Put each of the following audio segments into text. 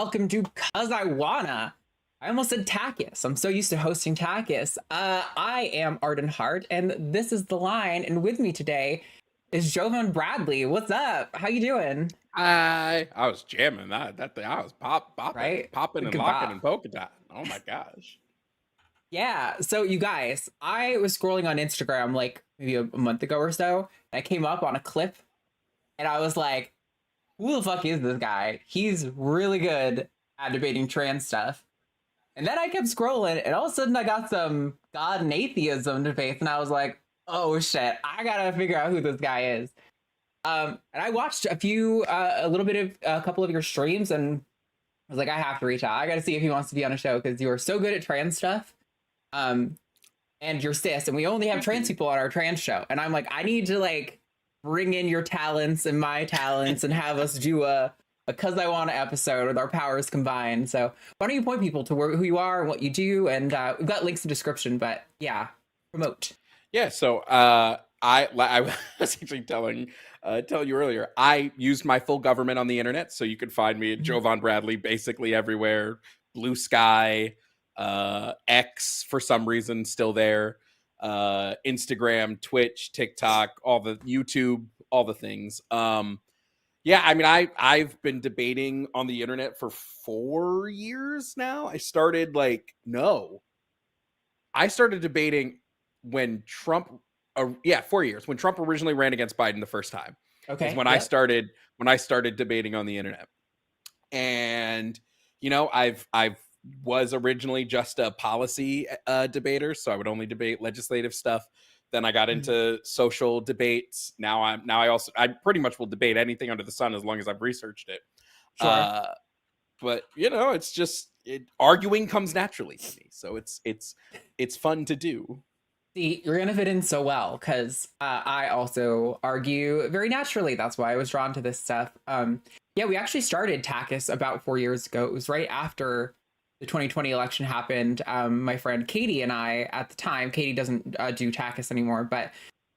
welcome to Cus I Wanna. I almost said TACIS. I'm so used to hosting TACIS. I am Arden Hart, and this is The Line, and with me today is Jovan Bradley. What's up? How you doing? I was jamming that thing. I was Right? popping and Good locking bop. and polka dot. Oh my gosh. Yeah, so you guys, I was scrolling on Instagram like maybe a month ago or so, and I came up on a clip, and I was like, who the fuck is this guy? He's really good at debating trans stuff. And then I kept scrolling, and all of a sudden I got some God and atheism debates, and I was like, oh shit, I gotta figure out who this guy is. And I watched a little bit of a couple of your streams, and I was like, I have to reach out. I gotta see if he wants to be on a show because you are so good at trans stuff. Um, and you're cis, and we only have Thank trans you. people on our trans show. And I'm like, I need to like bring in your talents and my talents and have us do a Cuz I Wanna episode with our powers combined. So why don't you point people to who you are and what you do? And we've got links in the description, but yeah, promote. Yeah, so I was actually telling you earlier, I used my full government on the internet, so you can find me at Jovan Bradley basically everywhere. Blue Sky, X for some reason still there, Instagram, Twitch, TikTok, all the YouTube, all the things. Yeah, I mean, I've been debating on the internet for 4 years now. I started debating when Trump, 4 years when Trump originally ran against Biden the first time. Is Okay. when Yep. I started debating on the internet. And I've was originally just a policy debater, so I would only debate legislative stuff. Then I got into social debates. Now I pretty much will debate anything under the sun as long as I've researched it. Sure. But it's just arguing comes naturally to me, so it's fun to do. See, you're gonna fit in so well because I also argue very naturally. That's why I was drawn to this stuff. Yeah, we actually started TACIS about 4 years ago. It was right after the 2020 election happened. My friend Katie and I, at the time, Katie doesn't do TACIS anymore, but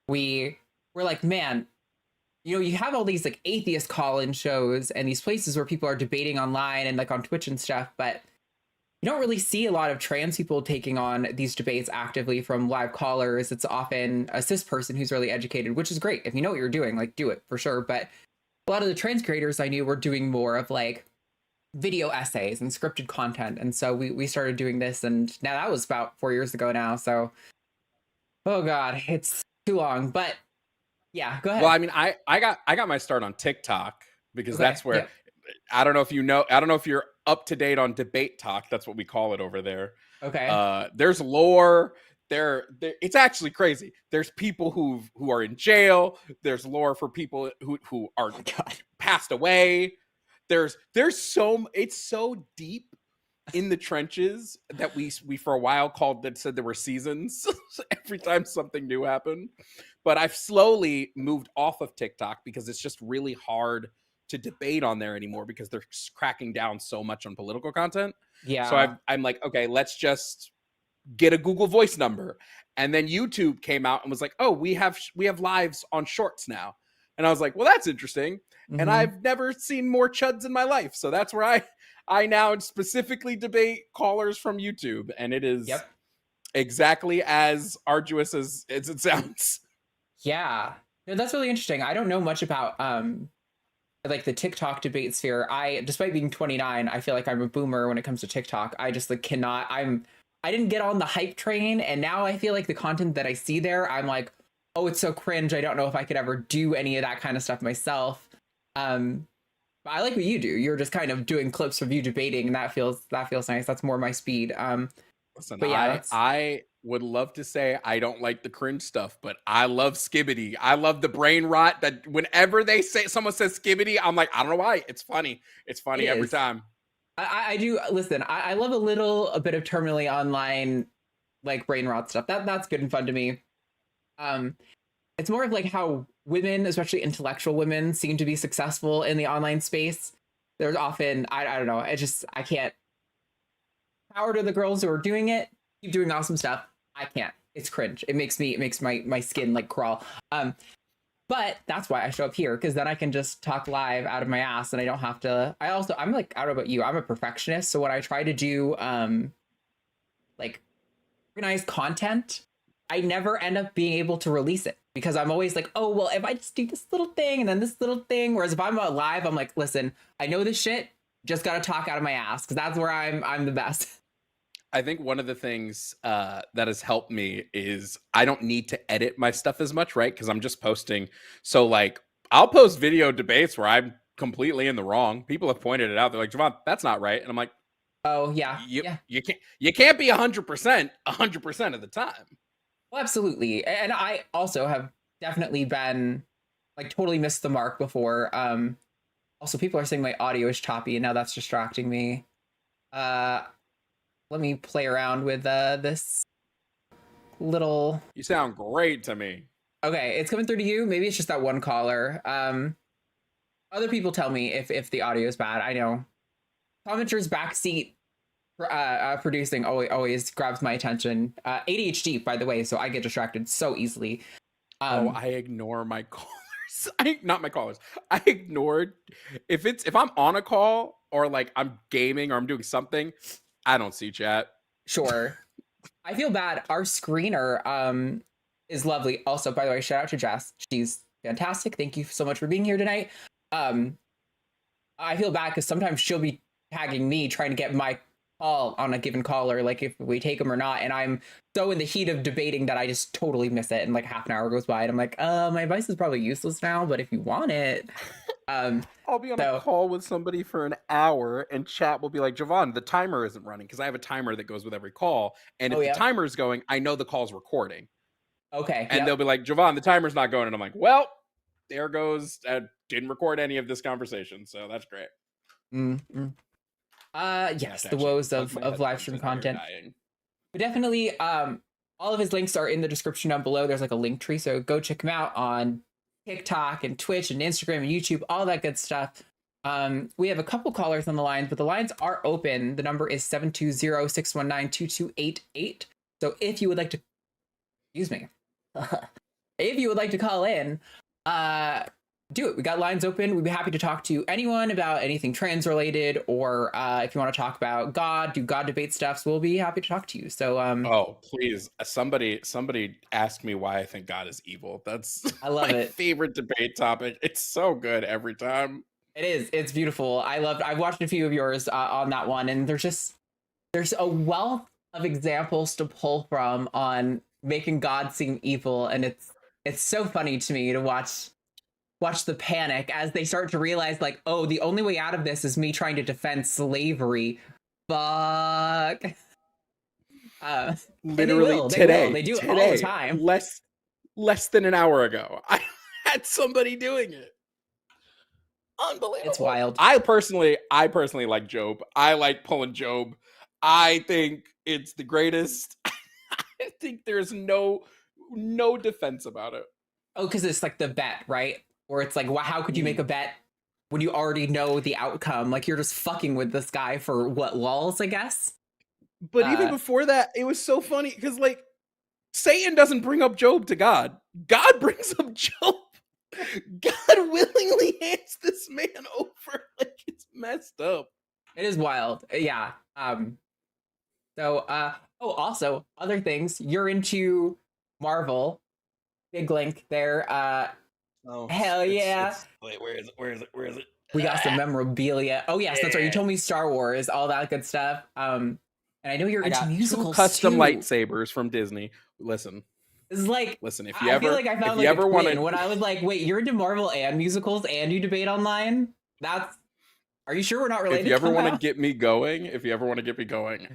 we were like, man, you have all these like atheist call-in shows and these places where people are debating online and like on Twitch and stuff, but you don't really see a lot of trans people taking on these debates actively from live callers. It's often a cis person who's really educated, which is great. If you know what you're doing, like do it for sure. But a lot of the trans creators I knew were doing more of like video essays and scripted content. And so we started doing this, and now that was about 4 years ago now. So, oh God, it's too long. But yeah, go ahead. Well, I mean, I got my start on TikTok because Okay. that's where Yep. I don't know if you're up to date on debate talk. That's what we call it over there. Okay. There's lore. It's actually crazy. There's people who are in jail. There's lore for people who are Oh God. passed away. It's so deep in the trenches that we for a while said there were seasons every time something new happened. But I've slowly moved off of TikTok because it's just really hard to debate on there anymore because they're cracking down so much on political content. Yeah. So I'm like, okay, let's just get a Google Voice number. And then YouTube came out and was like, oh, we have lives on Shorts now. And I was like, well, that's interesting. And I've never seen more chuds in my life. So that's where I now specifically debate callers from YouTube. And it is exactly as arduous as it sounds. Yeah. No, that's really interesting. I don't know much about like the TikTok debate sphere. Despite being 29, I feel like I'm a boomer when it comes to TikTok. I just like I didn't get on the hype train, and now I feel like the content that I see there, I'm like, oh, it's so cringe. I don't know if I could ever do any of that kind of stuff myself. But I like what you do. You're just kind of doing clips of you debating, and that feels nice. That's more my speed. Listen, But yeah, I would love to say I don't like the cringe stuff, but I love skibbity. I love the brain rot that whenever someone says skibbity, I'm like, I don't know why. It's funny. It's funny every time. I do listen. I love a bit of terminally online, like brain rot stuff. That's good and fun to me. It's more of like how women, especially intellectual women, seem to be successful in the online space. There's often I don't know. I can't. Power to the girls who are doing it. Keep doing awesome stuff. I can't. It's cringe. It makes my skin like crawl. But that's why I show up here, because then I can just talk live out of my ass and I don't have to. I'm like, I don't know about you, I'm a perfectionist. So when I try to do like organized content, I never end up being able to release it because I'm always like, oh, well, if I just do this little thing and then this little thing. Whereas if I'm live, I'm like, listen, I know this shit, just got to talk out of my ass because that's where I'm the best. I think one of the things that has helped me is I don't need to edit my stuff as much, right? Because I'm just posting. So like I'll post video debates where I'm completely in the wrong. People have pointed it out. They're like, Jovan, that's not right. And I'm like, oh yeah, you can't be 100% of the time. Well, absolutely. And I also have definitely been like totally missed the mark before. Also people are saying my audio is choppy and now that's distracting me. Let me play around with this little. You sound great to me. Okay, it's coming through to you. Maybe it's just that one caller. Other people tell me if the audio is bad. I know. Commenter's backseat producing always grabs my attention. ADHD, by the way, so I get distracted so easily. I ignore my callers. Not my callers. I ignored if I'm on a call or like I'm gaming or I'm doing something. I don't see chat. Sure. I feel bad. Our screener is lovely. Also, by the way, shout out to Jess. She's fantastic. Thank you so much for being here tonight. I feel bad because sometimes she'll be tagging me trying to get my call on a given caller, like if we take them or not. And I'm so in the heat of debating that I just totally miss it. And like half an hour goes by and I'm like, my advice is probably useless now, but if you want it. I'll be on a call with somebody for an hour and chat will be like, Jovan, the timer isn't running because I have a timer that goes with every call. And if the timer is going, I know the call's recording. Okay. And they'll be like, Jovan, the timer's not going. And I'm like, well, there goes. Didn't record any of this conversation. So that's great. Mm-hmm. Yes, the woes of live stream content. But definitely, all of his links are in the description down below. There's like a link tree. So go check him out on TikTok and Twitch and Instagram and YouTube, all that good stuff. We have a couple callers on the lines, but the lines are open. The number is 720-619-2288. So if you would like to, excuse me, if you would like to call in, do it. We got lines open. We'd be happy to talk to anyone about anything trans related, or if you want to talk about God, do God debate stuff, so we'll be happy to talk to you. So oh please, somebody ask me why I think God is evil. That's I love my it. favorite debate topic. It's so good every time. It is. It's beautiful. I've watched a few of yours on that one, and there's a wealth of examples to pull from on making God seem evil, and it's so funny to me to watch the panic as they start to realize, like, oh, the only way out of this is me trying to defend slavery. Fuck. Literally today. They do it all the time. Less than an hour ago, I had somebody doing it. Unbelievable. It's wild. I personally like Job. I like pulling Job. I think it's the greatest. I think there's no defense about it. Oh, because it's like the bet, right? Or it's like, how could you make a bet when you already know the outcome? Like, you're just fucking with this guy for what, lulz, I guess? But even before that, it was so funny because, like, Satan doesn't bring up Job to God. God brings up Job. God willingly hands this man over. Like, it's messed up. It is wild. Yeah. Also, other things. You're into Marvel. Big link there. Hell yeah. Wait, where is it? We got some memorabilia. Oh yes, that's right. You told me Star Wars, all that good stuff. And I know you're into musicals. Custom lightsabers from Disney. Listen. It's like, listen, if I feel like I found like a twin when I was like, wait, you're into Marvel and musicals and you debate online? Are you sure we're not related? If you ever want to get me going,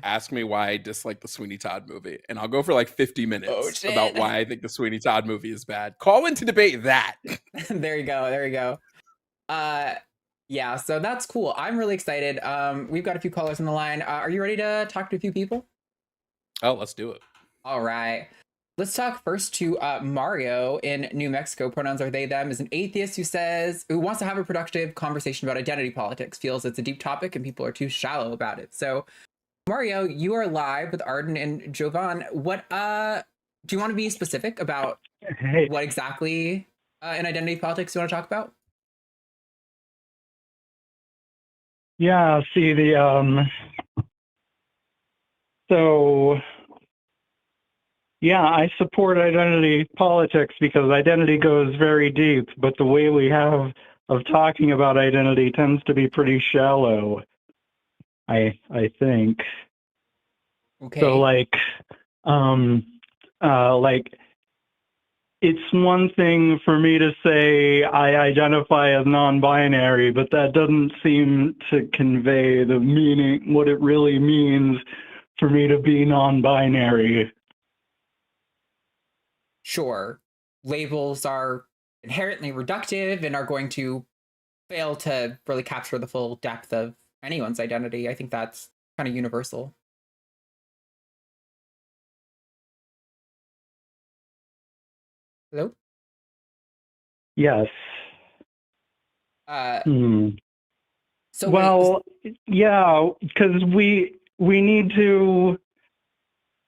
ask me why I dislike the Sweeney Todd movie. And I'll go for like 50 minutes about why I think the Sweeney Todd movie is bad. Call in to debate that. There you go. Yeah, so that's cool. I'm really excited. We've got a few callers on the line. Are you ready to talk to a few people? Oh, let's do it. All right. Let's talk first to Mario in New Mexico. Pronouns are they, them. Is an atheist who wants to have a productive conversation about identity politics, feels it's a deep topic and people are too shallow about it. So, Mario, you are live with Arden and Jovan. What do you want to be specific about? What exactly in identity politics you want to talk about? Yeah, see so yeah, I support identity politics because identity goes very deep, but the way we have of talking about identity tends to be pretty shallow, I think. Okay. So like it's one thing for me to say I identify as non-binary, but that doesn't seem to convey the meaning, what it really means for me to be non-binary. Sure, labels are inherently reductive and are going to fail to really capture the full depth of anyone's identity. I think that's kind of universal. Hello? Yes. So well, yeah, because we need to,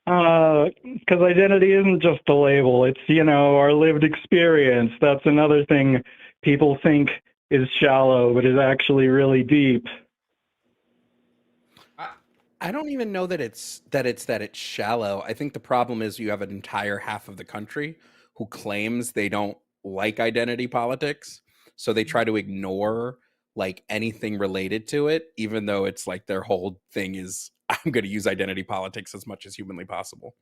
because identity isn't just a label. It's, our lived experience. That's another thing people think is shallow, but is actually really deep. I don't even know that it's shallow. I think the problem is you have an entire half of the country who claims they don't like identity politics, so they try to ignore like anything related to it, even though it's like their whole thing is I'm going to use identity politics as much as humanly possible.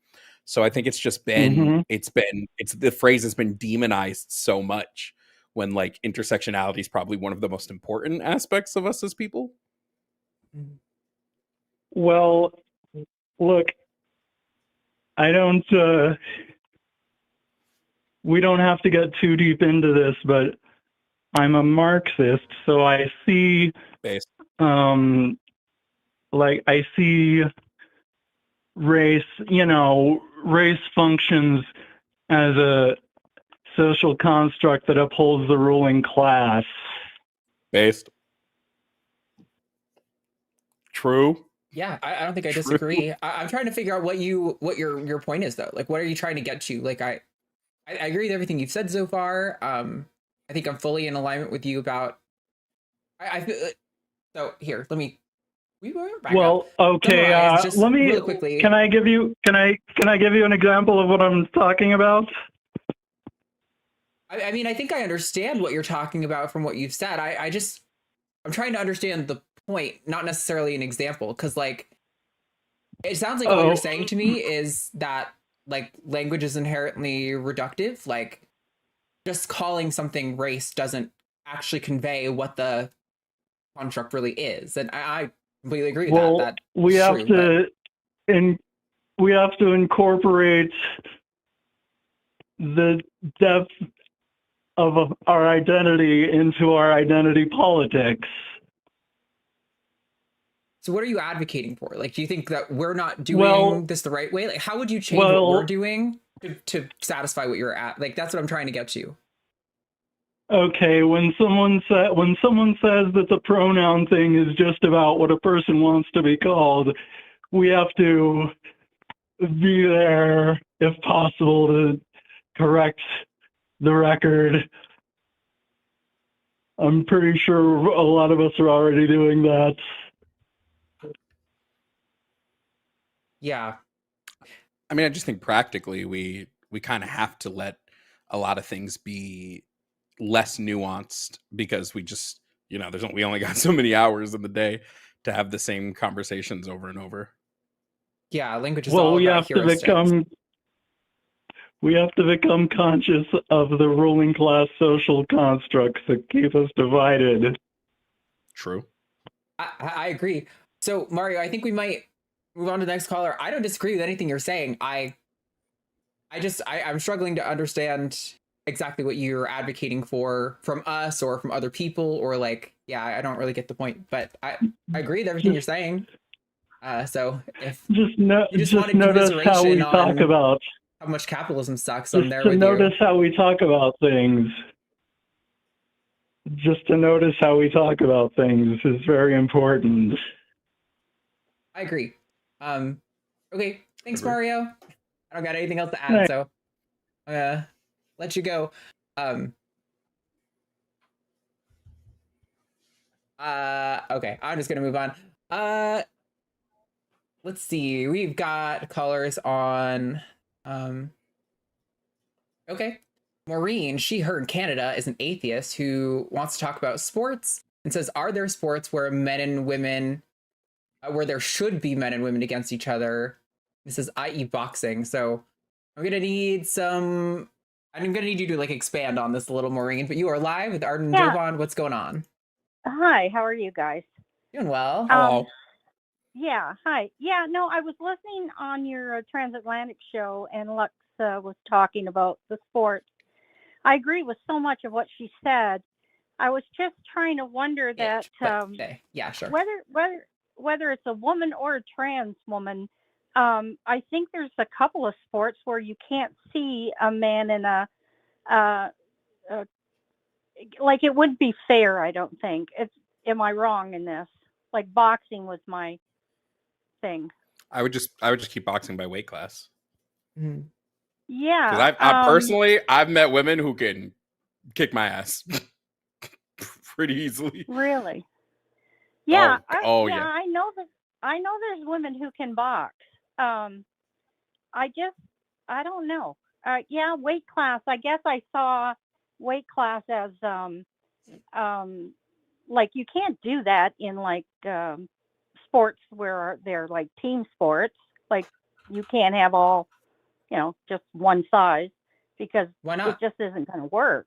So I think it's just been it's the phrase has been demonized so much when like intersectionality is probably one of the most important aspects of us as people. Well, look, we don't have to get too deep into this, but I'm a Marxist, so I see, I see race, race functions as a social construct that upholds the ruling class. Based. True. Yeah, I don't think I disagree. I'm trying to figure out what your point is though. Like, what are you trying to get to? Like, I agree with everything you've said so far. I think I'm fully in alignment with you about. I feel so. Here, let me. Well, okay. Let me really quickly. Can I give you an example of what I'm talking about? I mean, I think I understand what you're talking about from what you've said. I'm trying to understand the point, not necessarily an example, because like it sounds like all you're saying to me is that like language is inherently reductive. Like just calling something race doesn't actually convey what the construct really is, and I completely agree with that. We have to incorporate the depth of our identity into our identity politics. So what are you advocating for? Like, do you think that we're not doing this the right way? Like, how would you change what we're doing to satisfy what you're at? Like, that's what I'm trying to get to. Okay, when someone says that the pronoun thing is just about what a person wants to be called, we have to be there, if possible, to correct the record. I'm pretty sure a lot of us are already doing that. Yeah. I mean, I just think practically we kind of have to let a lot of things be less nuanced because we just, we only got so many hours in the day to have the same conversations over and over. Yeah, language is all about heuristics. We have to become conscious of the ruling class social constructs that keep us divided. True. I agree. So, Mario, I think we might move on to the next caller. I don't disagree with anything you're saying. I'm struggling to understand exactly what you're advocating for from us or from other people, or like, yeah, I don't really get the point, but I agree with everything you're saying. So if you just notice how we talk about how much capitalism sucks, I'm there with you. Notice how we talk about things. Just to notice how we talk about things is very important. I agree. Okay, thanks, Mario. I don't got anything else to add, so let you go. Okay, I'm just gonna move on. Let's see. We've got callers on. Okay. Maureen, she, her in Canada, is an atheist who wants to talk about sports and says, are there sports where men and women, where there should be men and women against each other? This is i.e. boxing. So I'm going to need you to like expand on this a little, Maureen, but you are live with Arden and Jovan. What's going on? Hi, how are you guys? Doing well. Hello. Yeah, hi. Yeah, no, I was listening on your Transatlantic show, and Lux was talking about the sports. I agree with so much of what she said. I was just trying to wonder that yeah, sure. Whether it's a woman or a trans woman, I think there's a couple of sports where you can't see a man in a like it wouldn't be fair. I don't think am I wrong in this? Like boxing was my thing. I would just keep boxing by weight class. Mm-hmm. Yeah, because I personally I've met women who can kick my ass pretty easily. Really? Yeah. Yeah. I know there's women who can box. I don't know. Yeah, weight class. I guess I saw weight class as like you can't do that in like sports where they're like team sports. Like you can't have all, just one size because why not? It just isn't going to work.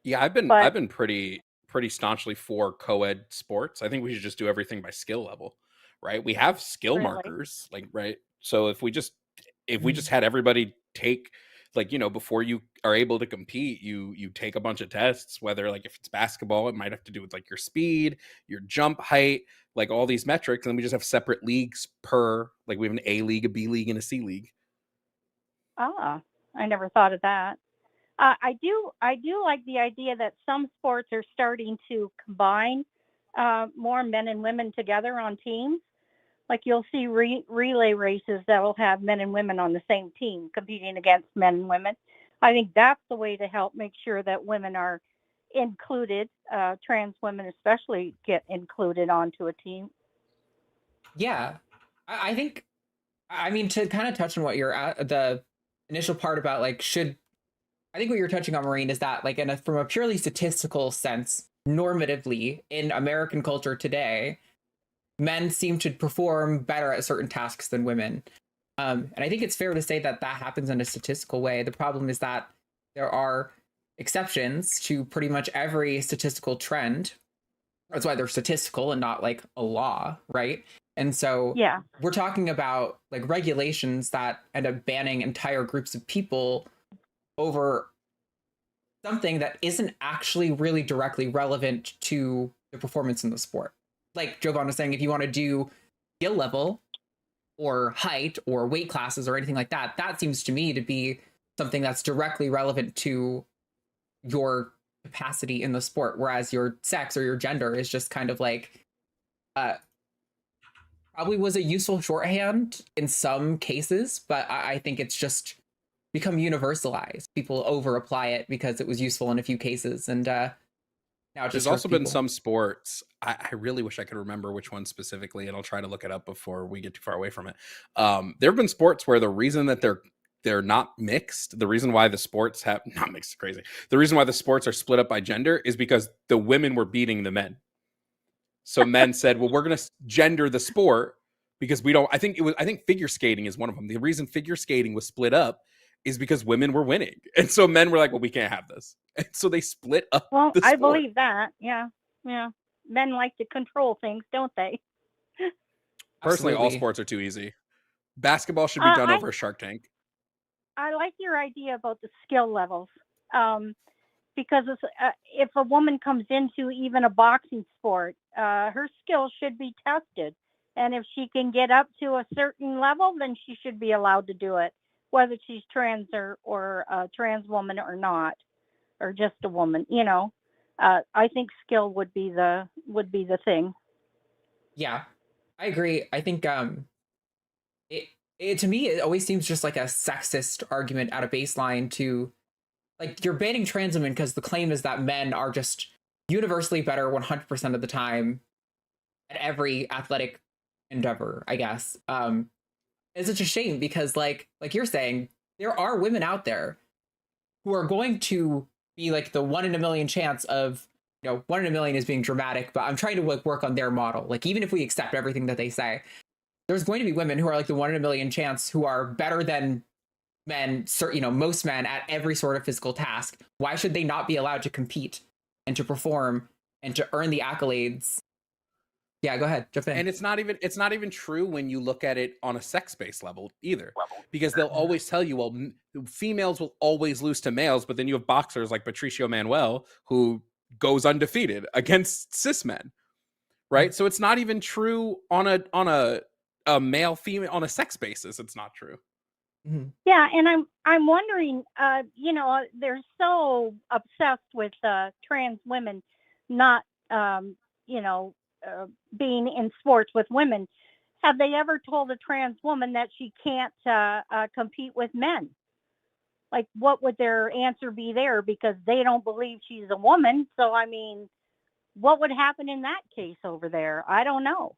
Yeah, I've been pretty staunchly for co-ed sports. I think we should just do everything by skill level, right? We have skill markers, like, right? So if we just had everybody take, like, before you are able to compete, you take a bunch of tests, whether like if it's basketball, it might have to do with like your speed, your jump height, like all these metrics, and then we just have separate leagues per, like we have an A league, a B league, and a C league. I never thought of that. I do like the idea that some sports are starting to combine more men and women together on teams. Like you'll see relay races that will have men and women on the same team competing against men and women. I think that's the way to help make sure that women are included. Trans women especially get included onto a team. Yeah, I think, I mean, to kind of touch on what you're at, the initial part about like I think what you're touching on, Maureen, is that like from a purely statistical sense, normatively in American culture today, men seem to perform better at certain tasks than women. And I think it's fair to say that that happens in a statistical way. The problem is that there are exceptions to pretty much every statistical trend. That's why they're statistical and not like a law, right? And so we're talking about like regulations that end up banning entire groups of people over something that isn't actually really directly relevant to the performance in the sport. Like Jovan was saying, if you want to do skill level or height or weight classes or anything like that, that seems to me to be something that's directly relevant to your capacity in the sport, whereas your sex or your gender is just kind of like probably was a useful shorthand in some cases, but I think it's just become universalized. People over apply it because it was useful in a few cases, and now there's also been some sports. I really wish I could remember which one specifically, and I'll try to look it up before we get too far away from it. There have been sports where the reason that they're not mixed, the reason why the sports have not mixed, crazy. The reason why the sports are split up by gender is because the women were beating the men. So men said, well, we're going to gender the sport because we don't, I think figure skating is one of them. The reason figure skating was split up is because women were winning. And so men were like, well, we can't have this. And so they split up the sport. I believe that. Yeah. Yeah. Men like to control things, don't they? Personally, all sports are too easy. Basketball should be done over a Shark Tank. I like your idea about the skill levels. Because if a woman comes into even a boxing sport, her skills should be tested. And if she can get up to a certain level, then she should be allowed to do it, whether she's trans or a trans woman or not, or just a woman. I think skill would be the thing. Yeah, I agree. I think it to me, it always seems just like a sexist argument at a baseline to, like, you're banning trans women because the claim is that men are just universally better 100% of the time at every athletic endeavor, I guess. It's such a shame because like you're saying, there are women out there who are going to be like the 1 in a million chance of, 1 in a million is being dramatic, but I'm trying to like work on their model. Like, even if we accept everything that they say, there's going to be women who are like the 1 in a million chance who are better than men, most men at every sort of physical task. Why should they not be allowed to compete and to perform and to earn the accolades? Yeah, go ahead, jump in. And it's not even true when you look at it on a sex-based level either, because they'll always tell you, well, females will always lose to males, but then you have boxers like Patricio Manuel who goes undefeated against cis men, right? So it's not even true on a male female on a sex basis. It's not true. Mm-hmm. Yeah, and I'm wondering, they're so obsessed with trans women not, being in sports with women. Have they ever told a trans woman that she can't compete with men? Like, what would their answer be there? Because they don't believe she's a woman. So, I mean, what would happen in that case over there? I don't know.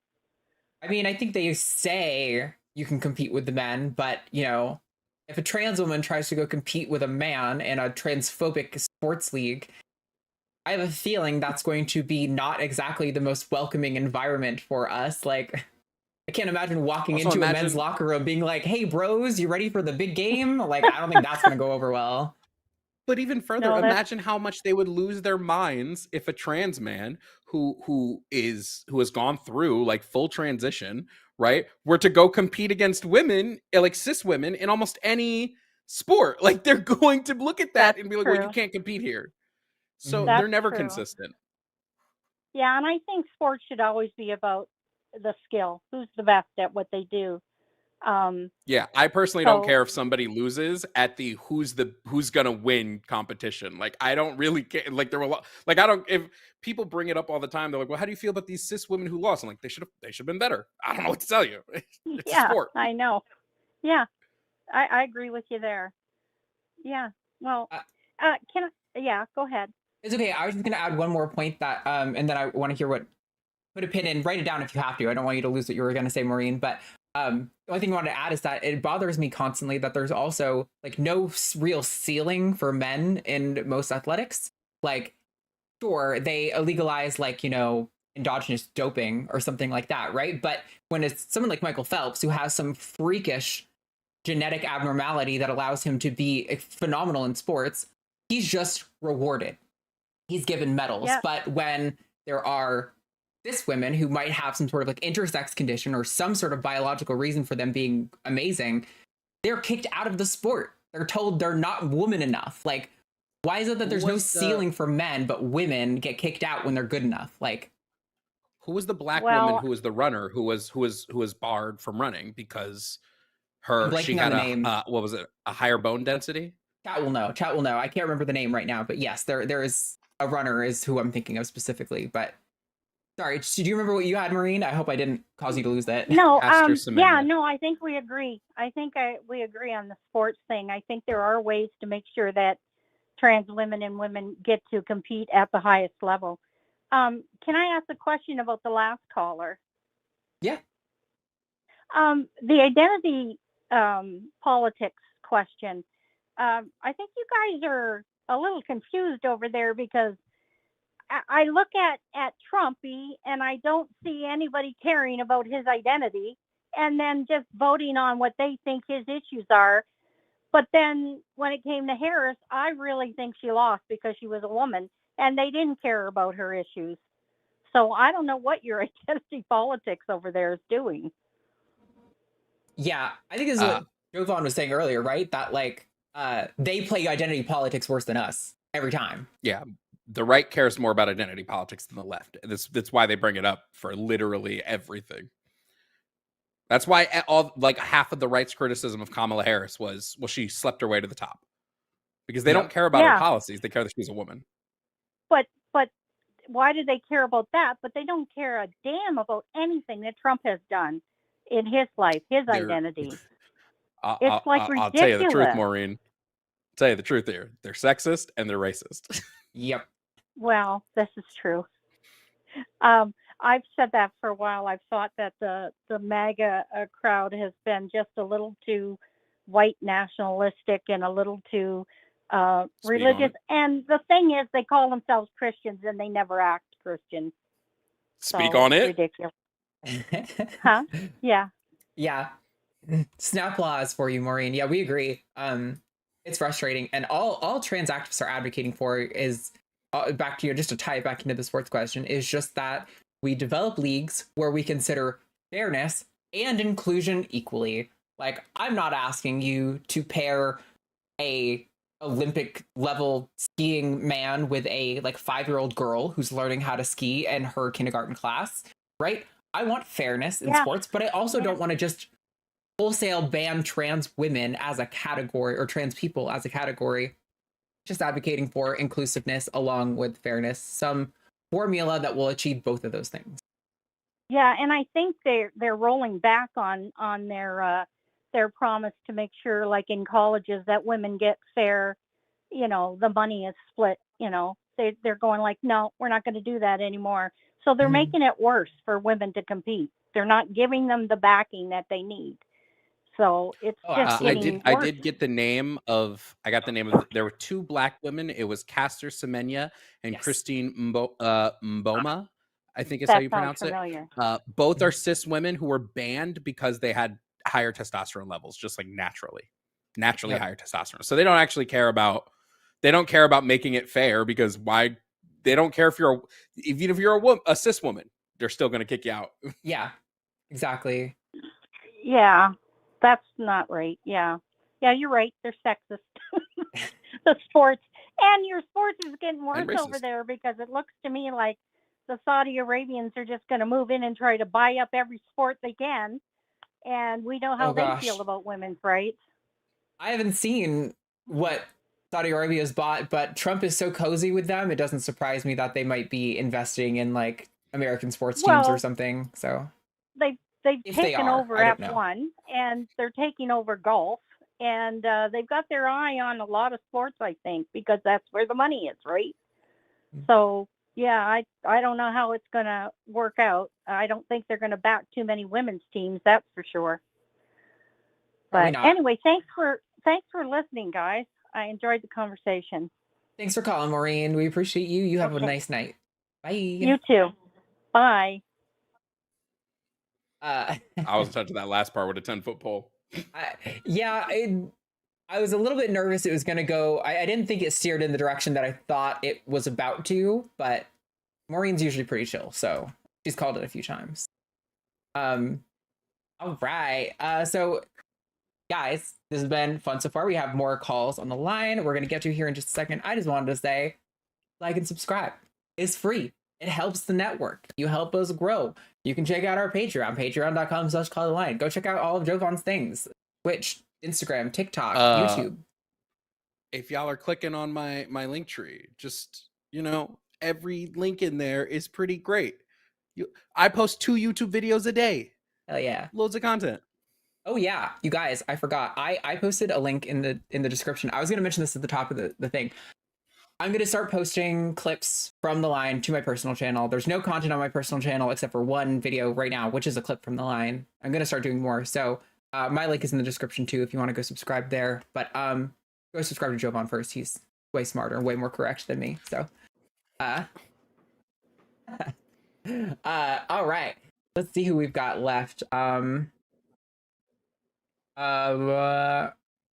I mean, I think they say you can compete with the men, but, if a trans woman tries to go compete with a man in a transphobic sports league, I have a feeling that's going to be not exactly the most welcoming environment for us. Like, I can't imagine walking into a men's locker room being like, hey, bros, you ready for the big game? Like, I don't think that's going to go over well. But even further, imagine how much they would lose their minds if a trans man who has gone through like full transition, right, were to go compete against women, like cis women, in almost any sport. Like, they're going to look at that and be like, well, you can't compete here. So they're never consistent. Yeah, and I think sports should always be about the skill. Who's the best at what they do? Yeah, I personally don't care if somebody loses at the who's gonna win competition. Like, I don't really care. Like, there were a lot. Like, I don't. If people bring it up all the time, they're like, "Well, how do you feel about these cis women who lost?" I'm like, they should have been better. I don't know what to tell you. It's a sport. I know. Yeah, I agree with you there. Yeah. Well, go ahead. It's okay. I was just going to add one more point that, and then I want to hear put a pin in, write it down if you have to. I don't want you to lose what you were going to say, Maureen. But the only thing I wanted to add is that it bothers me constantly that there's also like no real ceiling for men in most athletics. Like, sure, they illegalize like, endogenous doping or something like that, right? But when it's someone like Michael Phelps who has some freakish genetic abnormality that allows him to be phenomenal in sports, he's just rewarded. He's given medals. Yep. But when there are cis women who might have some sort of like intersex condition or some sort of biological reason for them being amazing, they're kicked out of the sport. They're told they're not woman enough. Like, why is it that there's no ceiling for men, but women get kicked out when they're good enough? Like, who was the black woman who was the runner who was barred from running because she had what was it, a higher bone density? Chat will know. I can't remember the name right now, but yes, there is a runner is who I'm thinking of specifically. But sorry, do you remember what you had, Maureen? I hope I didn't cause you to lose that. No, I think we agree. We agree on the sports thing. I think there are ways to make sure that trans women and women get to compete at the highest level. Can I ask a question about the last caller? Yeah. The identity politics question. I think you guys are a little confused over there because I look at Trumpy and I don't see anybody caring about his identity and then just voting on what they think his issues are. But then when it came to Harris, I really think she lost because she was a woman and they didn't care about her issues. So I don't know what your identity politics over there is doing. Yeah, I think this is what Jovan was saying earlier, right? That like they play identity politics worse than us every time. Yeah, the right cares more about identity politics than the left. That's why they bring it up for literally everything. That's why half of the right's criticism of Kamala Harris was, well, she slept her way to the top. Because they don't care about her policies. They care that she's a woman. But why do they care about that? But they don't care a damn about anything that Trump has done in his life, his identity. It's like ridiculous. I'll tell you the truth, Maureen. I'll tell you the truth here. They're sexist and they're racist. Yep. Well, this is true. I've said that for a while. I've thought that the MAGA crowd has been just a little too white nationalistic and a little too Speak on religious. it. And the thing is, they call themselves Christians and they never act Christian. Speak So on it's it. ridiculous. Huh? Yeah. Yeah. Snap laws for you, Maureen. Yeah, we agree. It's frustrating, and all trans activists are advocating for is back to you, just to tie it back into the sports question, is just that we develop leagues where we consider fairness and inclusion equally. Like, I'm not asking you to pair a Olympic level skiing man with a like 5-year-old girl who's learning how to ski in her kindergarten class, right? I want fairness in Yeah. sports, but I also Yeah. don't want to just wholesale ban trans women as a category or trans people as a category. Just advocating for inclusiveness along with fairness, some formula that will achieve both of those things. Yeah, and I think they're rolling back on their promise to make sure, like in colleges, that women get fair, the money is split. They're going like, no, we're not going to do that anymore. So they're Mhm. making it worse for women to compete. They're not giving them the backing that they need. So it's Oh, just I absolutely. getting I worse. did get the name of. I got the name of. There were 2 Black women. It was Caster Semenya and Yes. Christine Mboma. I think is how That you sounds pronounce it. familiar. Both are cis women who were banned because they had higher testosterone levels, just like naturally Yep. higher testosterone. So they don't actually care about. They don't care about making it fair because why? They don't care if you're even if you're a cis woman, they're still going to kick you out. Yeah, exactly. Yeah, that's not right. Yeah, you're right. They're sexist. The sports and your sports is getting worse And over racist. there because it looks to me like the Saudi Arabians are just going to move in and try to buy up every sport they can, and we know how Oh they gosh. feel about women's rights. I haven't seen what Saudi Arabia's bought, but Trump is so cozy with them, it doesn't surprise me that they might be investing in like American sports teams or Well, something. So they've if they taken are, over I don't know. F1 and they're taking over golf, and they've got their eye on a lot of sports, I think, because that's where the money is, right? So yeah, I don't know how it's going to work out. I don't think they're going to back too many women's teams, that's for sure. Probably But not. anyway, thanks for listening, guys. I enjoyed the conversation. Thanks for calling, Maureen. We appreciate you. You have a Okay. nice night. Bye. You too. Bye. I wasn't touching that last part with a 10-foot pole. I was a little bit nervous it was going to go. I didn't think it steered in the direction that I thought it was about to, but Maureen's usually pretty chill, so she's called it a few times. All right. So, guys, this has been fun so far. We have more calls on the line. We're going to get to here in just a second. I just wanted to say, like and subscribe. It's free. It helps the network. You help us grow. You can check out our Patreon, patreon.com/calltheline. Go check out all of Jovan's things. Twitch, Instagram, TikTok, YouTube. If y'all are clicking on my link tree, just, every link in there is pretty great. I post 2 YouTube videos a day. Hell yeah. Loads of content. Oh yeah, you guys, I forgot. I posted a link in the description. I was going to mention this at the top of the thing. I'm going to start posting clips from the line to my personal channel. There's no content on my personal channel except for one video right now, which is a clip from the line. I'm going to start doing more. So my link is in the description too if you want to go subscribe there. But go subscribe to Jovan first. He's way smarter, way more correct than me. So all right. Let's see who we've got left.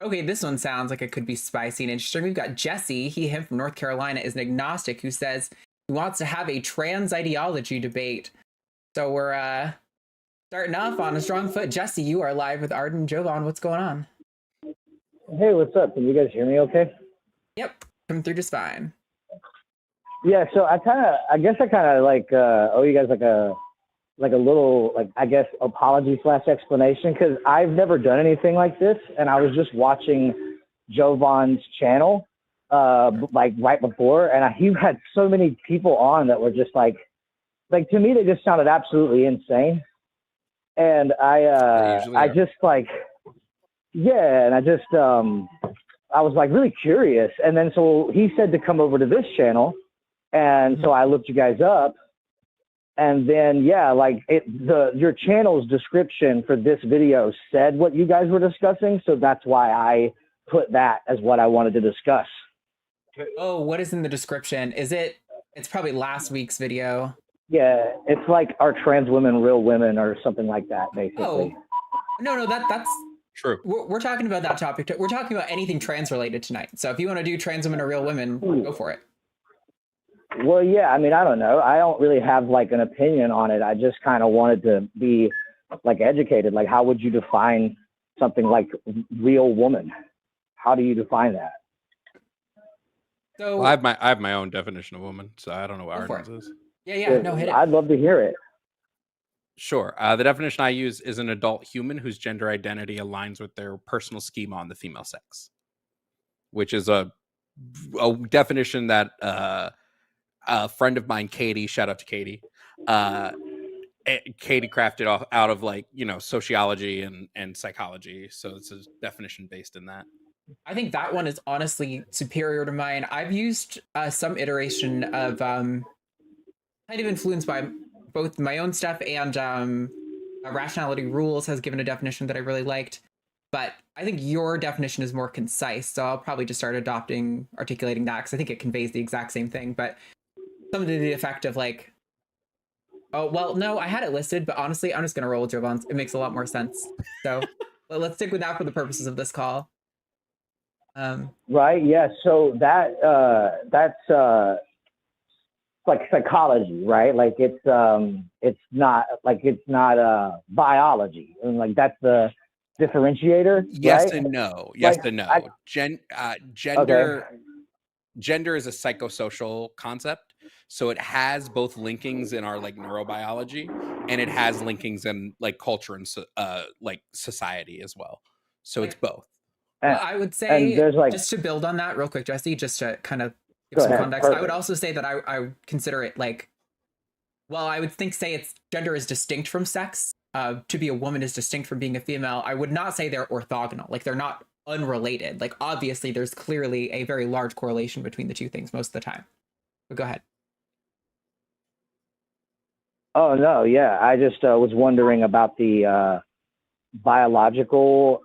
Okay, this one sounds like it could be spicy and interesting. We've got Jesse, him from North Carolina, is an agnostic who says he wants to have a trans ideology debate. So we're starting off on a strong foot. Jesse, you are live with Arden. Jovan, what's going on? Hey, what's up? Can you guys hear me okay? Yep, coming through just fine. Yeah, so I guess I owe you guys like a little, I guess, apology / explanation, because I've never done anything like this, and I was just watching Jovan's channel right before, and he had so many people on that were just like to me they just sounded absolutely insane, and I was like really curious, and then so he said to come over to this channel, And so I looked you guys up, and then your channel's description for this video said what you guys were discussing, so that's why I put that as what I wanted to discuss. Oh, what is in the description? It's probably last week's video. Yeah, it's like, are trans women real women or something like that, basically. Oh, no, that's True. we're talking about that topic. We're talking about anything trans related tonight. So if you want to do trans women are real women, go for it. Well, yeah, I mean, I don't know. I don't really have like an opinion on it. I just kind of wanted to be like educated. Like, how would you define something like real woman? How do you define that? So Well, I have my own definition of woman, so I don't know what Arden's is. Yeah, no, hit it. I'd love to hear it. Sure. The definition I use is an adult human whose gender identity aligns with their personal schema on the female sex, which is a definition that a friend of mine, Katie, shout out to Katie, Katie crafted out of like, sociology and psychology. So it's a definition based in that. I think that one is honestly superior to mine. I've used some iteration of kind of influenced by both my own stuff and Rationality Rules has given a definition that I really liked. But I think your definition is more concise. So I'll probably just start articulating that because I think it conveys the exact same thing. But something to the effect of like, oh, well, no, I had it listed, but honestly, I'm just going to roll with Jovan's. It makes a lot more sense. So let's stick with that for the purposes of this call. Right. Yeah. So that's like psychology, right? Like it's not biology, and like that's the differentiator. Yes right? and no. Yes Like, and no. Okay. Gender is a psychosocial concept, so it has both linkings in our like neurobiology, and it has linkings in like culture and like society as well. So it's both. Well, I would say, there's like, just to build on that real quick, Jesse, just to kind of give some context, Perfect. I would also say that I would consider it like, well, I would say it's gender is distinct from sex. To be a woman is distinct from being a female. I would not say they're orthogonal. Like they're not unrelated. Like obviously there's clearly a very large correlation between the two things most of the time. But go ahead. Oh no, yeah. I just was wondering about the neurobiological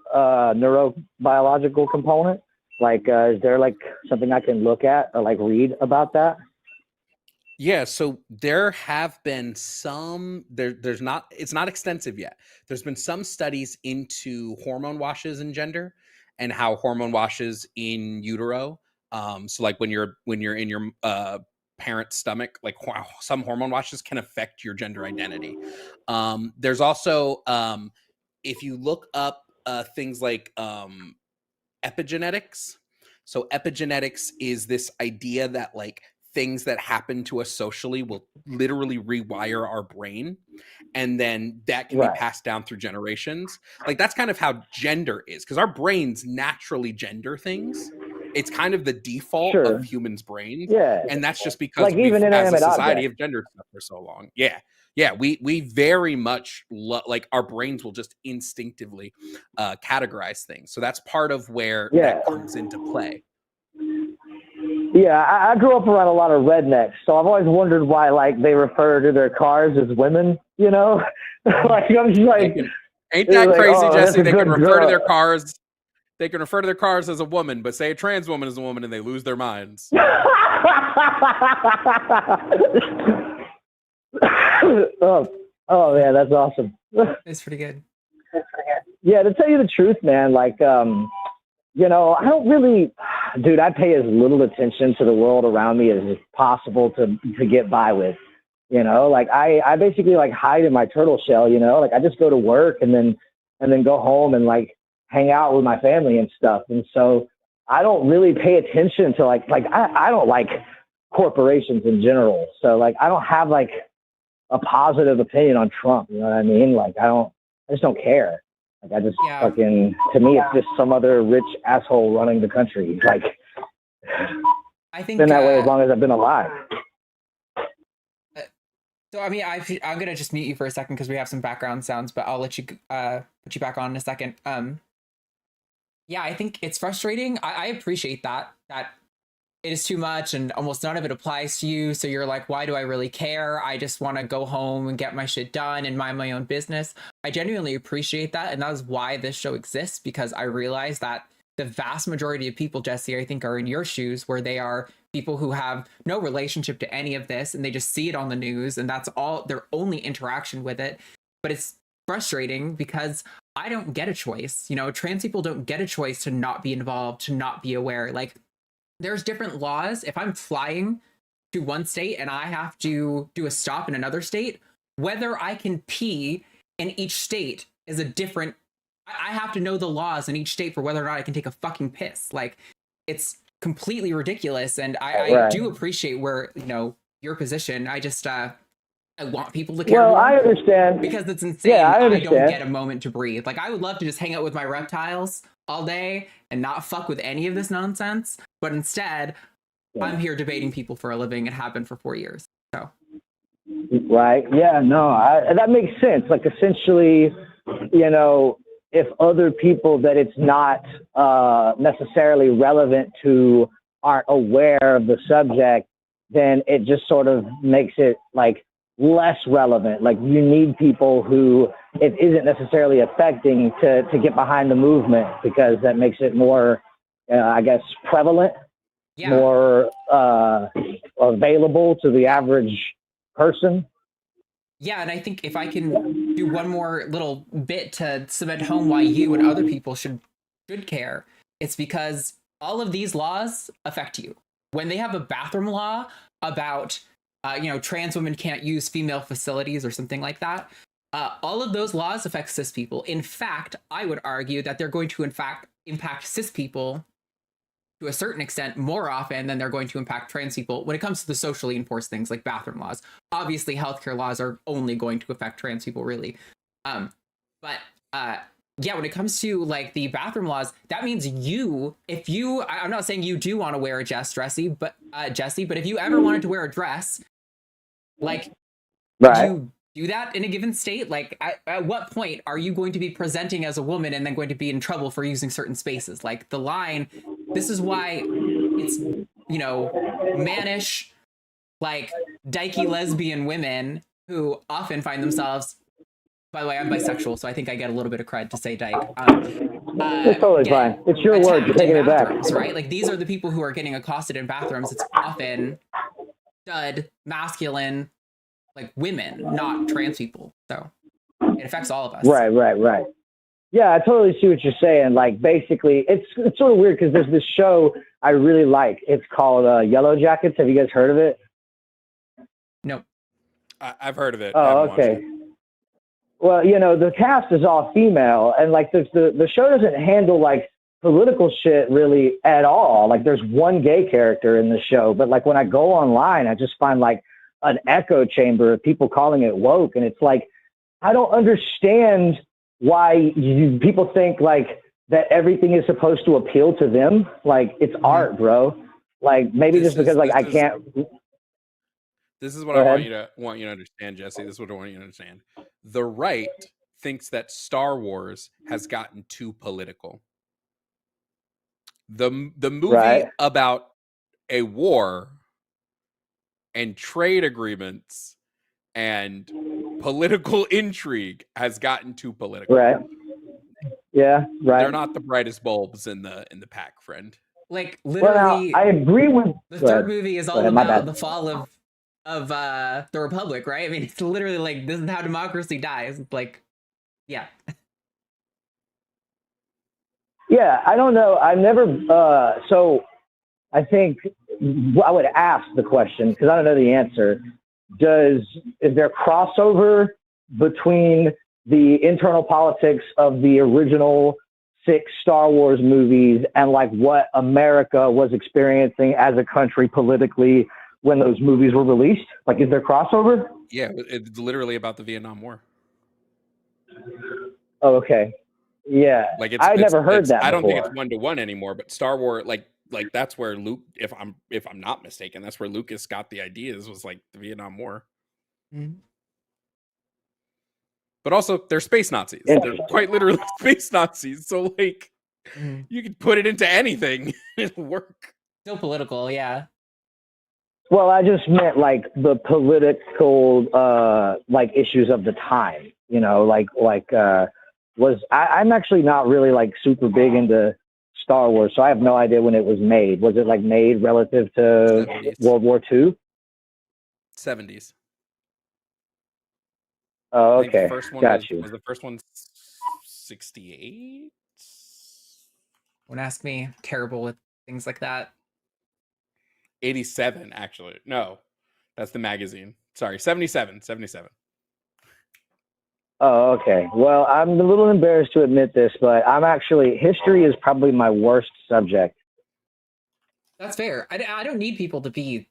component. Like, is there like something I can look at or like read about that? Yeah, so there have been some, there's not, it's not extensive yet. There's been some studies into hormone washes in gender and how hormone washes in utero. So like when you're in your parent's stomach, like some hormone washes can affect your gender identity. There's also, if you look up things like epigenetics. So epigenetics is this idea that like things that happen to us socially will literally rewire our brain, and then that can be passed down through generations. Like that's kind of how gender is, because our brains naturally gender things. It's kind of the default of humans' brains. Yeah. And that's just because like we've, even as a inanimate society, objects. have gendered stuff for so long. Yeah. Yeah, we very much like our brains will just instinctively categorize things. So that's part of where that comes into play. Yeah, I grew up around a lot of rednecks, so I've always wondered why like they refer to their cars as women. You know, like I'm just like, ain't that crazy, like, Jesse? They can refer to their girl. cars. They can refer to their cars as a woman, but say a trans woman is a woman, and they lose their minds. Oh man, that's awesome. It's pretty good. Yeah, to tell you the truth, man, like you know, I don't really, dude, I pay as little attention to the world around me as is possible to get by with. You know, like I basically like hide in my turtle shell, you know, like I just go to work and then go home and like hang out with my family and stuff. And so I don't really pay attention to like I don't like corporations in general. So like I don't have like a positive opinion on Trump, you know what I mean? Like I just don't care. Like I just fucking, to me it's just some other rich asshole running the country. Like I think been that way as long as I've been alive. So I mean, I'm gonna just mute you for a second because we have some background sounds, but I'll let you put you back on in a second. Yeah, I think it's frustrating. I appreciate that it is too much and almost none of it applies to you. So you're like, why do I really care? I just want to go home and get my shit done and mind my own business. I genuinely appreciate that. And that is why this show exists, because I realize that the vast majority of people, Jesse, I think are in your shoes, where they are people who have no relationship to any of this and they just see it on the news and that's all their only interaction with it. But it's frustrating because I don't get a choice. You know, trans people don't get a choice to not be involved, to not be aware. Like, there's different laws. If I'm flying to one state and I have to do a stop in another state, whether I can pee in each state is a different. I have to know the laws in each state for whether or not I can take a fucking piss. Like, it's completely ridiculous. And I do appreciate where, you know, your position. I just, I want people to care. Well, more I understand. because it's insane. Yeah, I don't understand. get a moment to breathe. Like, I would love to just hang out with my reptiles all day and not fuck with any of this nonsense. But instead, I'm here debating people for a living and have been for 4 years. So. Right. Yeah, no, that makes sense. Like, essentially, you know, if other people that it's not necessarily relevant to aren't aware of the subject, then it just sort of makes it like less relevant. Like, you need people who it isn't necessarily affecting to get behind the movement, because that makes it more, I guess, prevalent, more available to the average person. Yeah, and I think if I can do one more little bit to cement home why you and other people should care, it's because all of these laws affect you. When they have a bathroom law about you know, trans women can't use female facilities or something like that, all of those laws affect cis people. In fact, I would argue that they're going to, in fact, impact cis people to a certain extent more often than they're going to impact trans people when it comes to the socially enforced things like bathroom laws. Obviously, healthcare laws are only going to affect trans people, really. But yeah, when it comes to like the bathroom laws, that means I'm not saying you do want to wear a Jesse, but if you ever wanted to wear a dress, like, would you do that in a given state? Like, at what point are you going to be presenting as a woman and then going to be in trouble for using certain spaces? Like, the line, this is why it's, you know, mannish, like, dykey lesbian women who often find themselves, by the way, I'm bisexual, so I think I get a little bit of cred to say dyke. It's totally fine. It's your word. You're taking it back. Right? Like, these are the people who are getting accosted in bathrooms. It's often stud, masculine, like, women, not trans people. So it affects all of us. Right. Yeah, I totally see what you're saying. Like, basically, it's sort of weird because there's this show I really like. It's called Yellow Jackets. Have you guys heard of it? No. I've heard of it. Oh, okay. Well, you know, the cast is all female, and like the show doesn't handle like political shit really at all. Like, there's one gay character in the show, but like when I go online, I just find like an echo chamber of people calling it woke, and it's like, I don't understand why people think like that everything is supposed to appeal to them. Like, it's art, bro. Like, maybe just because like I can't. This is what I want you to understand, Jesse. This is what I want you to understand. The right thinks that Star Wars has gotten too political. The movie about a war and trade agreements and political intrigue has gotten too political. Right. Yeah. Right. They're not the brightest bulbs in the pack, friend. Like, literally, I agree with the third movie is all about the fall of the Republic, right? I mean, it's literally like, this is how democracy dies. It's like, yeah. Yeah, I don't know. I've never, so I think I would ask the question, because I don't know the answer. Is there crossover between the internal politics of the original 6 Star Wars movies and like what America was experiencing as a country politically when those movies were released? Like, is there crossover? Yeah, it's literally about the Vietnam War. Oh, okay. Yeah, like I never heard that. I don't think it's 1-to-1 anymore, but Star Wars, like that's where Luke, if I'm not mistaken, that's where Lucas got the ideas, was like the Vietnam War. Mm-hmm. But also, they're space Nazis. They're quite literally space Nazis. So like, you could put it into anything, it'll work. Still political, yeah. Well, I just meant like the political like issues of the time. You know, I'm actually not really like super big into Star Wars, so I have no idea when it was made. Was it like made relative to 70s. World War II? 70s. Oh, I think the okay. first one Got you. was the first one 68? Don't ask me. I'm terrible with things like that. 87, actually. No, that's the magazine. Sorry, 77. Oh, okay. Well, I'm a little embarrassed to admit this, but history is probably my worst subject. That's fair. I don't need people to be,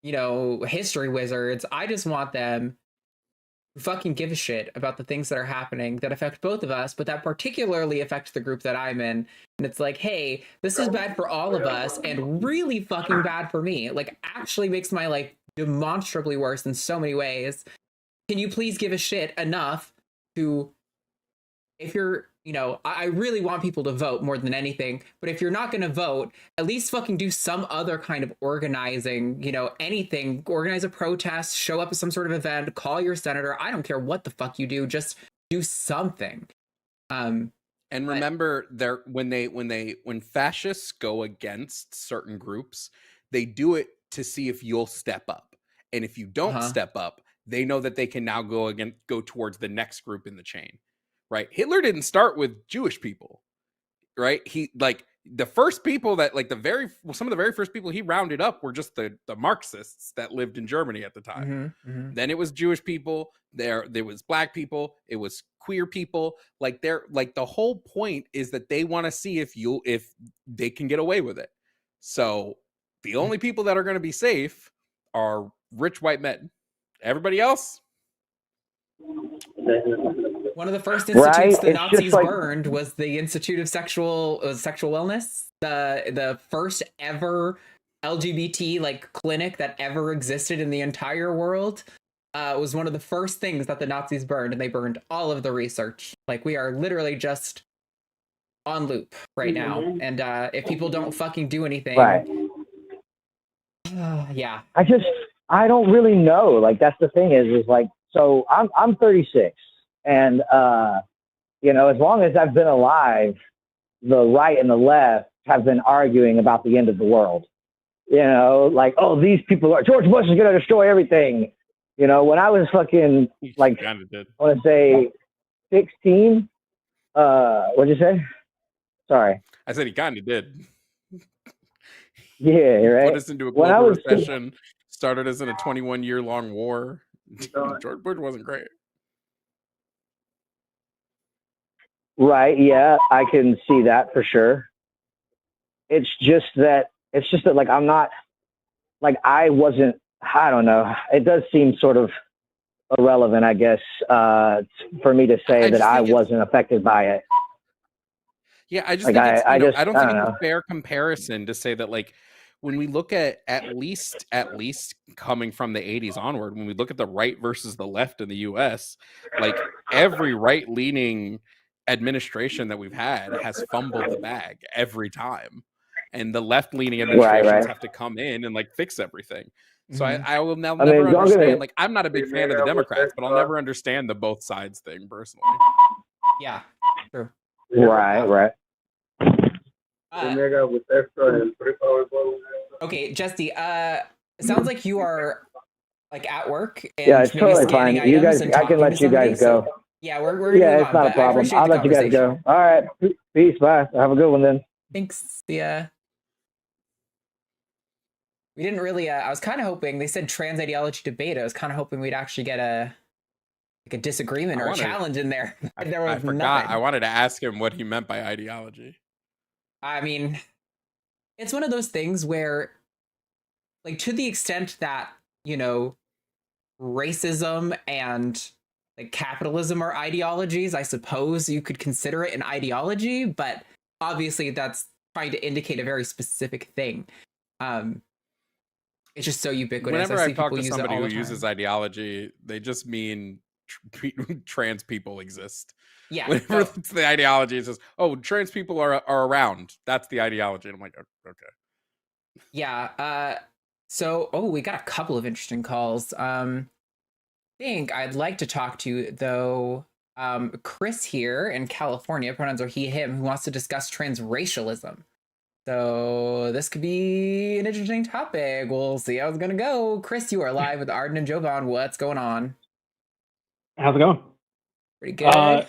history wizards. I just want them to fucking give a shit about the things that are happening that affect both of us, but that particularly affect the group that I'm in. And it's like, hey, this is bad for all of us and really fucking bad for me. Like, actually makes my life demonstrably worse in so many ways. Can you please give a shit enough to, if you're, I really want people to vote more than anything, but if you're not going to vote, at least fucking do some other kind of organizing, anything, organize a protest, show up at some sort of event, call your senator. I don't care what the fuck you do, just do something. And remember, when fascists go against certain groups, they do it to see if you'll step up. And if you don't step up, they know that they can now go towards the next group in the chain, right? Hitler didn't start with Jewish people, right? He the first people that some of the very first people he rounded up were just the Marxists that lived in Germany at the time. Then it was Jewish people. There was black people. It was queer people. The whole point is that they want to see if they can get away with it. So the only people that are going to be safe are rich white men. Everybody else. One of the first institutes the Nazis burned was the Institute of Sexual Wellness, the first ever LGBT clinic that ever existed in the entire world. Was one of the first things that the Nazis burned, and they burned all of the research. We are literally just on loop right now, and if people don't fucking do anything, yeah. I don't really know. That's the thing is so I'm 36, and as long as I've been alive, the right and the left have been arguing about the end of the world. These people George Bush is going to destroy everything. When I was fucking I want to say 16. What'd you say? Sorry. I said he kind of did. Yeah, right. Put us into a global recession. Started us in a 21-year-long war. George Bush wasn't great. Right. Yeah, I can see that for sure. It's just that I'm not I wasn't. I don't know. It does seem sort of irrelevant, I guess, for me to say that I wasn't affected by it. Yeah, I just think I don't think it's a fair comparison to say that when we look at least coming from the 80s onward, when we look at the right versus the left in the US, every right-leaning administration that we've had has fumbled the bag every time. And the left-leaning administrations have to come in and never everything. So I will now never understand. I'm not a big fan of the Democrats, but I'll never understand the both sides thing personally. Yeah, true. Right. Okay, Jesse. It sounds like you are at work. And yeah, it's totally fine. You guys, I can let you guys go. So, yeah, we're it's not a problem. I'll let you guys go. All right, peace. Bye. Have a good one then. Thanks. Yeah. We didn't really. I was kind of hoping they said trans ideology debate. I was kind of hoping we'd actually get a disagreement or a challenge in there. I forgot. I wanted to ask him what he meant by ideology. I mean, it's one of those things where, to the extent that racism and capitalism are ideologies, I suppose you could consider it an ideology, but obviously that's trying to indicate a very specific thing. It's just so ubiquitous. Whenever I talk to somebody who uses ideology, they just mean trans people exist. Yeah. Whenever it's the ideology, it says, "Oh, trans people are around." That's the ideology. And I'm like, okay. Yeah. So, we got a couple of interesting calls. Think I'd like to talk to, though, Chris here in California, pronouns are he, him, who wants to discuss transracialism. So this could be an interesting topic. We'll see how it's gonna go. Chris, you are live with Arden and Jovan. What's going on? How's it going? Pretty good.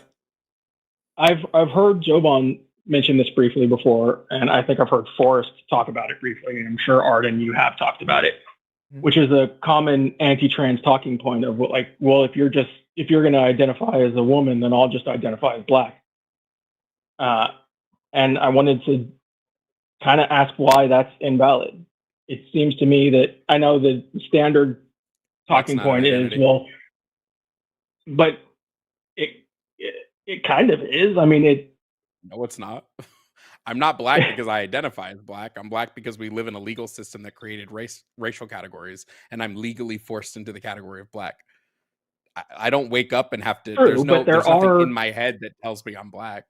I've heard Jovan mention this briefly before, and I think I've heard Forrest talk about it briefly, and I'm sure Arden, you have talked about it, which is a common anti-trans talking point of like, well, if you're going to identify as a woman, then I'll just identify as black. And I wanted to kind of ask why that's invalid. It seems to me that I know the standard talking point is, well, but it kind of is. I mean, No, it's not. I'm not black because I identify as black. I'm black because we live in a legal system that created racial categories, and I'm legally forced into the category of black. I don't wake up and have to. True, there's nothing in my head that tells me I'm black.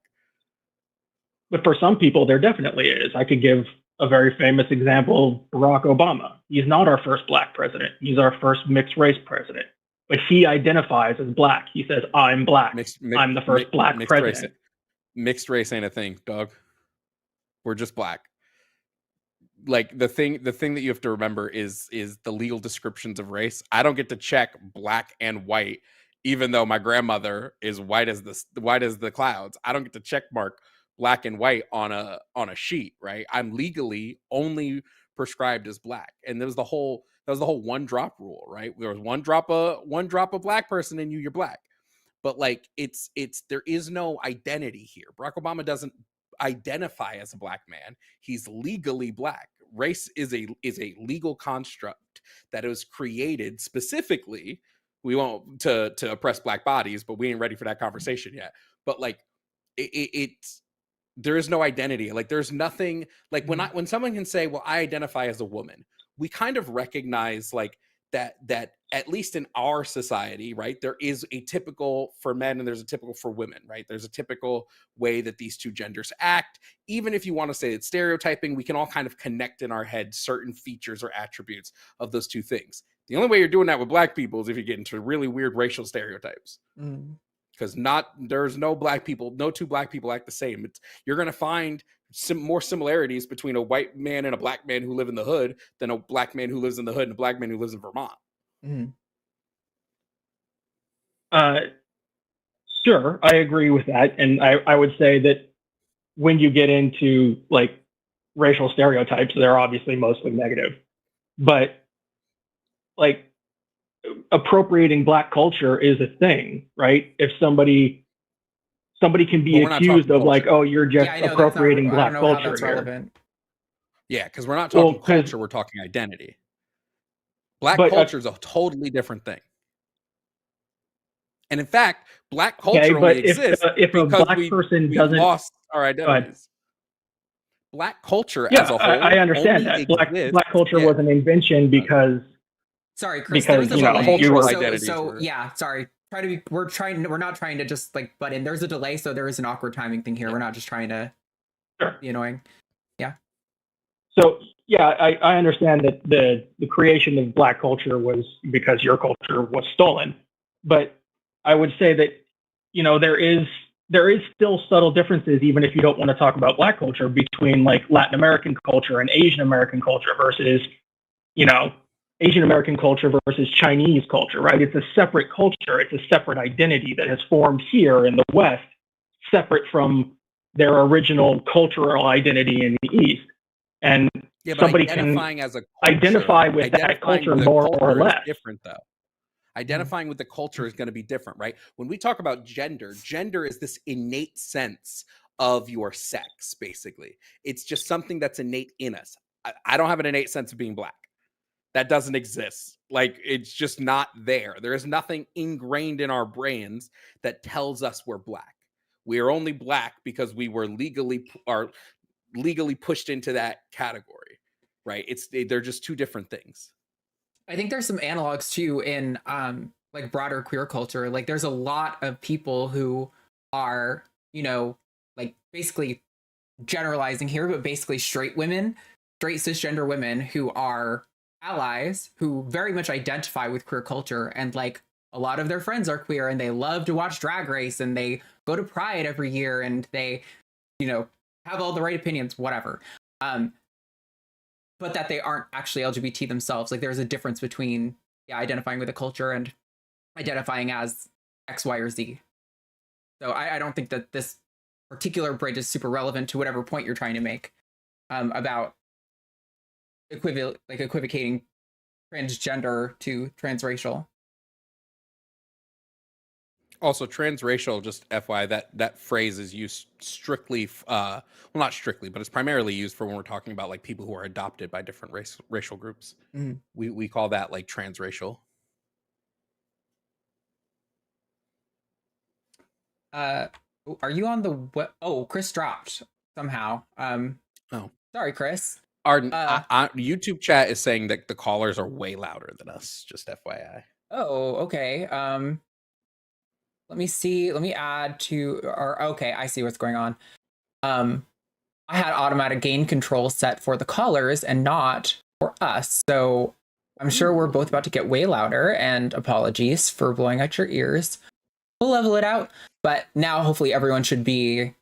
But for some people, there definitely is. I could give a very famous example, Barack Obama. He's not our first black president. He's our first mixed race president. But he identifies as black. He says, I'm black. I'm the first black president. Mixed race ain't a thing, dog. We're just black. Like the thing that you have to remember is the legal descriptions of race. I don't get to check black and white, even though my grandmother is white as the clouds. I don't get to check mark black and white on a sheet, right? I'm legally only prescribed as black. And that was the whole one drop rule, right? There was one drop of black person in you, you're black. But like it's there is no identity here. Barack Obama doesn't identify as a black man. He's legally black. Race is a legal construct that was created specifically, we won't to oppress black bodies, but we ain't ready for that conversation yet. But like it's there is no identity. Like there's nothing like when someone can say, well, I identify as a woman, we kind of recognize like that at least in our society, right, there is a typical for men and there's a typical for women, right? There's a typical way that these two genders act. Even if you want to say it's stereotyping, we can all kind of connect in our head certain features or attributes of those two things. The only way you're doing that with black people is if you get into really weird racial stereotypes. Because there's no two black people act the same. You're going to find more similarities between a white man and a black man who live in the hood than a black man who lives in the hood and a black man who lives in Vermont. Sure, I agree with that. And I would say that when you get into like racial stereotypes, they're obviously mostly negative. But like appropriating black culture is a thing, right? If somebody can be accused of like, oh, you're just appropriating black culture here. Yeah, because we're not talking culture, we're talking identity. Black culture is a totally different thing. And in fact, black culture only exists if a black person doesn't lost our identities. Black culture as a whole. I understand that. Black culture was an invention because sorry, Chris, because sorry. We're not trying to just like butt in. There's a delay, so there is an awkward timing thing here. We're not just trying to be annoying. Yeah. So yeah, I understand that the creation of black culture was because your culture was stolen. But I would say that, there is still subtle differences, even if you don't want to talk about black culture, between like Latin American culture and Asian American culture versus, Asian American culture versus Chinese culture, right? It's a separate culture. It's a separate identity that has formed here in the West, separate from their original cultural identity in the East. And somebody can identify with that culture more or less. Different though. Identifying with the culture is going to be different, right? When we talk about gender is this innate sense of your sex, basically. It's just something that's innate in us. I don't have an innate sense of being black. That doesn't exist. Like, it's just not there. There is nothing ingrained in our brains that tells us we're black. We are only black because we were legally pushed into that category, right? They're just two different things. I think there's some analogs too in like broader queer culture. Like there's a lot of people who are, like basically generalizing here, but basically straight women straight cisgender women who are allies, who very much identify with queer culture, and like a lot of their friends are queer and they love to watch Drag Race and they go to Pride every year and they, you know, have all the right opinions, whatever. But that they aren't actually LGBT themselves. Like there's a difference between identifying with a culture and identifying as X, Y, or Z. So I don't think that this particular bridge is super relevant to whatever point you're trying to make about equivocating transgender to transracial. Also, transracial, just FYI, that phrase is used strictly, well, not strictly, but it's primarily used for when we're talking about like people who are adopted by different racial groups. Mm. We call that like transracial. Are you on the oh, Chris dropped somehow. Oh, sorry, Chris. Arden, YouTube chat is saying that the callers are way louder than us, just FYI. Oh, okay. Let me see. Let me add to our, okay, I see what's going on. I had automatic gain control set for the callers and not for us. So I'm sure we're both about to get way louder, and apologies for blowing out your ears. We'll level it out. But now hopefully everyone should be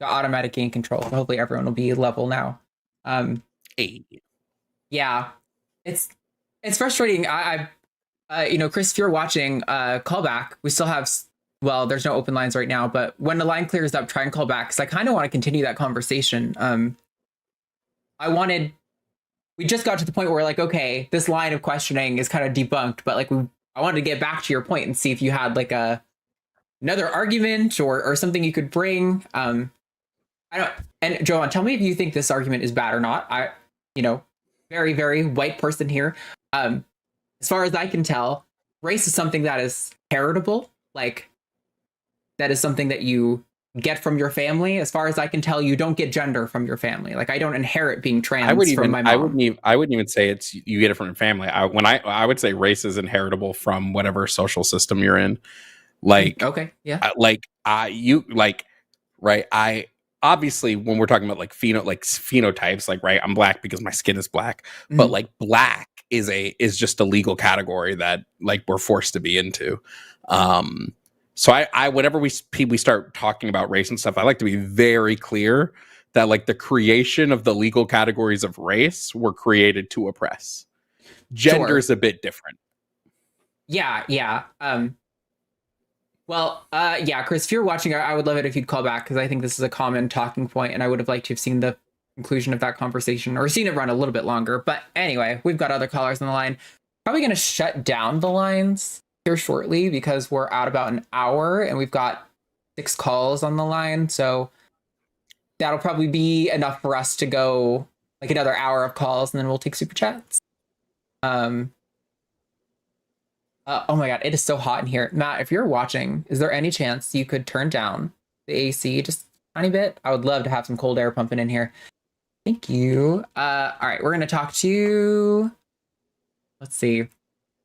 the automatic gain control. So hopefully everyone will be level now. Yeah, it's frustrating. You know, Chris, if you're watching, call back. We still have, well, there's no open lines right now, but when the line clears up, try and call back, because I kind of want to continue that conversation. We just got to the point where we're like, okay, this line of questioning is kind of debunked, but like I wanted to get back to your point and see if you had like another argument or something you could bring. And Jovan, tell me if you think this argument is bad or not. You know, very, very white person here. As far as I can tell, race is something that is heritable. Like, that is something that you get from your family. As far as I can tell, you don't get gender from your family. Like, I don't inherit being trans from my mom. I wouldn't even say it's you get it from your family. I would say race is inheritable from whatever social system you're in. Like, okay, yeah. I obviously, when we're talking about like phenotypes, like, right, I'm black because my skin is black, but like black is just a legal category that like we're forced to be into. So I whenever we start talking about race and stuff, I like to be very clear that like the creation of the legal categories of race were created to oppress. Gender is a bit different. Yeah. Well, Chris, if you're watching, I would love it if you'd call back, because I think this is a common talking point, and I would have liked to have seen the conclusion of that conversation, or seen it run a little bit longer. But anyway, we've got other callers on the line. Probably going to shut down the lines here shortly, because we're at about an hour, and we've got 6 calls on the line. So that'll probably be enough for us to go like another hour of calls, and then we'll take super chats. Oh my god, it is so hot in here. Matt, if you're watching, is there any chance you could turn down the AC just a tiny bit? I would love to have some cold air pumping in here. Thank you. All right, we're going to talk to, let's see.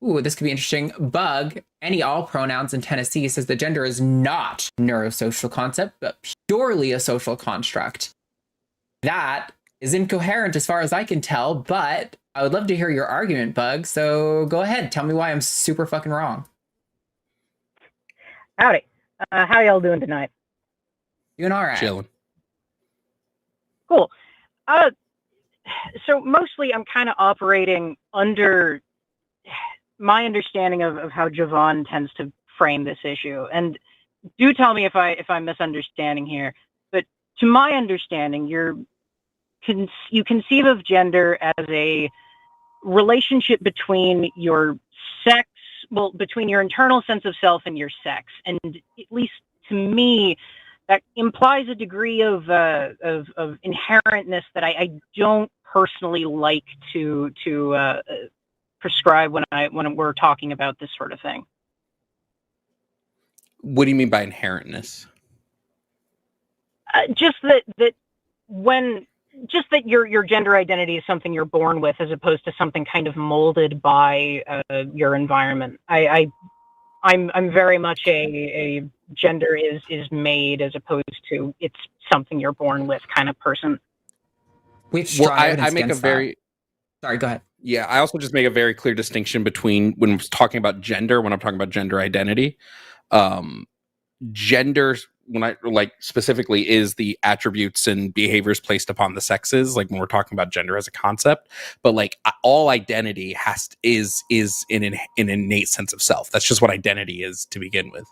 Ooh, this could be interesting. Bug, any all pronouns in Tennessee, says that gender is not a neurosocial concept, but purely a social construct. That is incoherent as far as I can tell, but I would love to hear your argument, Bug. So go ahead. Tell me why I'm super fucking wrong. Howdy. How y'all doing tonight? Doing all right. Chilling. Cool. So mostly I'm kind of operating under my understanding of how Jovan tends to frame this issue. And do tell me if I'm misunderstanding here. But to my understanding, you conceive of gender as a relationship between your sex, well, between your internal sense of self and your sex. And at least to me, that implies a degree of inherentness that I don't personally like to prescribe when we're talking about this sort of thing. What do you mean by inherentness? Just that your gender identity is something you're born with, as opposed to something kind of molded by your environment. I'm very much a gender is made, as opposed to it's something you're born with kind of person. We have strong evidence I make a against very that. Sorry, go ahead. Yeah, I also just make a very clear distinction between when I'm talking about gender, when I'm talking about gender identity. Gender, when I like specifically, is the attributes and behaviors placed upon the sexes, like when we're talking about gender as a concept. But like all identity is an innate sense of self. That's just what identity is to begin with.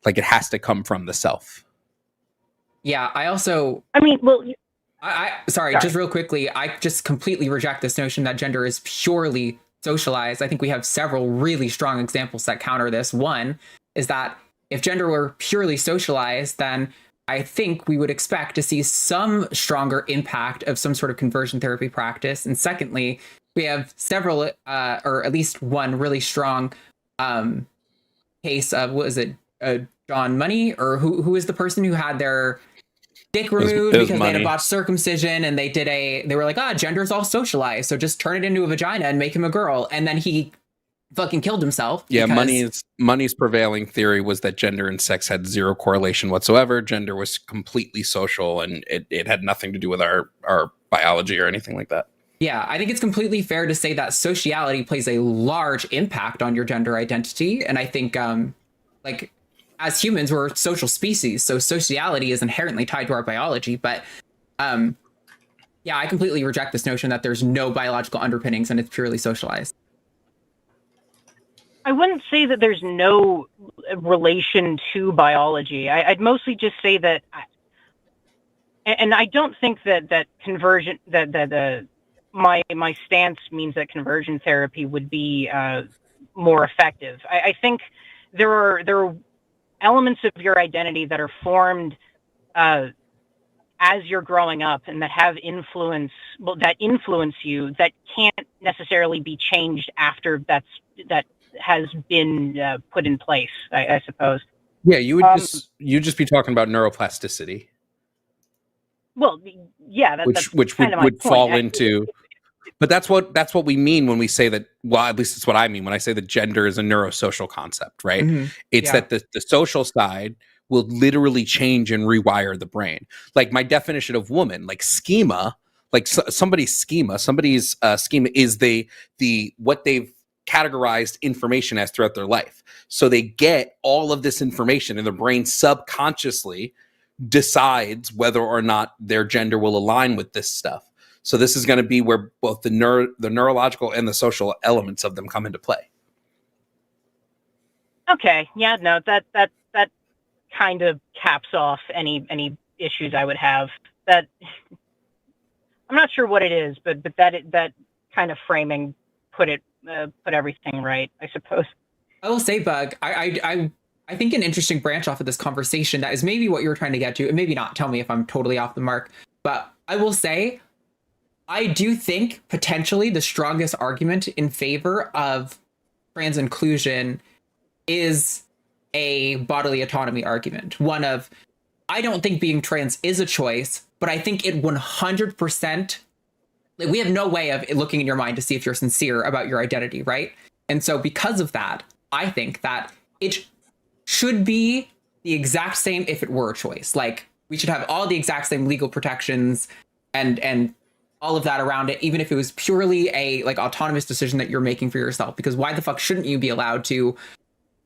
Like it has to come from the self. Yeah, I mean, well, sorry, just real quickly, I just completely reject this notion that gender is purely socialized. I think we have several really strong examples that counter this. One is that if gender were purely socialized, then I think we would expect to see some stronger impact of some sort of conversion therapy practice. And secondly, we have several, or at least one really strong case of, what is it, John Money, or who is the person who had their dick removed because they had a botched circumcision, and they were like, gender's all socialized, so just turn it into a vagina and make him a girl. And then he fucking killed himself. Yeah, Money's prevailing theory was that gender and sex had zero correlation whatsoever. Gender was completely social, and it had nothing to do with our biology or anything like that. Yeah, I think it's completely fair to say that sociality plays a large impact on your gender identity. And I think, like, as humans, we're social species, so sociality is inherently tied to our biology. But yeah, I completely reject this notion that there's no biological underpinnings and it's purely socialized. I wouldn't say that there's no relation to biology. I'd mostly just say that, and I don't think that conversion, my stance means that conversion therapy would be more effective. I think there are elements of your identity that are formed as you're growing up and that have that influence you, that can't necessarily be changed after that has been put in place, I suppose. Yeah, you would just be talking about neuroplasticity. Well, yeah, which would fall into. But that's what we mean when we say that. Well, at least it's what I mean when I say that gender is a neurosocial concept, right? Mm-hmm. It's that the social side will literally change and rewire the brain. Like my definition of woman, like schema, like somebody's schema is the what they've categorized information as throughout their life. So they get all of this information and their brain subconsciously decides whether or not their gender will align with this stuff. So this is going to be where both the neurological and the social elements of them come into play. Okay. Yeah, no, that kind of caps off any issues I would have. That I'm not sure what it is, but that kind of framing put everything right, I suppose. I will say, Bug, I think an interesting branch off of this conversation that is maybe what you were trying to get to, and maybe not, tell me if I'm totally off the mark, but I will say, I do think potentially the strongest argument in favor of trans inclusion is a bodily autonomy argument. One of, I don't think being trans is a choice, but I think it 100%, like, we have no way of looking in your mind to see if you're sincere about your identity, right? And so because of that, I think that it should be the exact same if it were a choice. Like, we should have all the exact same legal protections and all of that around it, even if it was purely a like autonomous decision that you're making for yourself. Because why the fuck shouldn't you be allowed to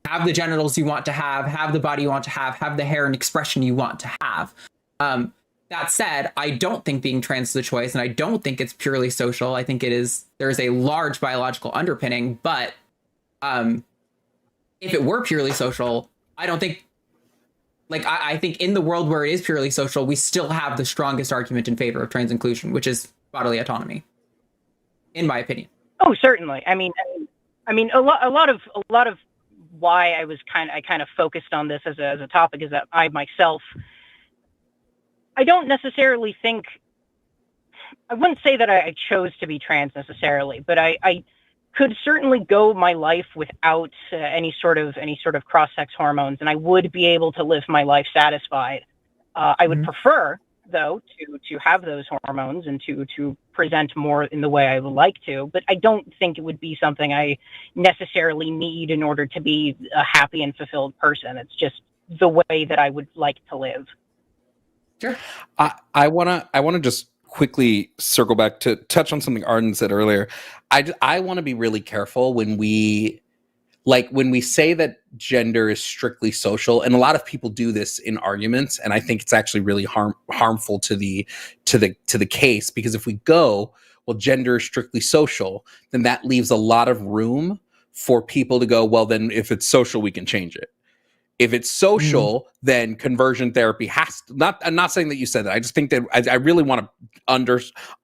have the genitals you want to have the body you want to have the hair and expression you want to have? That said, I don't think being trans is a choice, and I don't think it's purely social. I think there's a large biological underpinning, but if it were purely social, I don't think, like, I think in the world where it is purely social, we still have the strongest argument in favor of trans inclusion, which is bodily autonomy, in my opinion. Oh, certainly. I mean, a lot of why I kind of focused on this as a topic is that I myself, I don't necessarily think, I wouldn't say that I chose to be trans necessarily, but I could certainly go my life without any sort of cross-sex hormones, and I would be able to live my life satisfied. I would prefer, though, to have those hormones and to present more in the way I would like to, but I don't think it would be something I necessarily need in order to be a happy and fulfilled person. It's just the way that I would like to live. Sure. I wanna just quickly circle back to touch on something Arden said earlier. I want to be really careful when we say that gender is strictly social, and a lot of people do this in arguments, and I think it's actually really harmful to the case, because if we go, well, gender is strictly social, then that leaves a lot of room for people to go, well, then if it's social, we can change it. If it's social, then conversion therapy has to, I'm not saying that you said that. I just think that I really want to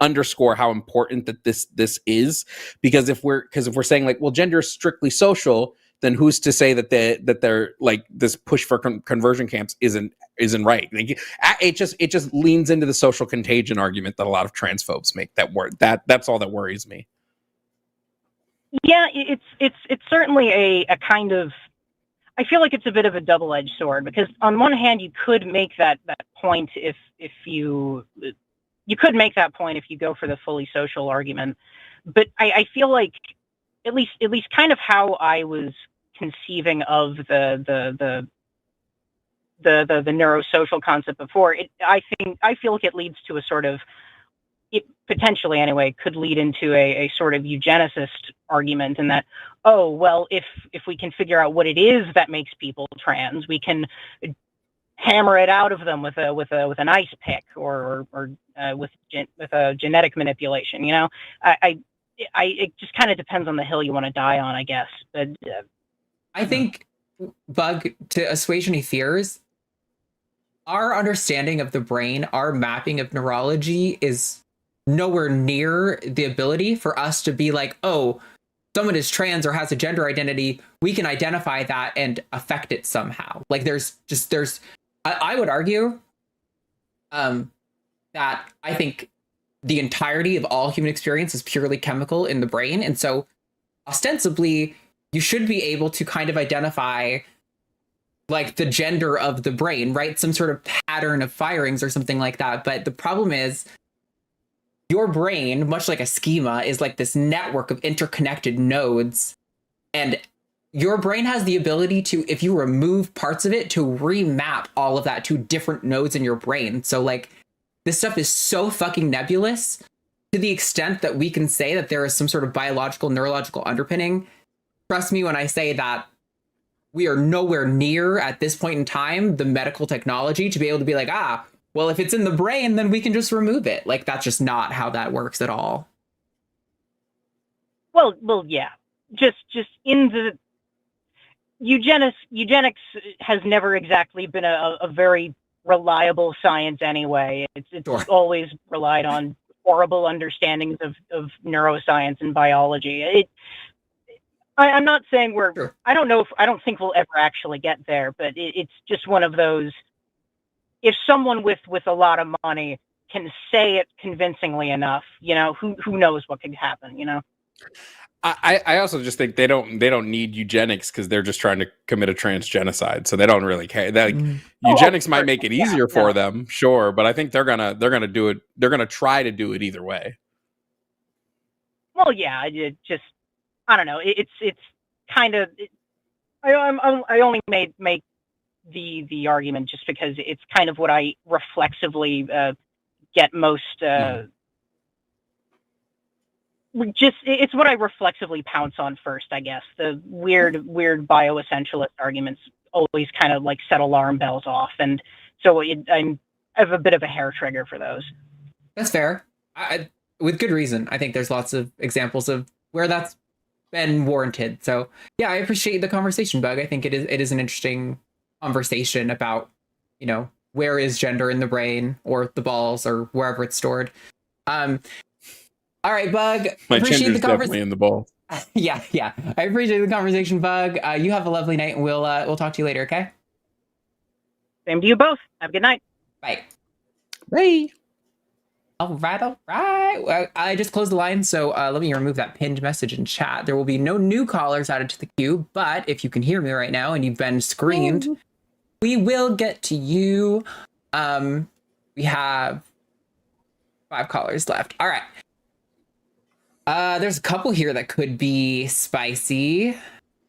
underscore how important that this is, because if we're saying like, well, gender is strictly social, then who's to say that they're like this push for conversion camps isn't right? Like, it just leans into the social contagion argument that a lot of transphobes make. That's all that worries me. Yeah, it's certainly a kind of, I feel like it's a bit of a double-edged sword, because on one hand you could make that point if you could make that point if you go for the fully social argument, but I feel like at least kind of how I was conceiving of the neurosocial concept before, I feel like it leads to a sort of, it potentially anyway could lead into a sort of eugenicist argument, in that, oh, well, if we can figure out what it is that makes people trans, we can hammer it out of them with an ice pick or with a genetic manipulation. You know, it just kind of depends on the hill you want to die on, I guess. But I think, Bug, to assuage any fears, our understanding of the brain, our mapping of neurology is nowhere near the ability for us to be like, oh, someone is trans or has a gender identity, we can identify that and affect it somehow. Like I would argue that I think the entirety of all human experience is purely chemical in the brain. And so ostensibly you should be able to kind of identify like the gender of the brain, right? Some sort of pattern of firings or something like that. But the problem is, your brain, much like a schema, is like this network of interconnected nodes. And your brain has the ability to, if you remove parts of it, to remap all of that to different nodes in your brain. So like, this stuff is so fucking nebulous to the extent that we can say that there is some sort of biological, neurological underpinning. Trust me when I say that we are nowhere near at this point in time the medical technology to be able to be like, well, if it's in the brain, then we can just remove it. Like, that's just not how that works at all. Well, yeah. Just in the eugenics has never exactly been a very reliable science anyway. It's Sure. always relied on horrible understandings of neuroscience and biology. I'm not saying Sure. I don't think we'll ever actually get there, but it's just one of those. If someone with a lot of money can say it convincingly enough, you know, who knows what could happen, you know? I also just think they don't need eugenics because they're just trying to commit a transgenocide, so they don't really care. Eugenics might make it easier for them, sure, but I think they're gonna do it. They're gonna try to do it either way. Well, yeah, I don't know. It's kind of. I only make the argument just because it's kind of what I reflexively get most. It's what I reflexively pounce on first, I guess. The weird bioessentialist arguments always kind of like set alarm bells off, and so I have a bit of a hair trigger for those. That's fair. With good reason. I think there's lots of examples of where that's been warranted. So yeah, I appreciate the conversation, Bug. I think it is an interesting conversation about, you know, where is gender in the brain or the balls or wherever it's stored. All right, Bug. My gender's definitely in the ball. Yeah. I appreciate the conversation, Bug. You have a lovely night, and we'll talk to you later, okay? Same to you both. Have a good night. Bye. Bye. All right. Well, I just closed the line, so let me remove that pinned message in chat. There will be no new callers added to the queue, but if you can hear me right now and you've been screened, we will get to you. We have 5 callers left. All right. There's a couple here that could be spicy. I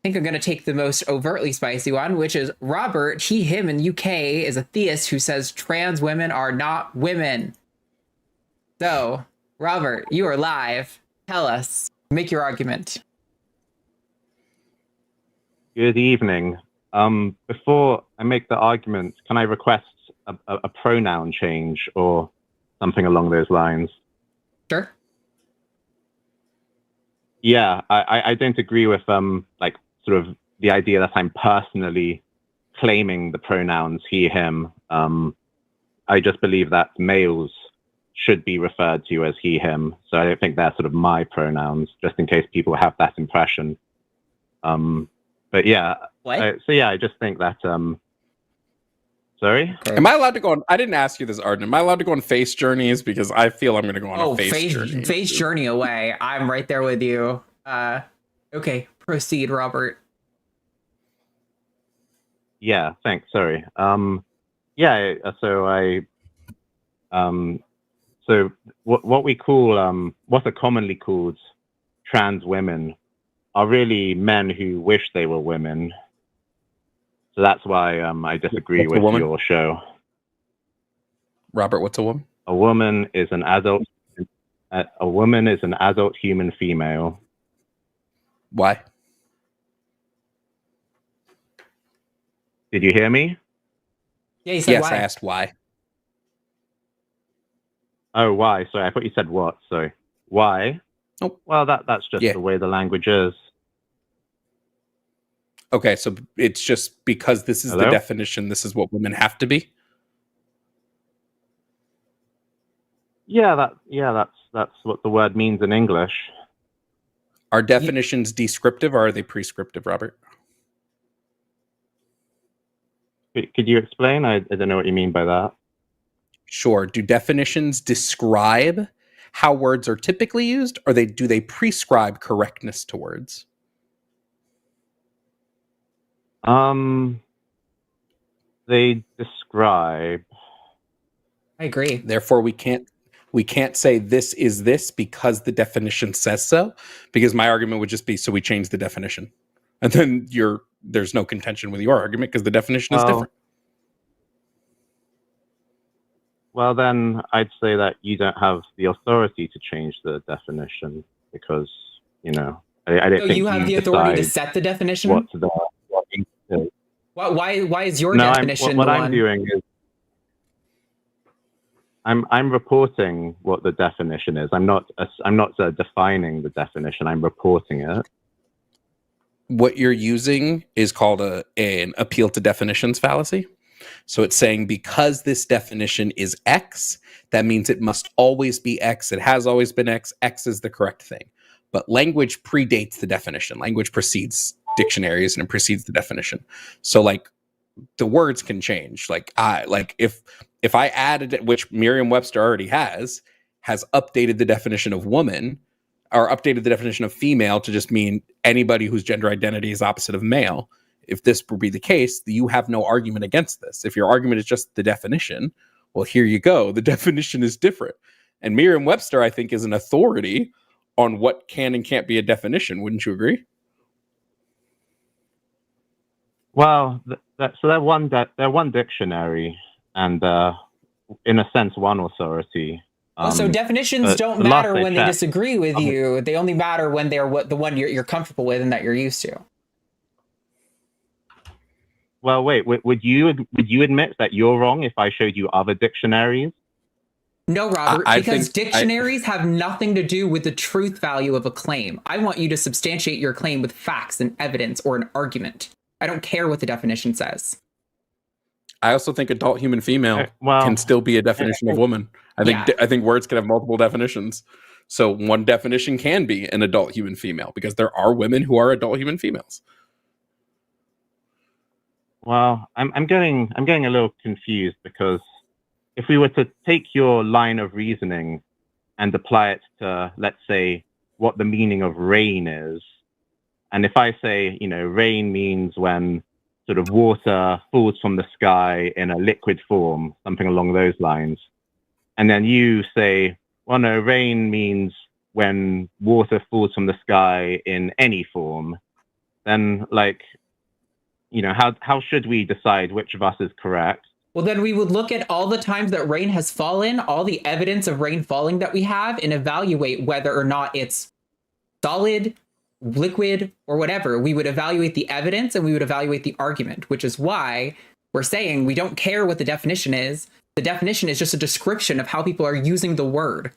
think I'm going to take the most overtly spicy one, which is Robert, he, him in the UK is a theist who says trans women are not women. So, Robert, you are live. Tell us. Make your argument. Good evening. Before I make the argument, can I request a pronoun change or something along those lines? Sure. Yeah, I don't agree with like sort of the idea that I'm personally claiming the pronouns he, him. I just believe that males should be referred to as he, him. So I don't think they're sort of my pronouns, just in case people have that impression. But yeah, so yeah, I just think that. Sorry. Okay. Am I allowed to go on? I didn't ask you this, Arden. Am I allowed to go on face journeys? Because I feel I'm going to go on a face journey. Face journey away. I'm right there with you. Okay, proceed, Robert. Yeah, thanks. Sorry. Yeah. So what we call what are commonly called trans women are really men who wish they were women. So that's why I disagree with your show. Robert, what's a woman? A woman is an adult. A woman is an adult human female. Why? Did you hear me? Yeah, you said yes, why. I asked why. Oh, why? Sorry, I thought you said what. Sorry. Why? Oh. Well, that's just the way the language is. Okay, so it's just because this is the definition, this is what women have to be? Yeah, that's what the word means in English. Are definitions descriptive or are they prescriptive, Robert? Could you explain? I don't know what you mean by that. Sure. Do definitions describe how words are typically used, or do they prescribe correctness to words? They describe. I agree. Therefore, we can't say this is this because the definition says so, because my argument would just be, so we change the definition. And then there's no contention with your argument because the definition is different. Well, then I'd say that you don't have the authority to change the definition because, I don't think you have the authority to set the definition? Why is your definition what I'm doing is I'm reporting what the definition is. I'm not defining the definition. I'm reporting it. What you're using is called an appeal to definitions fallacy. So it's saying because this definition is X, that means it must always be X. It has always been X. X is the correct thing. But language predates the definition. Language precedes dictionaries and it precedes the definition. So like the words can change. If I added it, which Merriam-Webster already has updated the definition of woman or updated the definition of female to just mean anybody whose gender identity is opposite of male. If this would be the case, you have no argument against this. If your argument is just the definition, well, here you go. The definition is different. And Merriam-Webster, I think, is an authority on what can and can't be a definition. Wouldn't you agree? Well, they're one dictionary and, in a sense, one authority. So definitions don't matter when they disagree with you. They only matter when they're the one you're comfortable with and that you're used to. Well, wait. Would you admit that you're wrong if I showed you other dictionaries? No, Robert, because dictionaries have nothing to do with the truth value of a claim. I want you to substantiate your claim with facts and evidence or an argument. I don't care what the definition says. I also think adult human female can still be a definition of woman. I think words can have multiple definitions. So one definition can be an adult human female because there are women who are adult human females. Well, I'm getting a little confused because if we were to take your line of reasoning and apply it to, let's say, what the meaning of rain is, and if I say, rain means when sort of water falls from the sky in a liquid form, something along those lines, and then you say, well, no, rain means when water falls from the sky in any form, then how should we decide which of us is correct? Well, then we would look at all the times that rain has fallen, all the evidence of rain falling that we have, and evaluate whether or not it's solid, liquid, or whatever. We would evaluate the evidence and we would evaluate the argument, which is why we're saying we don't care what the definition is. The definition is just a description of how people are using the word.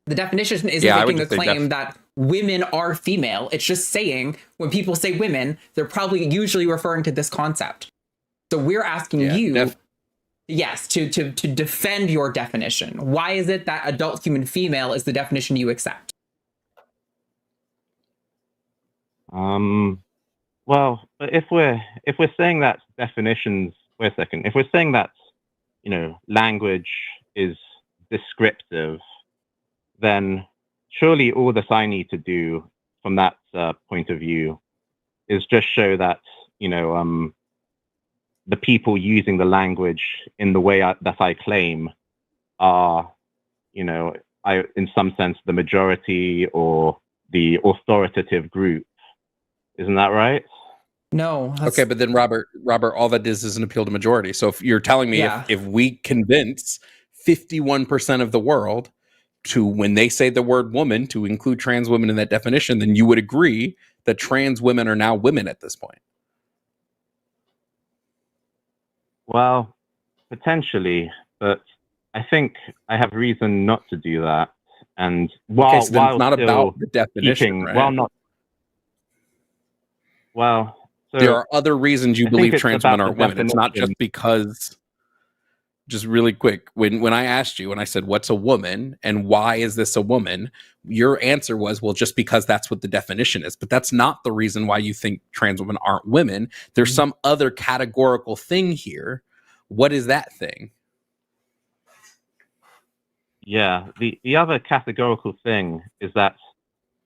The definition isn't making a claim that women are female. It's just saying when people say women, they're probably usually referring to this concept. So we're asking you, yes, to defend your definition. Why is it that adult human female is the definition you accept? Well, if we're saying that definitions, wait a second. If we're saying that, language is descriptive, then surely all that I need to do from that point of view is just show that, the people using the language in the way that I claim are, in some sense, the majority or the authoritative group. Isn't that right? No. Okay, but then Robert, all that is an appeal to majority. So if you're telling me if we convince 51% of the world to, when they say the word woman, to include trans women in that definition, then you would agree that trans women are now women at this point. Well, potentially, but I think I have reason not to do that. And while it's not about the definition, right? So there are other reasons you believe trans women aren't women. It's not just because. Just really quick, when I asked you and I said, what's a woman and why is this a woman? Your answer was, well, just because that's what the definition is. But that's not the reason why you think trans women aren't women. There's some other categorical thing here. What is that thing? Yeah, the other categorical thing is that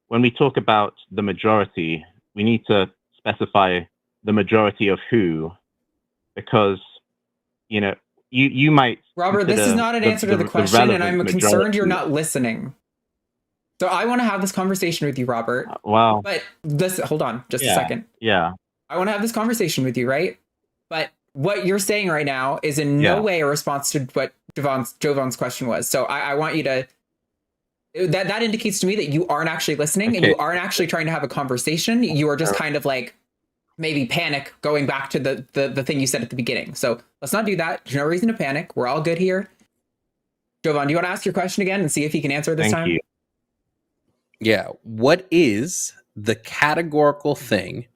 when we talk about the majority, we need to specify the majority of who, because, you might... Robert, this is not an answer to the question, and I'm concerned you're not listening. So I want to have this conversation with you, Robert. Wow. But hold on just a second. Yeah. I want to have this conversation with you, right? But what you're saying right now is in no way a response to what Jovan's question was. So I want you to... That indicates to me that you aren't actually listening and you aren't actually trying to have a conversation. You are just kind of like maybe panic going back to the thing you said at the beginning. So let's not do that. There's no reason to panic. We're all good here. Jovan, do you want to ask your question again and see if he can answer it this time? You. Yeah. What is the categorical thing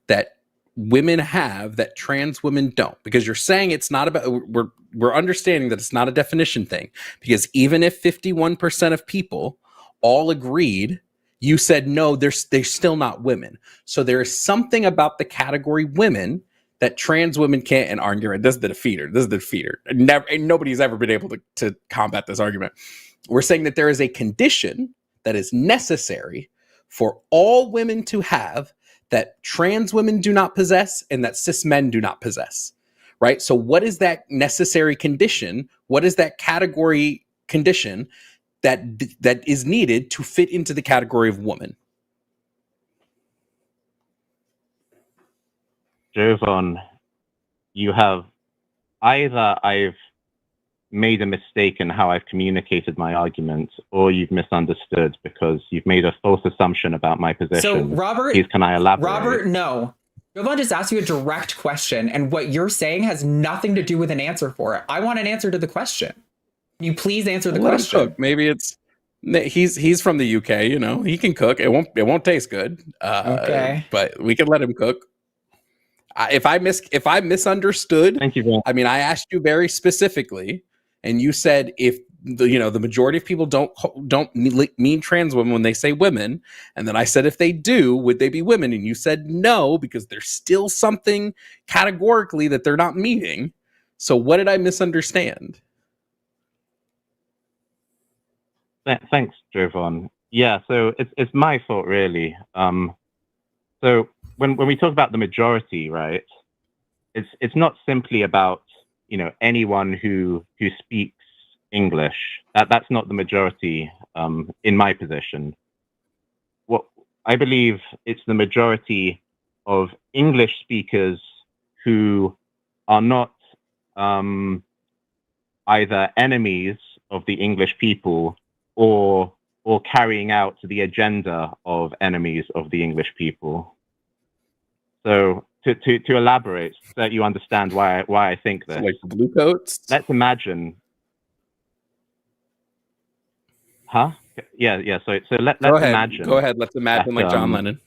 that women have that trans women don't? Because you're saying it's not about, we're understanding that it's not a definition thing, because even if 51% of people all agreed, you said, no, they're still not women. So there is something about the category women that trans women can't, and argue. This is the defeater. Nobody's ever been able to combat this argument. We're saying that there is a condition that is necessary for all women to have that trans women do not possess and that cis men do not possess, right? So what is that necessary condition? What is that category condition that is needed to fit into the category of woman? Jovan, you have either I've made a mistake in how I've communicated my argument, or you've misunderstood because you've made a false assumption about my position. So, Robert, please, can I elaborate? Robert, no. Jovan just asked you a direct question, and what you're saying has nothing to do with an answer for it. I want an answer to the question. Can you please answer the question? Cook. Maybe he's from the UK. He can cook. It won't taste good. Okay, but we can let him cook. If I misunderstood, thank you, Bill. I mean, I asked you very specifically, and you said if the majority of people don't mean trans women when they say women, and then I said if they do, would they be women? And you said no, because there's still something categorically that they're not meaning. So what did I misunderstand? Thanks, Jovan. Yeah, so it's my fault, really. So when we talk about the majority, right, it's not simply about anyone who speaks English. That's not the majority in my position. What I believe it's the majority of English speakers who are not either enemies of the English people or carrying out the agenda of enemies of the English people. So to elaborate, so that you understand why I think this. So like the blue coats. Let's imagine. Huh? Yeah. So let's imagine. Go ahead. Let's imagine that, like John Lennon.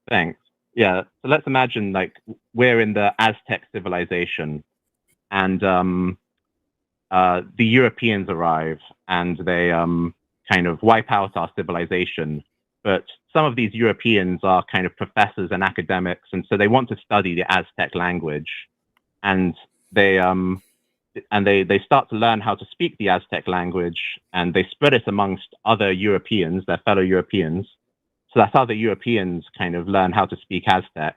Thanks. Yeah. So let's imagine like we're in the Aztec civilization, and the Europeans arrive and they kind of wipe out our civilization. But some of these Europeans are kind of professors and academics, and so they want to study the Aztec language, and they start to learn how to speak the Aztec language, and they spread it amongst other Europeans, their fellow Europeans, so that other Europeans kind of learn how to speak Aztec.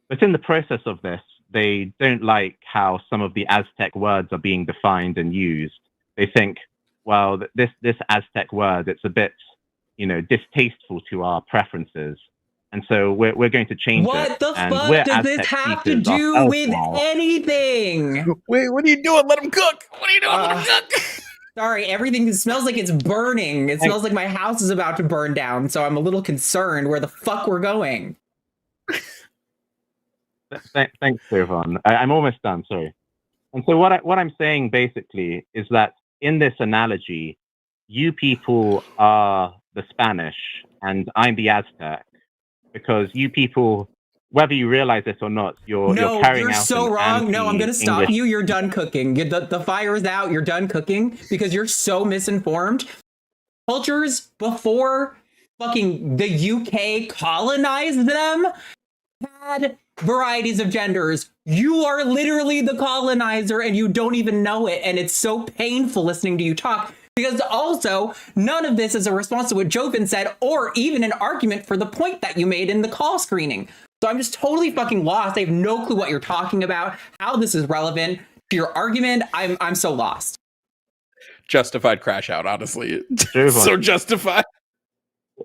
But in the process of this, they don't like how some of the Aztec words are being defined and used. They think, well, this Aztec word, it's a bit, distasteful to our preferences. And so we're going to change it. What the and fuck does this have to do with anything? Wait, what are you doing? Let him cook. What are you doing? Let him cook. Sorry, everything smells like it's burning. It smells like my house is about to burn down, so I'm a little concerned where the fuck we're going. Thanks, Jovan. I'm almost done, sorry. And so what I'm saying basically is that in this analogy, you people are the Spanish and I'm the Aztec, because you people, whether you realize it or not, you're carrying out. You're so wrong. No, I'm going to stop you. You're done cooking. The fire is out. You're done cooking because you're so misinformed. Cultures before fucking the UK colonized them had varieties of genders. You are literally the colonizer and you don't even know it. And it's so painful listening to you talk, because also none of this is a response to what Jovan said or even an argument for the point that you made in the call screening. So I'm just totally fucking lost. I have no clue what you're talking about, how this is relevant to your argument. I'm so lost. Justified crash out, honestly. So justified.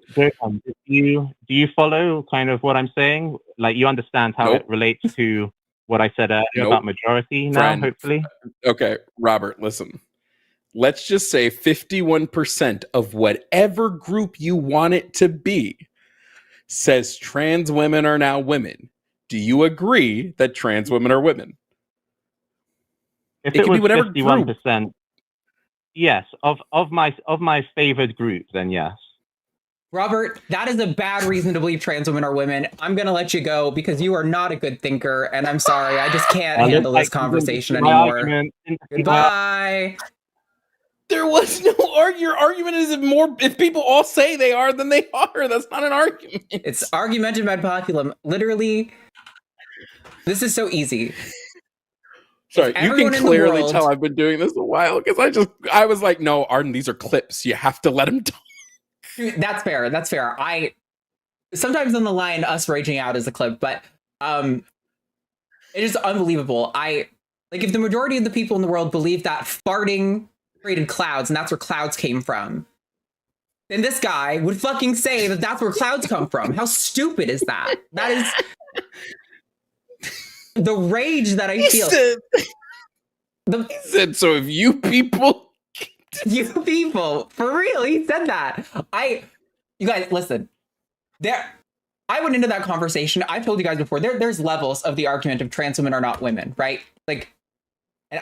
Jovan, do you follow kind of what I'm saying? Like, you understand how it relates to what I said earlier about majority now, hopefully? Okay, Robert, listen. Let's just say 51% of whatever group you want it to be says trans women are now women. Do you agree that trans women are women? If it was 51%, yes. Of my favored group, then yes. Robert, that is a bad reason to believe trans women are women. I'm going to let you go because you are not a good thinker, and I'm sorry. I just can't handle this conversation anymore. Goodbye. There was no argument. Your argument is if people all say they are, then they are. That's not an argument. It's argumentum ad populum. Literally, this is so easy. Sorry, you can clearly tell I've been doing this a while because I was like, no, Arden, these are clips. You have to let them talk. That's fair. That's fair. Sometimes on the line, us raging out is a clip, but it is unbelievable. If the majority of the people in the world believe that farting created clouds and that's where clouds came from, then this guy would fucking say that that's where clouds come from. How stupid is that? That is the rage that I feel. He said, so if you people... You people, for real, he said that. You guys, listen. I went into that conversation. I've told you guys before, there's levels of the argument of trans women are not women, right? And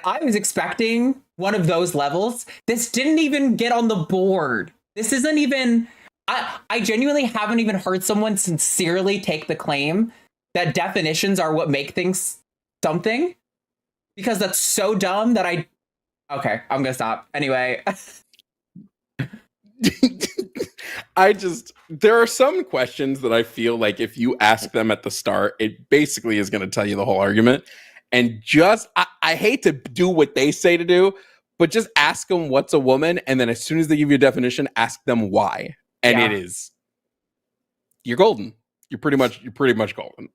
I was expecting one of those levels. This didn't even get on the board. This isn't even, I genuinely haven't even heard someone sincerely take the claim that definitions are what make things something, because that's so dumb that okay, I'm gonna stop. Anyway. There are some questions that I feel like if you ask them at the start, it basically is going to tell you the whole argument. And I hate to do what they say to do, but just ask them what's a woman. And then as soon as they give you a definition, ask them why. And it is, you're golden. You're pretty much golden.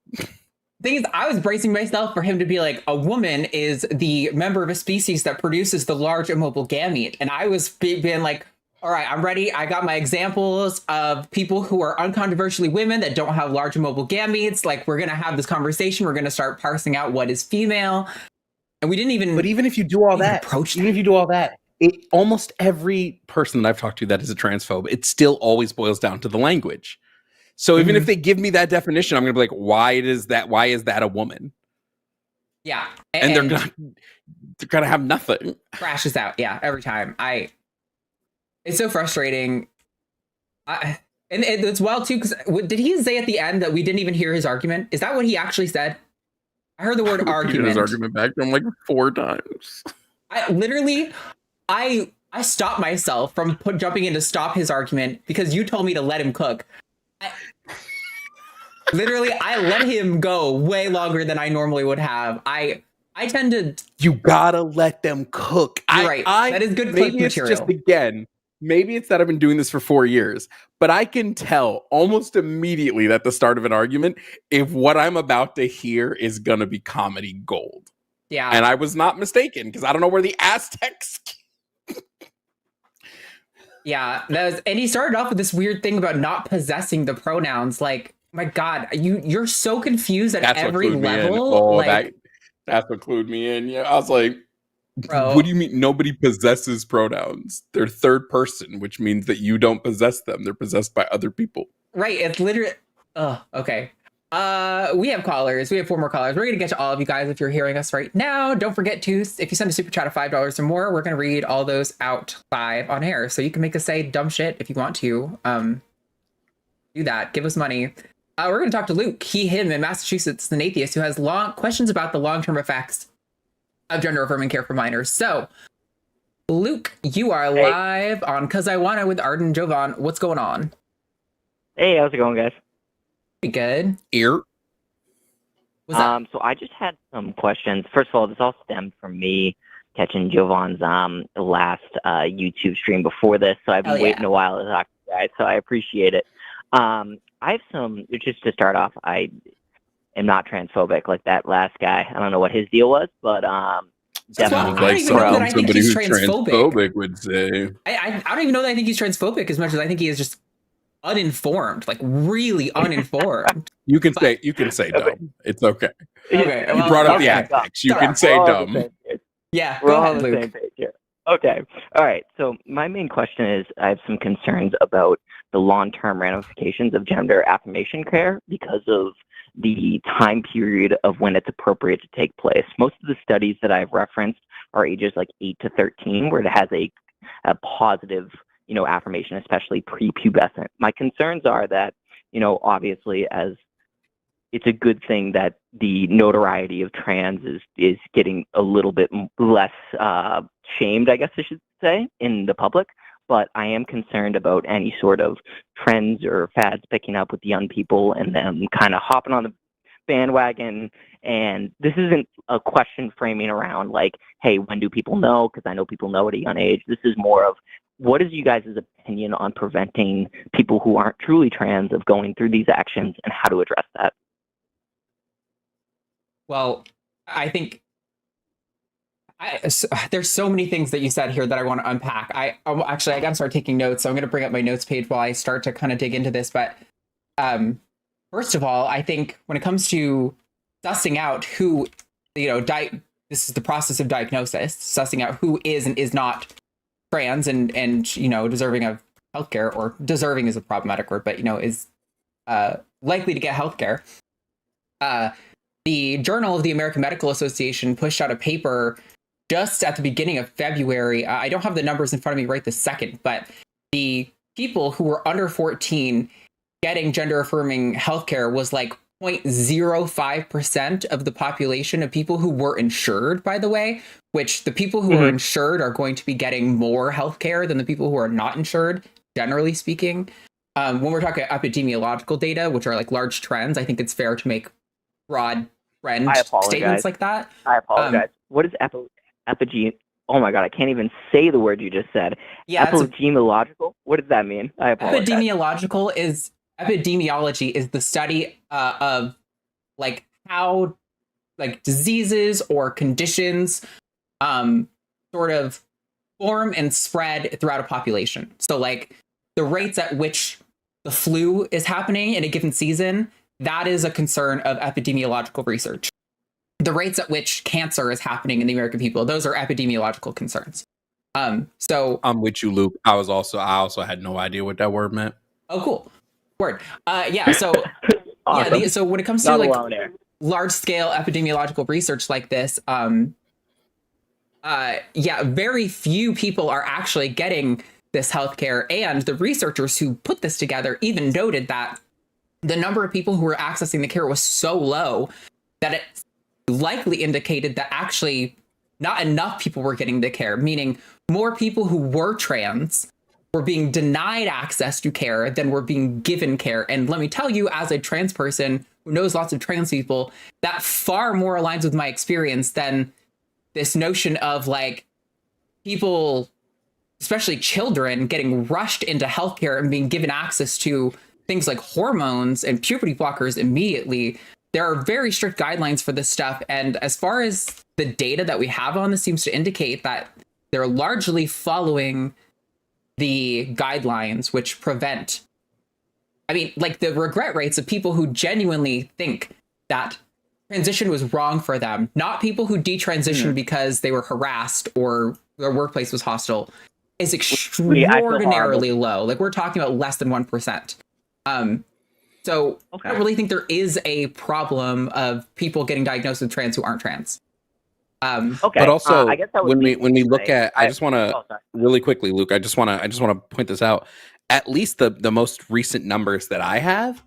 Thing is, I was bracing myself for him to be like, a woman is the member of a species that produces the large immobile gamete. And I was being like, All right, I'm ready. I got my examples of people who are uncontroversially women that don't have large immobile gametes. Like, we're going to have this conversation. We're going to start parsing out what is female. And we didn't even... But even if you do all that, approach even if you do all that, almost every person that I've talked to that is a transphobe, it still always boils down to the language. So even if they give me that definition, I'm going to be like, why is that a woman? Yeah. And they're going to have nothing. Crashes out. Yeah, every time. It's so frustrating. And it's wild, too, because did he say at the end that we didn't even hear his argument? Is that what he actually said? I heard the word argument. His argument back to him like 4 times. I stopped myself from jumping in to stop his argument because you told me to let him cook. I let him go way longer than I normally would have. I tend to... You gotta let them cook. Right. That is good cook material. Maybe it's that I've been doing this for 4 years, but I can tell almost immediately at the start of an argument if what I'm about to hear is gonna be comedy gold. Yeah. And I was not mistaken, because I don't know where the Aztecs... Yeah, and he started off with this weird thing about not possessing the pronouns. Like, my God, you're so confused at every level. That's what clued me in. Yeah, I was like, bro, what do you mean nobody possesses pronouns? They're third person, which means that you don't possess them. They're possessed by other people. Right, it's literally... okay. We have callers. We have 4 more callers. We're going to get to all of you guys if you're hearing us right now. Don't forget to, if you send a super chat of $5 or more, we're going to read all those out live on air. So you can make us say dumb shit if you want to. Do that. Give us money. We're going to talk to Luke, him in Massachusetts, an atheist who has questions about the long-term effects of gender-affirming care for minors. So, Luke, you are live on Cus I Wanna with Arden and Jovan. What's going on? Hey, how's it going, guys? Good. Ear. So I just had some questions. First of all, this all stemmed from me catching Jovan's last YouTube stream before this, so I've been waiting a while to talk to you guys, so I appreciate it. I have some, just to start off, I am not transphobic like that last guy. I don't know what his deal was, but definitely like somebody who's transphobic would say. I don't even know that I think he's transphobic as much as I think he is just uninformed, like really uninformed. You can say dumb. It's okay. Okay. You brought up the Aztecs. You can say dumb. Yeah, we're go all ahead, on the Luke. same page here. Okay. All right. So my main question is, I have some concerns about the long-term ramifications of gender affirmation care because of the time period of when it's appropriate to take place. Most of the studies that I've referenced are ages like 8 to 13, where it has a positive affirmation, especially prepubescent. My concerns are that, obviously, as it's a good thing that the notoriety of trans is getting a little bit less shamed, I guess I should say, in the public. But I am concerned about any sort of trends or fads picking up with young people and them kind of hopping on the bandwagon. And this isn't a question framing around like, hey, when do people know? Because I know people know at a young age. This is more of, what is you guys' opinion on preventing people who aren't truly trans of going through these actions and how to address that? Well, I think there's so many things that you said here that I want to unpack. I got to start taking notes, so I'm going to bring up my notes page while I start to kind of dig into this. But first of all, I think when it comes to sussing out who, this is the process of diagnosis, sussing out who is and is not trans and deserving of healthcare, or deserving is a problematic word, but is likely to get healthcare. The Journal of the American Medical Association pushed out a paper just at the beginning of February. I don't have the numbers in front of me right this second, but the people who were under 14 getting gender affirming healthcare was like 0.05% of the population of people who were insured, by the way, which the people who are insured are going to be getting more healthcare than the people who are not insured, generally speaking. When we're talking epidemiological data, which are like large trends, I think it's fair to make broad trend statements like that. I apologize. What is oh my God, I can't even say the word you just said. Yeah, epidemiological? What does that mean? I apologize. Epidemiology is the study of like how like diseases or conditions sort of form and spread throughout a population. So like the rates at which the flu is happening in a given season, that is a concern of epidemiological research. The rates at which cancer is happening in the American people, those are epidemiological concerns. So I'm with you, Luke. I also had no idea what that word meant. oh, cool. Word. Yeah. So Awesome. yeah. So when it comes to Not like alone here. large scale epidemiological research like this, very few people are actually getting this healthcare, and the researchers who put this together even noted that the number of people who were accessing the care was so low that it likely indicated that actually not enough people were getting the care, meaning more people who were trans were being denied access to care than were being given care. And let me tell you, as a trans person who knows lots of trans people, that far more aligns with my experience than this notion of like people, especially children, getting rushed into healthcare and being given access to things like hormones and puberty blockers immediately. There are very strict guidelines for this stuff. And as far as the data that we have on this seems to indicate that they're largely following the guidelines, which prevent, I mean, like the regret rates of people who genuinely think that transition was wrong for them, not people who detransitioned because they were harassed or their workplace was hostile, is extraordinarily low. Like we're talking about less than 1%. So I don't really think there is a problem of people getting diagnosed with trans who aren't trans. But also, I guess when we look at, I just want to really quickly, Luke. I just want to point this out. At least the most recent numbers that I have,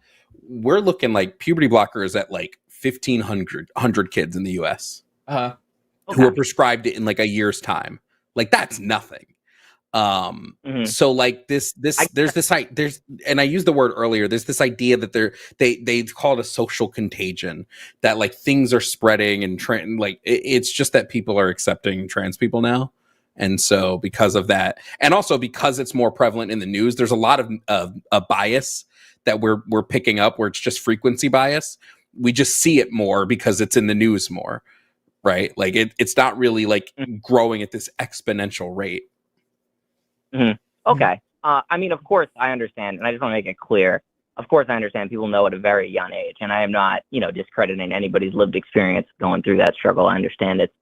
we're looking like puberty blockers at like 1,500 kids in the U.S. Who are prescribed it in like a year's time. Like that's nothing. So like there's and I used the word earlier, there's this idea that they call it a social contagion, that like things are spreading and like it's just that people are accepting trans people now. And so because of that, and also because it's more prevalent in the news, there's a lot of a bias that we're picking up where it's just frequency bias. We just see it more because it's in the news more, right? Like it's not really like growing at this exponential rate. Okay. I mean, of course, I understand, and I just want to make it clear. Of course, I understand people know at a very young age, and I am not, discrediting anybody's lived experience going through that struggle. I understand it's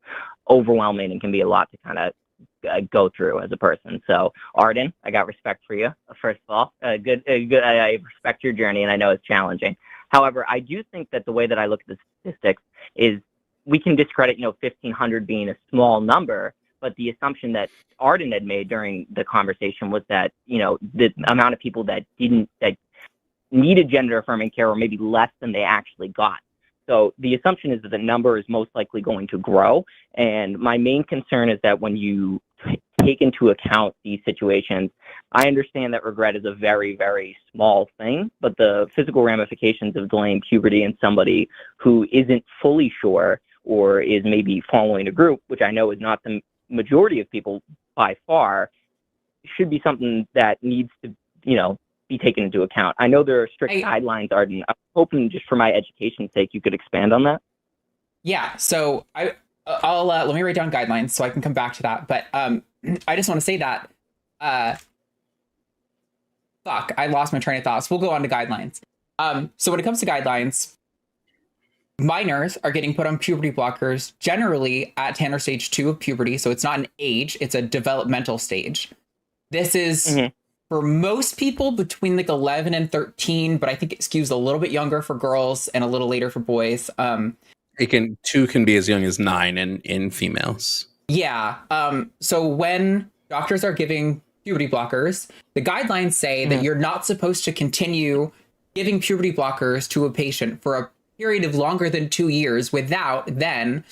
overwhelming and can be a lot to kind of go through as a person. So, Arden, I got respect for you. First of all, good. I respect your journey, and I know it's challenging. However, I do think that the way that I look at the statistics is we can discredit, 1,500 being a small number. But the assumption that Arden had made during the conversation was that, the amount of people that needed gender affirming care were maybe less than they actually got. So the assumption is that the number is most likely going to grow. And my main concern is that when you take into account these situations, I understand that regret is a very, very small thing, but the physical ramifications of delaying puberty in somebody who isn't fully sure or is maybe following a group, which I know is not the majority of people by far, should be something that needs to, be taken into account. I know there are strict guidelines, Arden. I'm hoping just for my education's sake, you could expand on that. Yeah. So I'll let me write down guidelines so I can come back to that. But I just want to say that, I lost my train of thoughts. We'll go on to guidelines. So when it comes to guidelines, minors are getting put on puberty blockers generally at Tanner stage 2 of puberty. So it's not an age, it's a developmental stage. This is for most people between like 11 and 13, but I think it skews a little bit younger for girls and a little later for boys. Two can be as young as 9 in females. Yeah. So when doctors are giving puberty blockers, the guidelines say that you're not supposed to continue giving puberty blockers to a patient for a period of longer than 2 years without then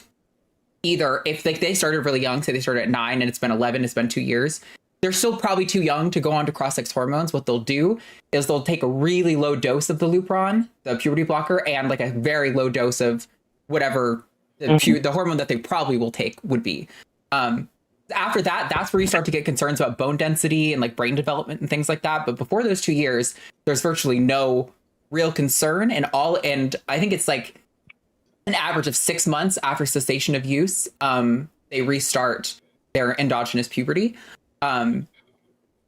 either, if they started really young, say they started at 9 and it's been 11, it's been 2 years, they're still probably too young to go on to cross-sex hormones. What they'll do is they'll take a really low dose of the Lupron, the puberty blocker, and like a very low dose of whatever the hormone that they probably will take would be. After that, that's where you start to get concerns about bone density and like brain development and things like that. But before those 2 years, there's virtually no real concern, and I think it's like an average of 6 months after cessation of use, they restart their endogenous puberty. And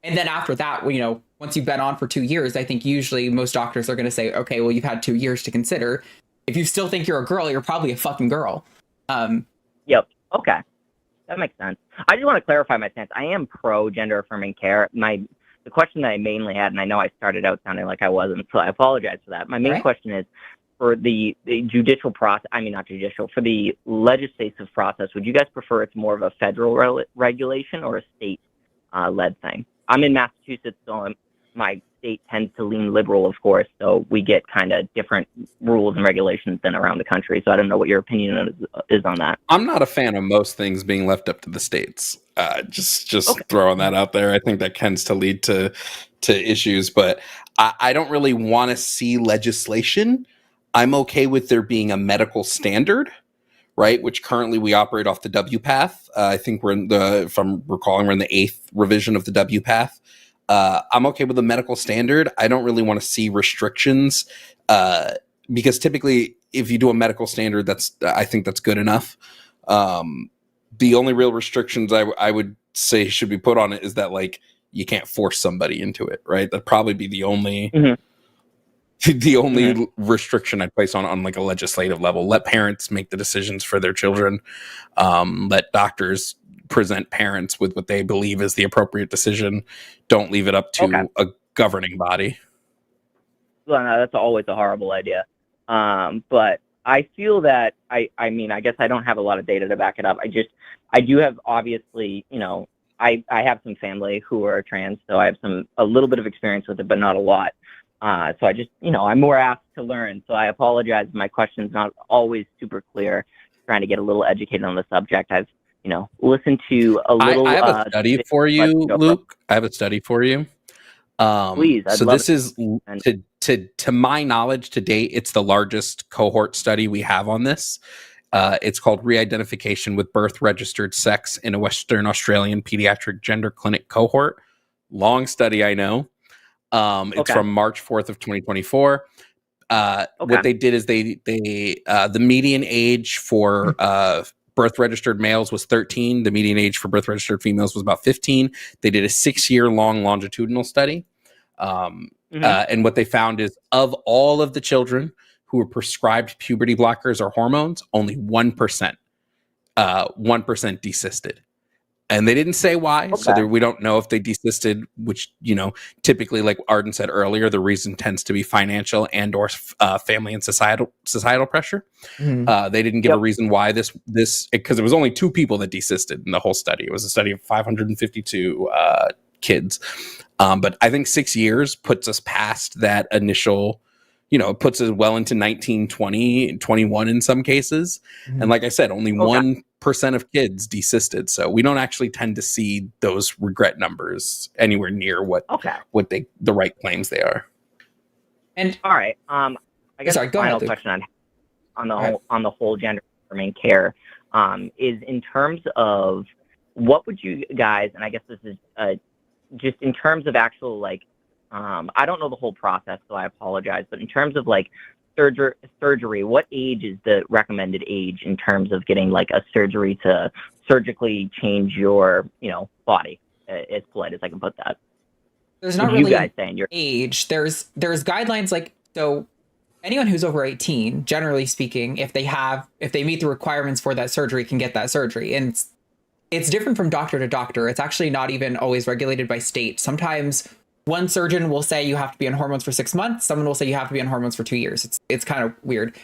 then after that, once you've been on for 2 years, I think usually most doctors are going to say, okay, well, you've had 2 years to consider. If you still think you're a girl, you're probably a fucking girl. Yep. Okay. That makes sense. I just want to clarify my stance. I am pro gender affirming care. The question that I mainly had, and I know I started out sounding like I wasn't, so I apologize for that. My main question is, for the judicial process, not judicial, for the legislative process, would you guys prefer it's more of a federal regulation or a state led thing? I'm in Massachusetts, so my state tends to lean liberal, of course, so we get kind of different rules and regulations than around the country. So I don't know what your opinion is on that. I'm not a fan of most things being left up to the states. Just throwing that out there. I think that tends to lead to issues, but I don't really want to see legislation. I'm okay with there being a medical standard, right? Which currently we operate off the WPATH. I think if I'm recalling, we're in the 8th revision of the WPATH. I'm okay with the medical standard. I don't really want to see restrictions because typically if you do a medical standard, I think that's good enough. The only real restrictions I would say should be put on it is that like you can't force somebody into it, right? That'd probably be the only restriction I'd place on like a legislative level. Let parents make the decisions for their children. Let doctors present parents with what they believe is the appropriate decision. Don't leave it up to a governing body. Well, no, that's always a horrible idea. But I feel that I guess I don't have a lot of data to back it up. I do have, obviously, I have some family who are trans, so I have a little bit of experience with it, but not a lot. So I just, I'm more asked to learn. So I apologize. My question's not always super clear. Trying to get a little educated on the subject. I've, listened to a little. I have a study for you, Luke. I have a study for you. Please. So this is, to my knowledge, to date, it's the largest cohort study we have on this. It's called Re-Identification with Birth Registered Sex in a Western Australian Pediatric Gender Clinic Cohort. Long study, I know. It's from March 4th of 2024. What they did is the median age for birth registered males was 13. The median age for birth registered females was about 15. They did a 6-year long longitudinal study. And what they found is of all of the children who were prescribed puberty blockers or hormones, only 1% desisted. And they didn't say why, so we don't know if they desisted, which, typically, like Arden said earlier, the reason tends to be financial and or family and societal pressure. They didn't give a reason why this because it was only 2 people that desisted in the whole study. It was a study of 552 kids. But I think 6 years puts us past that initial, it puts us well into 19, 20, 21 in some cases. And like I said, only 1% of kids desisted. So we don't actually tend to see those regret numbers anywhere near what the right claims they are. And all right, I guess the final question on the whole gender affirming care is in terms of what would you guys, and I guess this is just in terms of actual I don't know the whole process, so I apologize. But in terms of surgery, what age is the recommended age in terms of getting a surgery to surgically change your, body? As polite as I can put that. There's not really an age. There's guidelines so anyone who's over 18, generally speaking, if they meet the requirements for that surgery, can get that surgery. And it's different from doctor to doctor. It's actually not even always regulated by state. Sometimes one surgeon will say you have to be on hormones for 6 months. Someone will say you have to be on hormones for 2 years. It's kind of weird.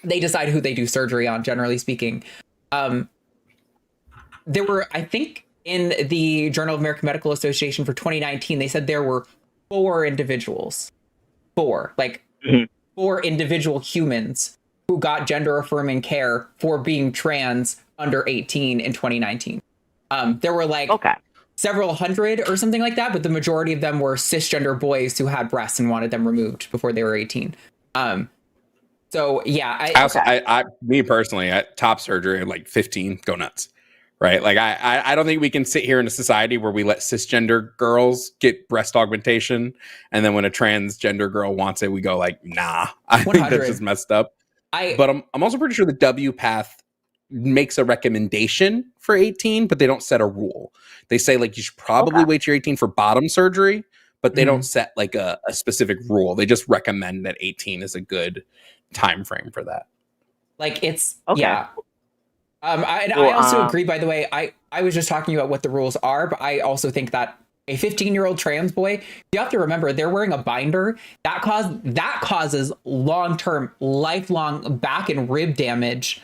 They decide who they do surgery on, generally speaking. There were, I think, in the Journal of American Medical Association for 2019, they said there were 4 individuals, 4 individual humans who got gender affirming care for being trans under 18 in 2019. There were several hundred or something like that, but the majority of them were cisgender boys who had breasts and wanted them removed before they were 18. So yeah, me personally, at top surgery at 15, go nuts, right? I don't think we can sit here in a society where we let cisgender girls get breast augmentation, and then when a transgender girl wants it, we go nah. I think that's just messed up. But I'm also pretty sure the WPATH makes a recommendation for 18, but they don't set a rule. They say like you should probably wait till you're 18 for bottom surgery, but they don't set like a specific rule. They just recommend that 18 is a good time frame for that. Like it's Okay. I also agree, by the way. I was just talking about what the rules are, but I also think that a 15-year-old trans boy, you have to remember they're wearing a binder that causes long-term, lifelong back and rib damage,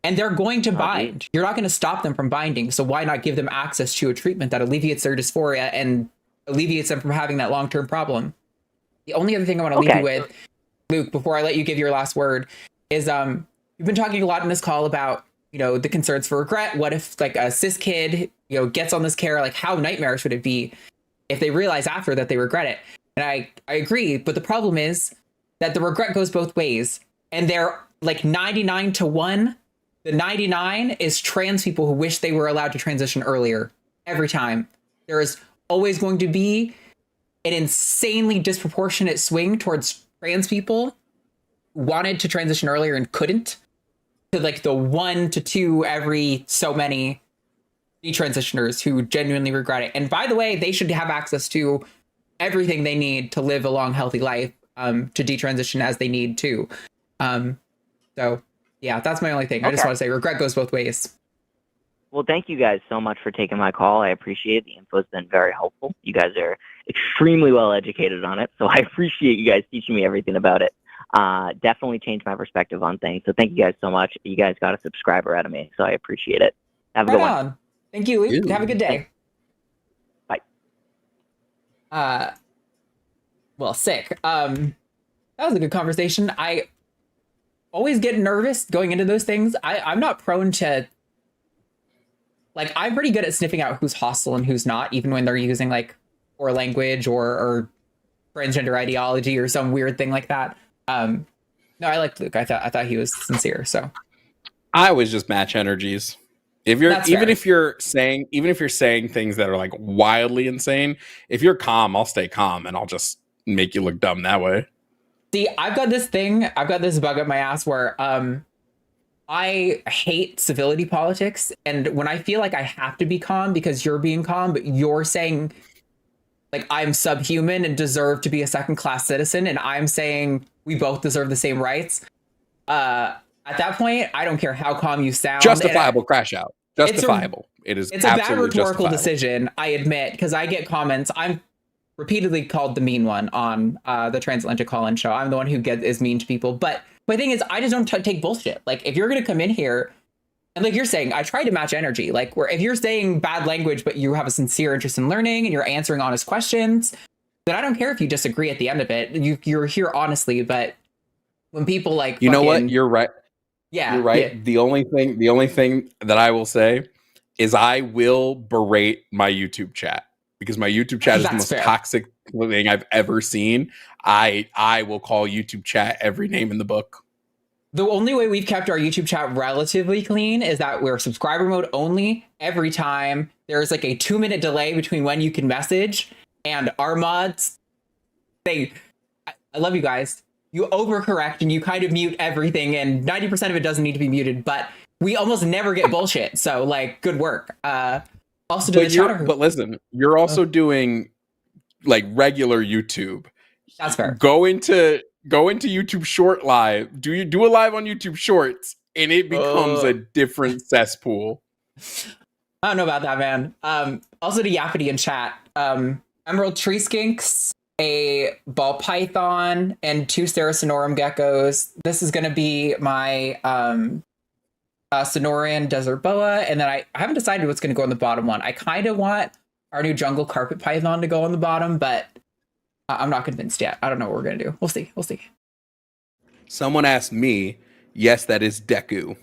and they're going to bind. You're not going to stop them from binding, so why not give them access to a treatment that alleviates their dysphoria and alleviates them from having that long-term problem? The only other thing I want to leave you with, Luke, before I let you give your last word, is you've been talking a lot in this call about, you know, the concerns for regret. What if like a cis kid, you know, gets on this care? Like how nightmarish would it be if they realize after that they regret it? And I agree, but the problem is that the regret goes both ways, and they're like 99-1. The 99 is trans people who wish they were allowed to transition earlier. Every time there is always going to be an insanely disproportionate swing towards trans people who wanted to transition earlier and couldn't, to like the 1 to 2 every so many detransitioners who genuinely regret it. And by the way, they should have access to everything they need to live a long, healthy life, to detransition as they need to. So yeah, that's my only thing. I just want to say regret goes both ways. Well, thank you guys so much for taking my call. I appreciate it. The info's been very helpful. You guys are extremely well educated on it, so I appreciate you guys teaching me everything about it. Definitely changed my perspective on things. So thank you guys so much. You guys got a subscriber out of me, so I appreciate it. Have a good one. Thank you, Luke. Have a good day. Bye. Well, sick. That was a good conversation. I always get nervous going into those things. I'm not prone to, like, I'm pretty good at sniffing out who's hostile and who's not, even when they're using like poor language or transgender ideology or some weird thing like that. No, I liked Luke. I thought he was sincere. So I always just match energies. If you're if you're saying things that are like wildly insane, if you're calm, I'll stay calm and I'll just make you look dumb that way. See, I've got this bug up my ass where I hate civility politics, and when I feel like I have to be calm because you're being calm, but you're saying like I'm subhuman and deserve to be a second-class citizen, and I'm saying we both deserve the same rights. At that point, I don't care how calm you sound. Justifiable crash out. Justifiable. It's a bad rhetorical decision, I admit, because I get comments. I'm repeatedly called the mean one on the Transatlantic Call-In show. I'm the one who is mean to people. But my thing is, I just don't take bullshit. Like, if you're going to come in here, and like you're saying, I try to match energy. Like, where if you're saying bad language, but you have a sincere interest in learning and you're answering honest questions, then I don't care if you disagree at the end of it. You're here honestly. But when people like, you know what, you're right. Yeah, you're right. Yeah. The only thing that I will say is I will berate my YouTube chat, because my YouTube chat is the most toxic thing I've ever seen. I will call YouTube chat every name in the book. The only way we've kept our YouTube chat relatively clean is that we're subscriber mode only. Every time there's like a 2-minute delay between when you can message, and our mods, I love you guys. You overcorrect and you kind of mute everything, and 90% of it doesn't need to be muted, but we almost never get bullshit. So like, good work. Also to the chatter. But listen, you're also doing like regular YouTube. That's fair. Go into YouTube Short Live. Do a live on YouTube Shorts, and it becomes a different cesspool. I don't know about that, man. Also to Yappity in chat. Emerald Tree Skinks, a ball python, and 2 Sericinorum geckos. This is going to be my Sonorian desert boa, and then I haven't decided what's going to go on the bottom one. I kind of want our new jungle carpet python to go on the bottom, but I'm not convinced yet. I don't know what we're going to do. We'll see. Someone asked me. Yes, that is Deku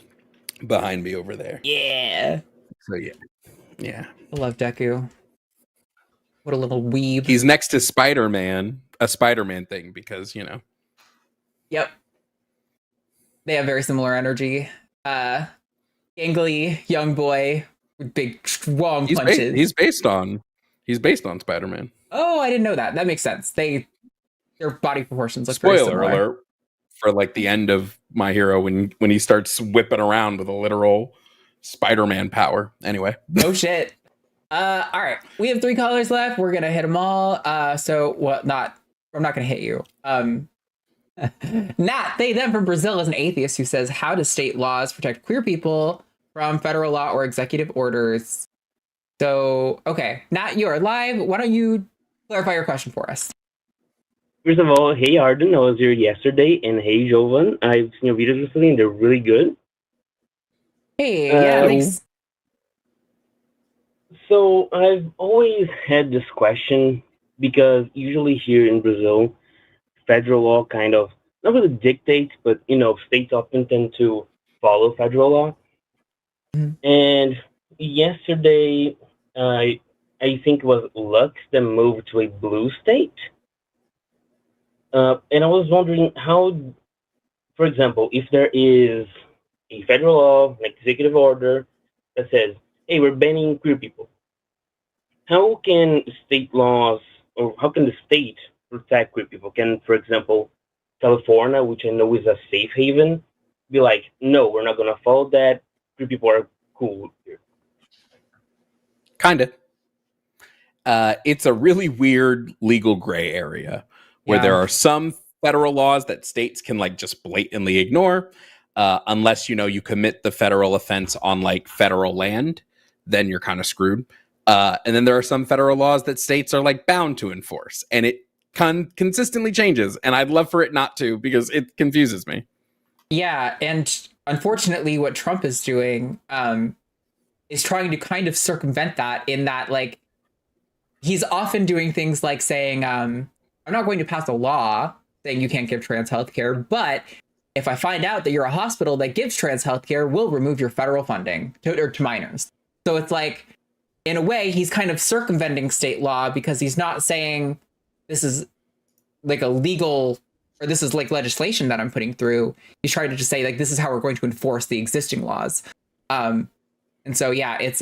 behind me over there. Yeah. So yeah. I love Deku. What a little weeb. He's next to Spider-Man, a Spider-Man thing, because, you know. Yep. They have very similar energy. Gangly young boy with big strong punches. He's based on Spider-Man. Oh, I didn't know that. That makes sense. Their body proportions look Spoiler very similar. alert. for like the end of My Hero when he starts whipping around with a literal Spider-Man power. Anyway. Oh shit. All right. We have 3 callers left. We're gonna hit them all. I'm not gonna hit you. Nat, they them from Brazil is an atheist who says, how do state laws protect queer people from federal law or executive orders? So, okay, Nat, you are live. Why don't you clarify your question for us? First of all, hey Arden, I was here yesterday, and hey Jovan, I've seen your videos recently, and they're really good. Hey, yeah, thanks. So I've always had this question because usually here in Brazil, federal law kind of not really dictates, but states often tend to follow federal law. Mm-hmm. And yesterday, I think it was Lux that moved to a blue state. And I was wondering how, for example, if there is a federal law, an executive order that says, hey, we're banning queer people, how can state laws, or how can the state protect queer people? Can, for example, California, which I know is a safe haven, be like, no, we're not going to follow that. Queer people are cool here. Kind of. It's a really weird legal gray area where there are some federal laws that states can like just blatantly ignore, unless you commit the federal offense on like federal land, then you're kind of screwed. And then there are some federal laws that states are like bound to enforce, and it consistently changes. And I'd love for it not to, because it confuses me. Yeah, and unfortunately, what Trump is doing is trying to kind of circumvent that, in that like he's often doing things like saying, I'm not going to pass a law saying you can't give trans healthcare, but if I find out that you're a hospital that gives trans healthcare, we'll remove your federal funding to minors. So it's like, in a way, he's kind of circumventing state law, because he's not saying this is like a legal, or this is like legislation that I'm putting through. He's trying to just say like, this is how we're going to enforce the existing laws. And so, yeah, it's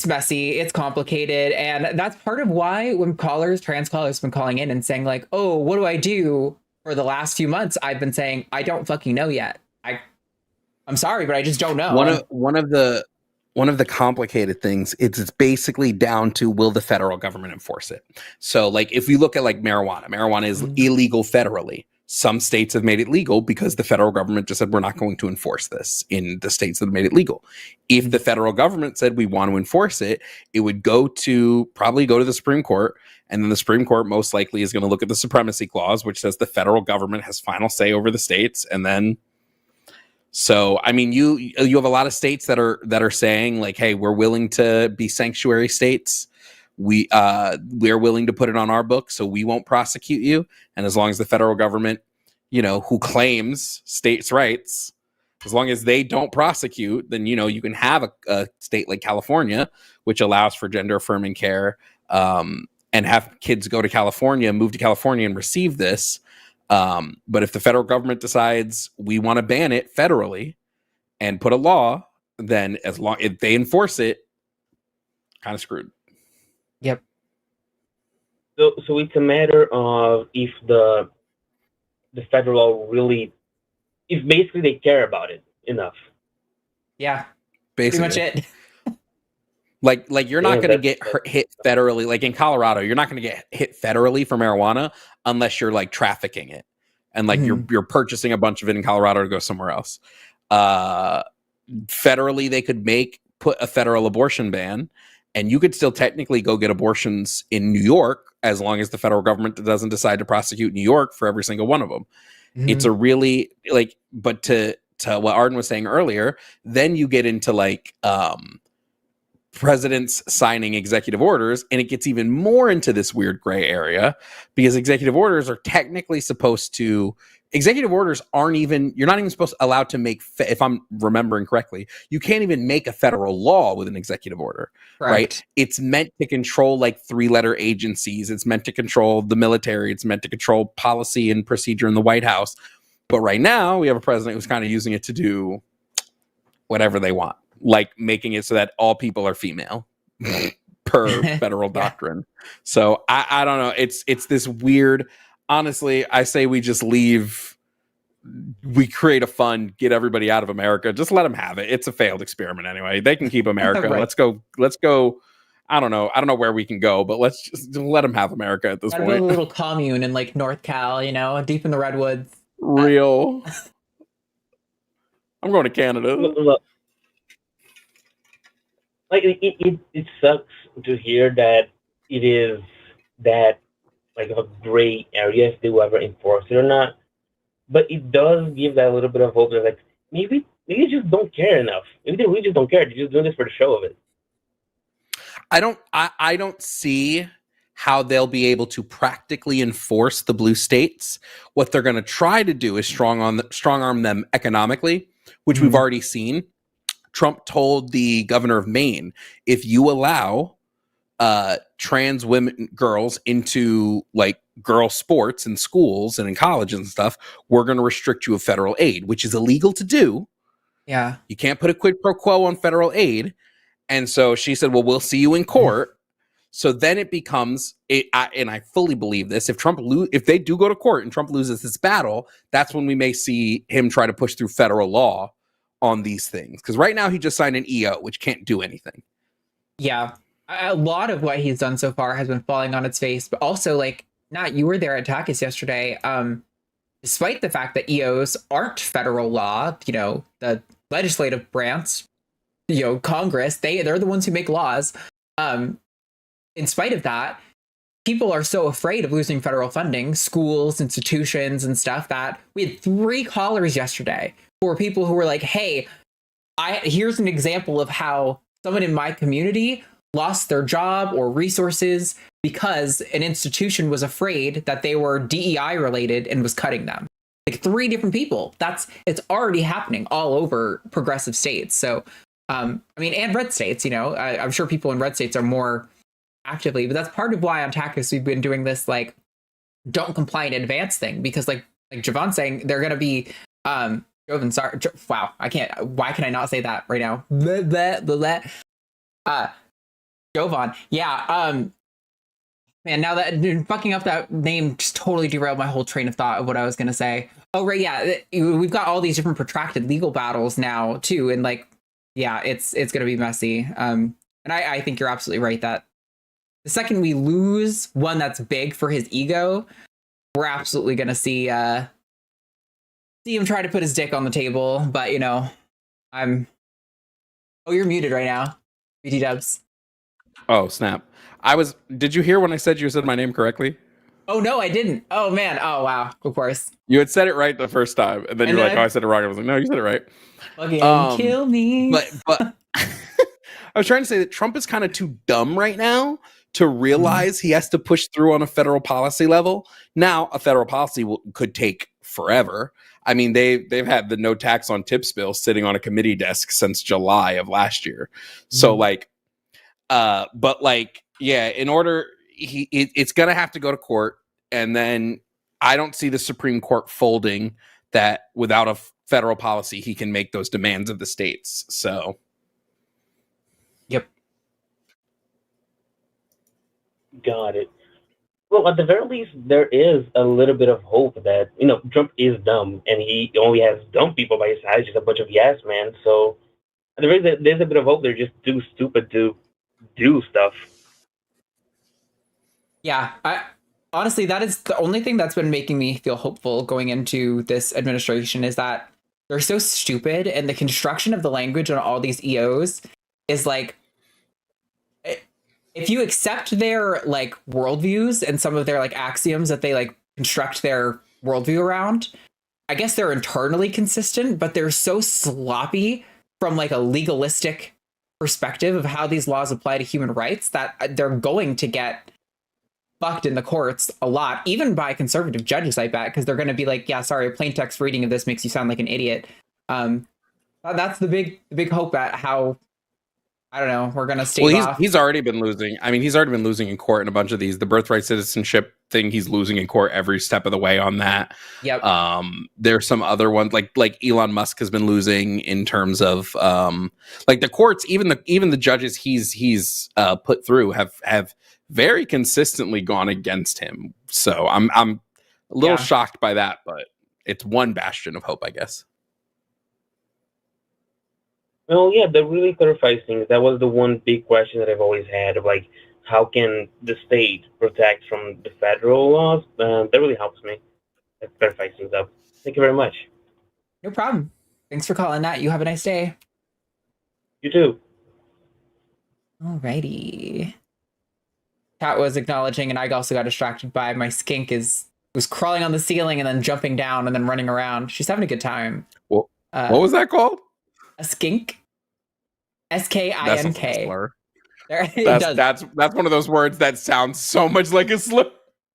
messy, it's complicated. And that's part of why when trans callers have been calling in and saying like, oh, what do I do? For the last few months, I've been saying, I don't fucking know yet. I'm sorry, but I just don't know. One of the complicated things, it's basically down to, will the federal government enforce it? So like if we look at like marijuana is illegal federally. Some states have made it legal because the federal government just said, we're not going to enforce this in the states that have made it legal. If the federal government said we want to enforce it, it would probably go to the Supreme Court. And then the Supreme Court most likely is going to look at the supremacy clause, which says the federal government has final say over the states. And then, so, I mean, you have a lot of states that are saying like, hey, we're willing to be sanctuary states. We're willing to put it on our book, so we won't prosecute you. And as long as the federal government, who claims states' rights, as long as they don't prosecute, then, you can have a state like California, which allows for gender affirming care, and have kids move to California and receive this. But if the federal government decides we want to ban it federally and put a law, then if they enforce it, kind of screwed. Yep. So it's a matter of if the federal law really, if basically they care about it enough. Yeah, basically. Pretty much it. Like you're not going to get hit federally. Like in Colorado, you're not going to get hit federally for marijuana unless you're like trafficking it, and like you're purchasing a bunch of it in Colorado to go somewhere else. Federally, they could put a federal abortion ban, and you could still technically go get abortions in New York as long as the federal government doesn't decide to prosecute New York for every single one of them. It's a really but to what Arden was saying earlier, then you get into like presidents signing executive orders, and it gets even more into this weird gray area, because executive orders are technically executive orders you're not even allowed to make, if I'm remembering correctly, you can't even make a federal law with an executive order, right? It's meant to control like 3-letter agencies. It's meant to control the military. It's meant to control policy and procedure in the White House. But right now we have a president who's kind of using it to do whatever they want, like making it so that all people are female per federal doctrine. So I don't know. It's this weird, honestly, I say we just leave. We create a fund, get everybody out of America. Just let them have it. It's a failed experiment anyway. They can keep America. Right. Let's go. I don't know where we can go, but let's just let them have America at this Gotta point. build a little commune in like North Cal, you know, deep in the redwoods. Real. I'm going to Canada. Look, like it sucks to hear that it is that like a gray area if they will ever enforce it or not. But it does give that little bit of hope that like maybe they just don't care enough. Maybe they really just don't care. They're just doing this for the show of it. I don't see how they'll be able to practically enforce the blue states. What they're going to try to do is strong arm them economically, which we've already seen. Trump told the governor of Maine, if you allow trans girls into like girl sports in schools and in colleges and stuff, we're going to restrict you of federal aid, which is illegal to do. Yeah. You can't put a quid pro quo on federal aid. And so she said, well, we'll see you in court. So then it becomes, and I fully believe this, if they do go to court and Trump loses this battle, that's when we may see him try to push through federal law on these things. Because right now he just signed an EO, which can't do anything. Yeah. A lot of what he's done so far has been falling on its face, but also like, Nat, you were there at TACIS yesterday. Despite the fact that EOs aren't federal law, you know, the legislative branch, you know, Congress, they're the ones who make laws. In spite of that, people are so afraid of losing federal funding, schools, institutions, and stuff, that we had 3 callers yesterday for people who were like, hey, here's an example of how someone in my community lost their job or resources because an institution was afraid that they were DEI related and was cutting them. Like 3 different people. It's already happening all over progressive states. So, I mean, and red states, you know, I'm sure people in red states are more actively, but that's part of why on TACIS we've been doing this like don't comply in advance thing, because like Jovan saying they're going to be Jovan, sorry, wow, why can I not say that right now? Jovan, yeah, man, now that fucking up that name just totally derailed my whole train of thought of what I was going to say. Oh right, yeah, we've got all these different protracted legal battles now too, and like, yeah, it's going to be messy. And I think you're absolutely right that the second we lose one that's big for his ego, we're absolutely going to see him try to put his dick on the table. But, you know, oh, you're muted right now, BT Dubs. Oh, snap. Did you hear when I said you said my name correctly? Oh, no, I didn't. Oh, man. Oh, wow. Of course. You had said it right the first time. And then you're like, oh, I said it wrong. I was like, no, you said it right. Fucking kill me. But I was trying to say that Trump is kind of too dumb right now to realize he has to push through on a federal policy level. Now, a federal policy could take forever. I mean, they've had the no tax on tips bill sitting on a committee desk since July of last year. So like, but like, yeah, in order, it's going to have to go to court. And then I don't see the Supreme Court folding that without a federal policy, he can make those demands of the states. So. Yep. Got it. Well, at the very least, there is a little bit of hope that, you know, Trump is dumb and he only has dumb people by his side, just a bunch of yes men. So at the very least, there's a bit of hope they're just too stupid to do stuff. Yeah, honestly, that is the only thing that's been making me feel hopeful going into this administration, is that they're so stupid, and the construction of the language on all these EOs is like, if you accept their like worldviews and some of their like axioms that they like construct their worldview around, I guess they're internally consistent, but they're so sloppy from like a legalistic perspective of how these laws apply to human rights that they're going to get fucked in the courts a lot, even by conservative judges, I bet, because they're going to be like, yeah, sorry, a plain text reading of this makes you sound like an idiot. That's the big hope at how, I don't know, we're going to stave off. He's already been losing. I mean, he's already been losing in court in a bunch of these. The birthright citizenship thing, he's losing in court every step of the way on that. Yep. There's some other ones like Elon Musk has been losing in terms of like the courts, even the judges he's put through have very consistently gone against him. So I'm A little Yeah. shocked by that, but it's one bastion of hope, I guess. Well, yeah, that really clarifies things. That was the one big question that I've always had of like, how can the state protect from the federal laws? That really helps me. That clarifies things up. Thank you very much. No problem. Thanks for calling, Nat. You have a nice day. You too. Alrighty. Kat was acknowledging, and I also got distracted by my skink was crawling on the ceiling and then jumping down and then running around. She's having a good time. Well, what was that called? A skink. SKINK. That sounds like a slur. It does. That's one of those words that sounds so much like a slur.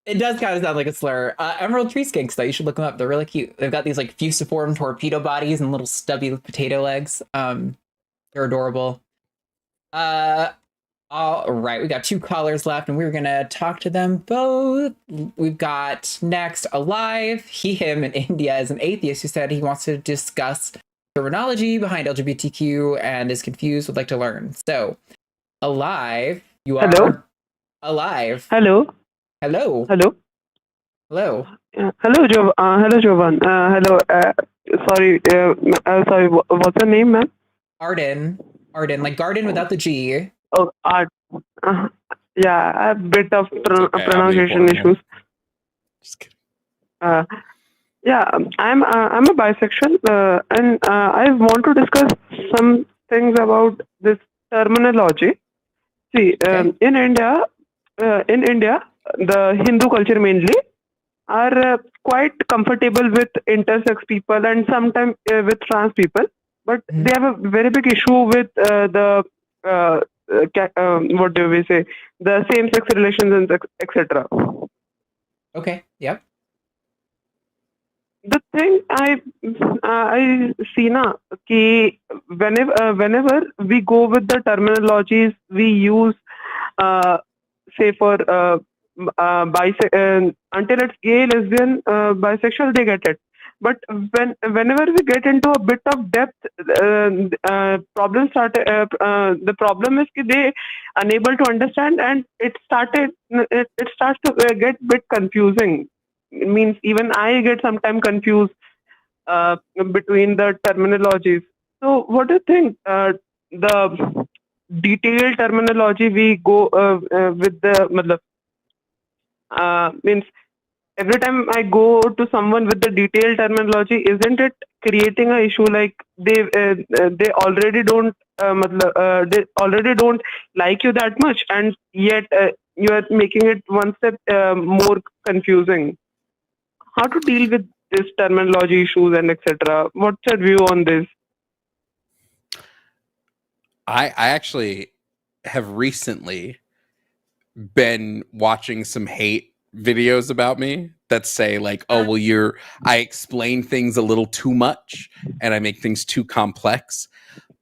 It does kind of sound like a slur. Emerald tree skinks, though, you should look them up. They're really cute. They've got these like fusiform torpedo bodies and little stubby potato legs. They're adorable. All right, we got 2 callers left, and we're gonna talk to them both. We've got next Alive. He, him in India is an atheist who said he wants to discuss terminology behind LGBTQ and is confused, would like to learn. So, Alive, you are Hello? alive. Hello. Hello. Hello. Hello. Hello, Jovan. Hello. Sorry. Sorry. What's your name, ma'am? Arden, like garden without the G. Oh, Art. Yeah, I have a bit of okay, pronunciation issues. Just kidding. Yeah, I'm a bisexual, and I want to discuss some things about this terminology. See, in India, the Hindu culture mainly are quite comfortable with intersex people and sometimes with trans people, but they have a very big issue with what do we say, the same-sex relations and etc. Okay. Yep. The thing I see now, कि whenever we go with the terminologies we use, say for until it's gay, lesbian, bisexual, they get it. But whenever we get into a bit of depth, the problem is that they unable to understand, and it starts to get a bit confusing. It means even I get sometimes confused between the terminologies. So what do you think? The detailed terminology we go with the means every time I go to someone with the detailed terminology, isn't it creating an issue like they already don't they already don't like you that much, and yet you are making it one step more confusing? How to deal with this terminology issues and etc. What's your view on this? I actually have recently been watching some hate videos about me that say like, oh, well, I explain things a little too much and I make things too complex.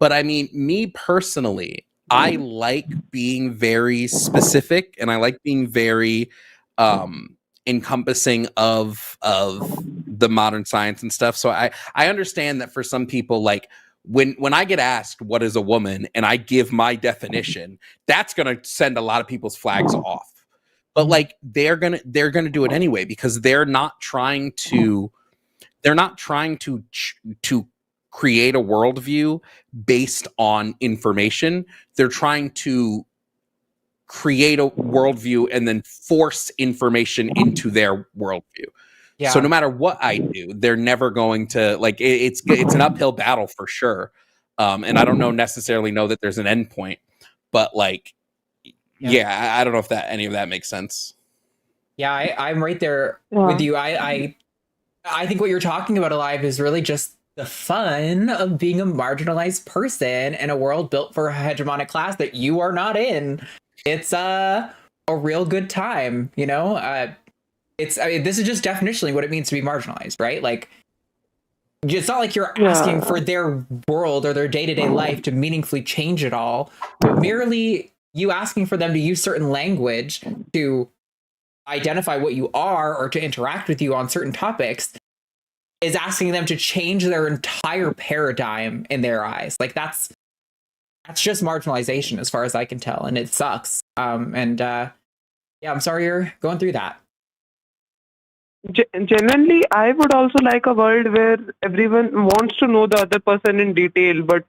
But I mean, me personally, I like being very specific and I like being very encompassing of the modern science and stuff. So I understand that for some people, like when I get asked what is a woman and I give my definition, that's going to send a lot of people's flags off. But like they're going to do it anyway because they're not trying to create a worldview based on information. They're trying to create a worldview and then force information into their worldview. Yeah. So no matter what I do, they're never going to like. It's an uphill battle for sure. And I don't necessarily know that there's an end point, but like, yeah, I don't know if any of that makes sense. Yeah, I'm right there with you. I think what you're talking about, Alive, is really just the fun of being a marginalized person in a world built for a hegemonic class that you are not in. It's a real good time, you know? This is just definitionally what it means to be marginalized, right? Like, it's not like you're asking for their world or their day-to-day life to meaningfully change it all, but merely you asking for them to use certain language to identify what you are or to interact with you on certain topics is asking them to change their entire paradigm in their eyes. Like that's just marginalization as far as I can tell. And it sucks. Yeah, I'm sorry you're going through that. Genuinely, I would also like a world where everyone wants to know the other person in detail, but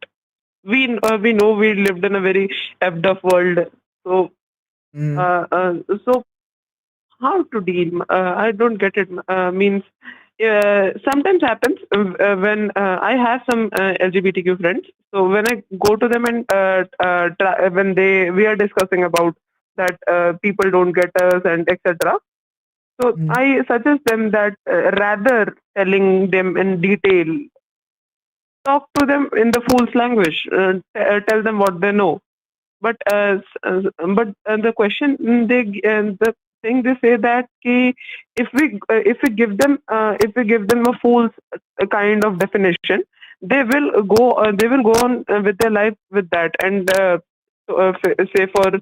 we know we lived in a very effed up world. So Mm. so how to deal? I don't get it. Means sometimes happens when I have some LGBTQ friends. So when I go to them and when we are discussing about that people don't get us and etc. So Mm. I suggest them that rather telling them in detail, talk to them in the fool's language. Tell them what they know. But the question the thing they say that if we give them a fool's kind of definition, they will go on with their life with that, and say for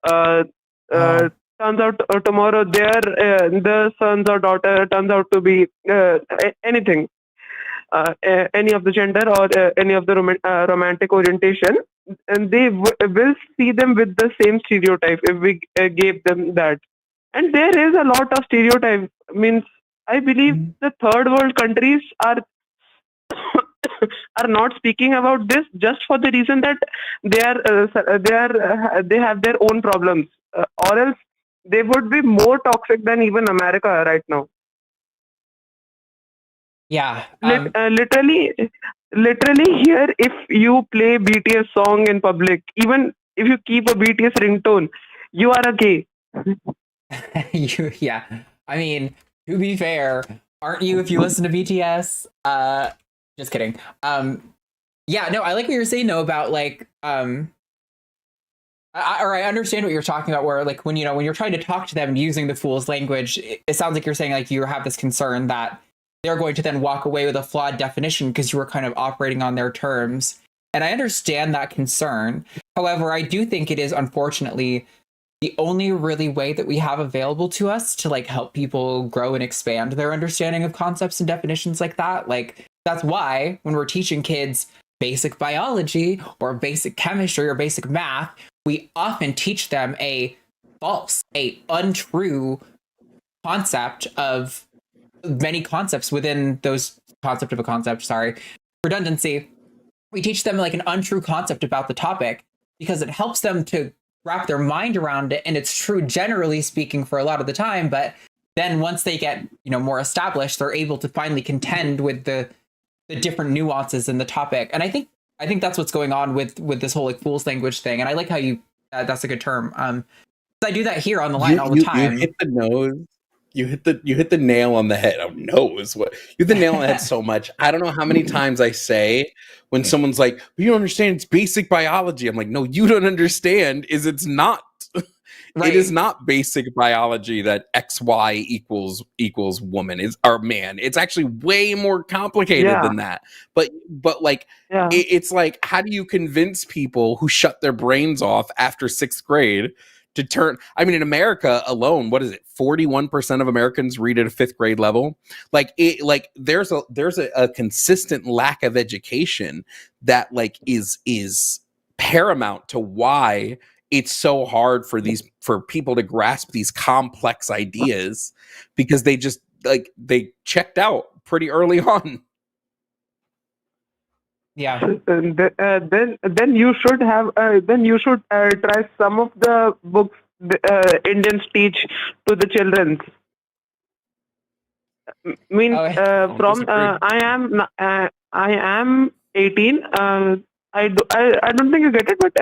uh, Oh. turns out tomorrow the sons or daughter turns out to be anything, any of the gender or any of the romantic orientation, and they will see them with the same stereotype if we gave them that. And there is a lot of stereotype. Means I believe Mm. the third world countries are are not speaking about this just for the reason that they have their own problems, or else they would be more toxic than even America right now. Yeah. Literally here, if you play BTS song in public, even if you keep a BTS ringtone, you are a gay. Yeah. I mean, to be fair, aren't you if you listen to BTS? Just kidding. Yeah, no, I like what you're saying though about like I understand what you're talking about where like when you're trying to talk to them using the fool's language, it sounds like you're saying like you have this concern that they're going to then walk away with a flawed definition because you were kind of operating on their terms. And I understand that concern. However, I do think it is unfortunately the only really way that we have available to us to like help people grow and expand their understanding of concepts and definitions like that. Like that's why when we're teaching kids basic biology or basic chemistry or basic math, we often teach them a untrue concept of many concepts within those concept of a concept, sorry, redundancy. We teach them like an untrue concept about the topic because it helps them to wrap their mind around it. And it's true, generally speaking, for a lot of the time. But then once they get, more established, they're able to finally contend with the different nuances in the topic. And I think that's what's going on with this whole like fool's language thing. And I like how that's a good term. I do that here on the line all the time. You hit the nose. You hit the nail on the head. Oh, nose. What? You hit the nail on the head so much. I don't know how many times I say when someone's like, "You don't understand. It's basic biology." I'm like, "No, you don't understand. It's not. Right. It is not basic biology that XY equals woman or man. It's actually way more complicated than that. But like, it's like, how do you convince people who shut their brains off after 6th grade to turn? I mean, in America alone, what is it? 41% of Americans read at a 5th grade level. Like there's a consistent lack of education that like is paramount to why it's so hard for people to grasp these complex ideas, because they just like they checked out pretty early on. Yeah. Then you should have try some of the books Indians teach to the children. I am 18. I don't think you get it, but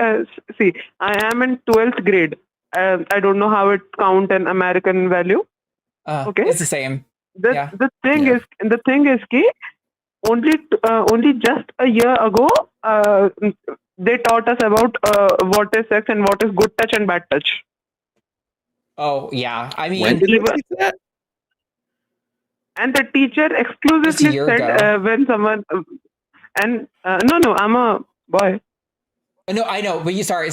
see, I am in 12th grade. I don't know how it count in American value. Okay, it's the same. The thing is, ki only just a year ago, they taught us about what is sex and what is good touch and bad touch. Oh yeah, I mean, when did they teach that? And the teacher exclusively said when someone no, I'm a boy. No, I know, but sorry.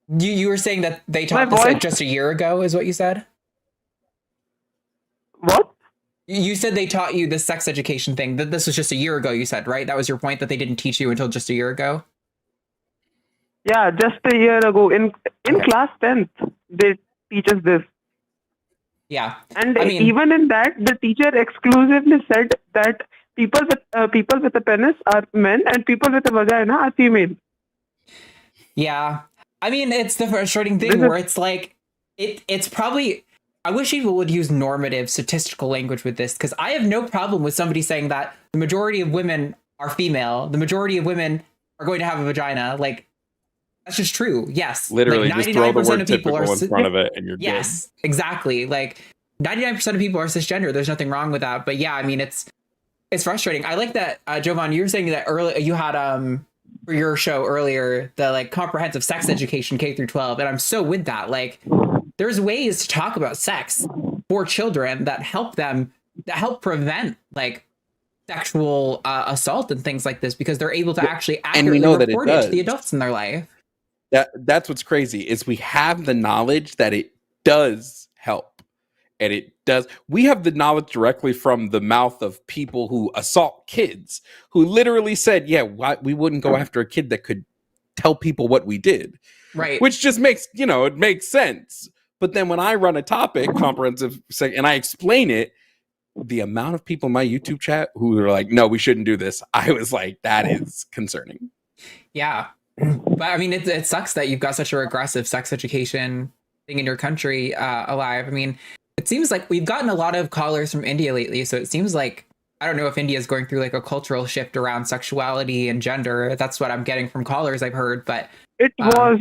You were saying that they taught this like just a year ago, is what you said? What? You said they taught you the sex education thing. That this was just a year ago, you said, right? That was your point, that they didn't teach you until just a year ago? Yeah, just a year ago. In class 10th, they teach us this. Yeah. And I mean, even in that, the teacher exclusively said that people with a penis are men and people with a vagina are female. yeah. I mean, it's the frustrating thing where it's like, it's probably, I wish people would use normative statistical language with this, because I have no problem with somebody saying that the majority of women are female, the majority of women are going to have a vagina. Like, that's just true. Yes. Literally, like just throw the 99% word of people typical are in front of it and you're yes, exactly. Like 99% of people are cisgender. There's nothing wrong with that. But yeah, I mean, it's frustrating. I like that, Jovan, you were saying that earlier you had for your show earlier the like comprehensive sex education K through 12, and I'm so with that. Like, there's ways to talk about sex for children that help prevent like sexual assault and things like this, because they're able to actually accurately report it to the adults in their life. That's what's crazy is we have the knowledge that it does help, and it does. We have the knowledge directly from the mouth of people who assault kids, who literally said, yeah, we wouldn't go after a kid that could tell people what we did. Right. Which just makes, it makes sense. But then when I run a topic, comprehensive, and I explain it, the amount of people in my YouTube chat who are like, no, we shouldn't do this. I was like, that is concerning. Yeah. But I mean, it sucks that you've got such a regressive sex education thing in your country alive. I mean, it seems like we've gotten a lot of callers from India lately. So it seems like, I don't know if India is going through like a cultural shift around sexuality and gender. That's what I'm getting from callers I've heard. But it was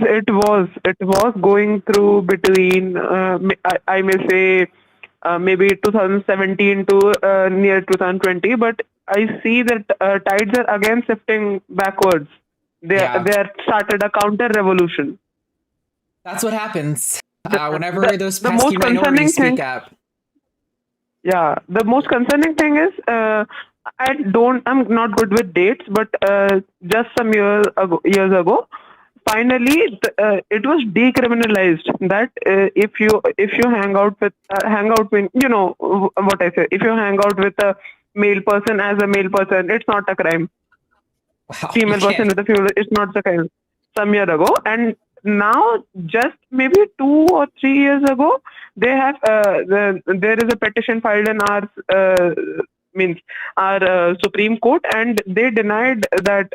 going through between, I may say, maybe 2017 to near 2020. But I see that tides are again shifting backwards. They started a counter revolution. That's what happens whenever those pesky minorities speak up. Yeah, the most concerning thing is I'm not good with dates, but just some years ago, finally it was decriminalized that if you hang out with you know what I say, if you hang out with a male person as a male person, it's not a crime. Wow, female person with a female, it's not a crime. Some year ago, and now just maybe 2 or 3 years ago, they have there is a petition filed in our Supreme Court, and they denied that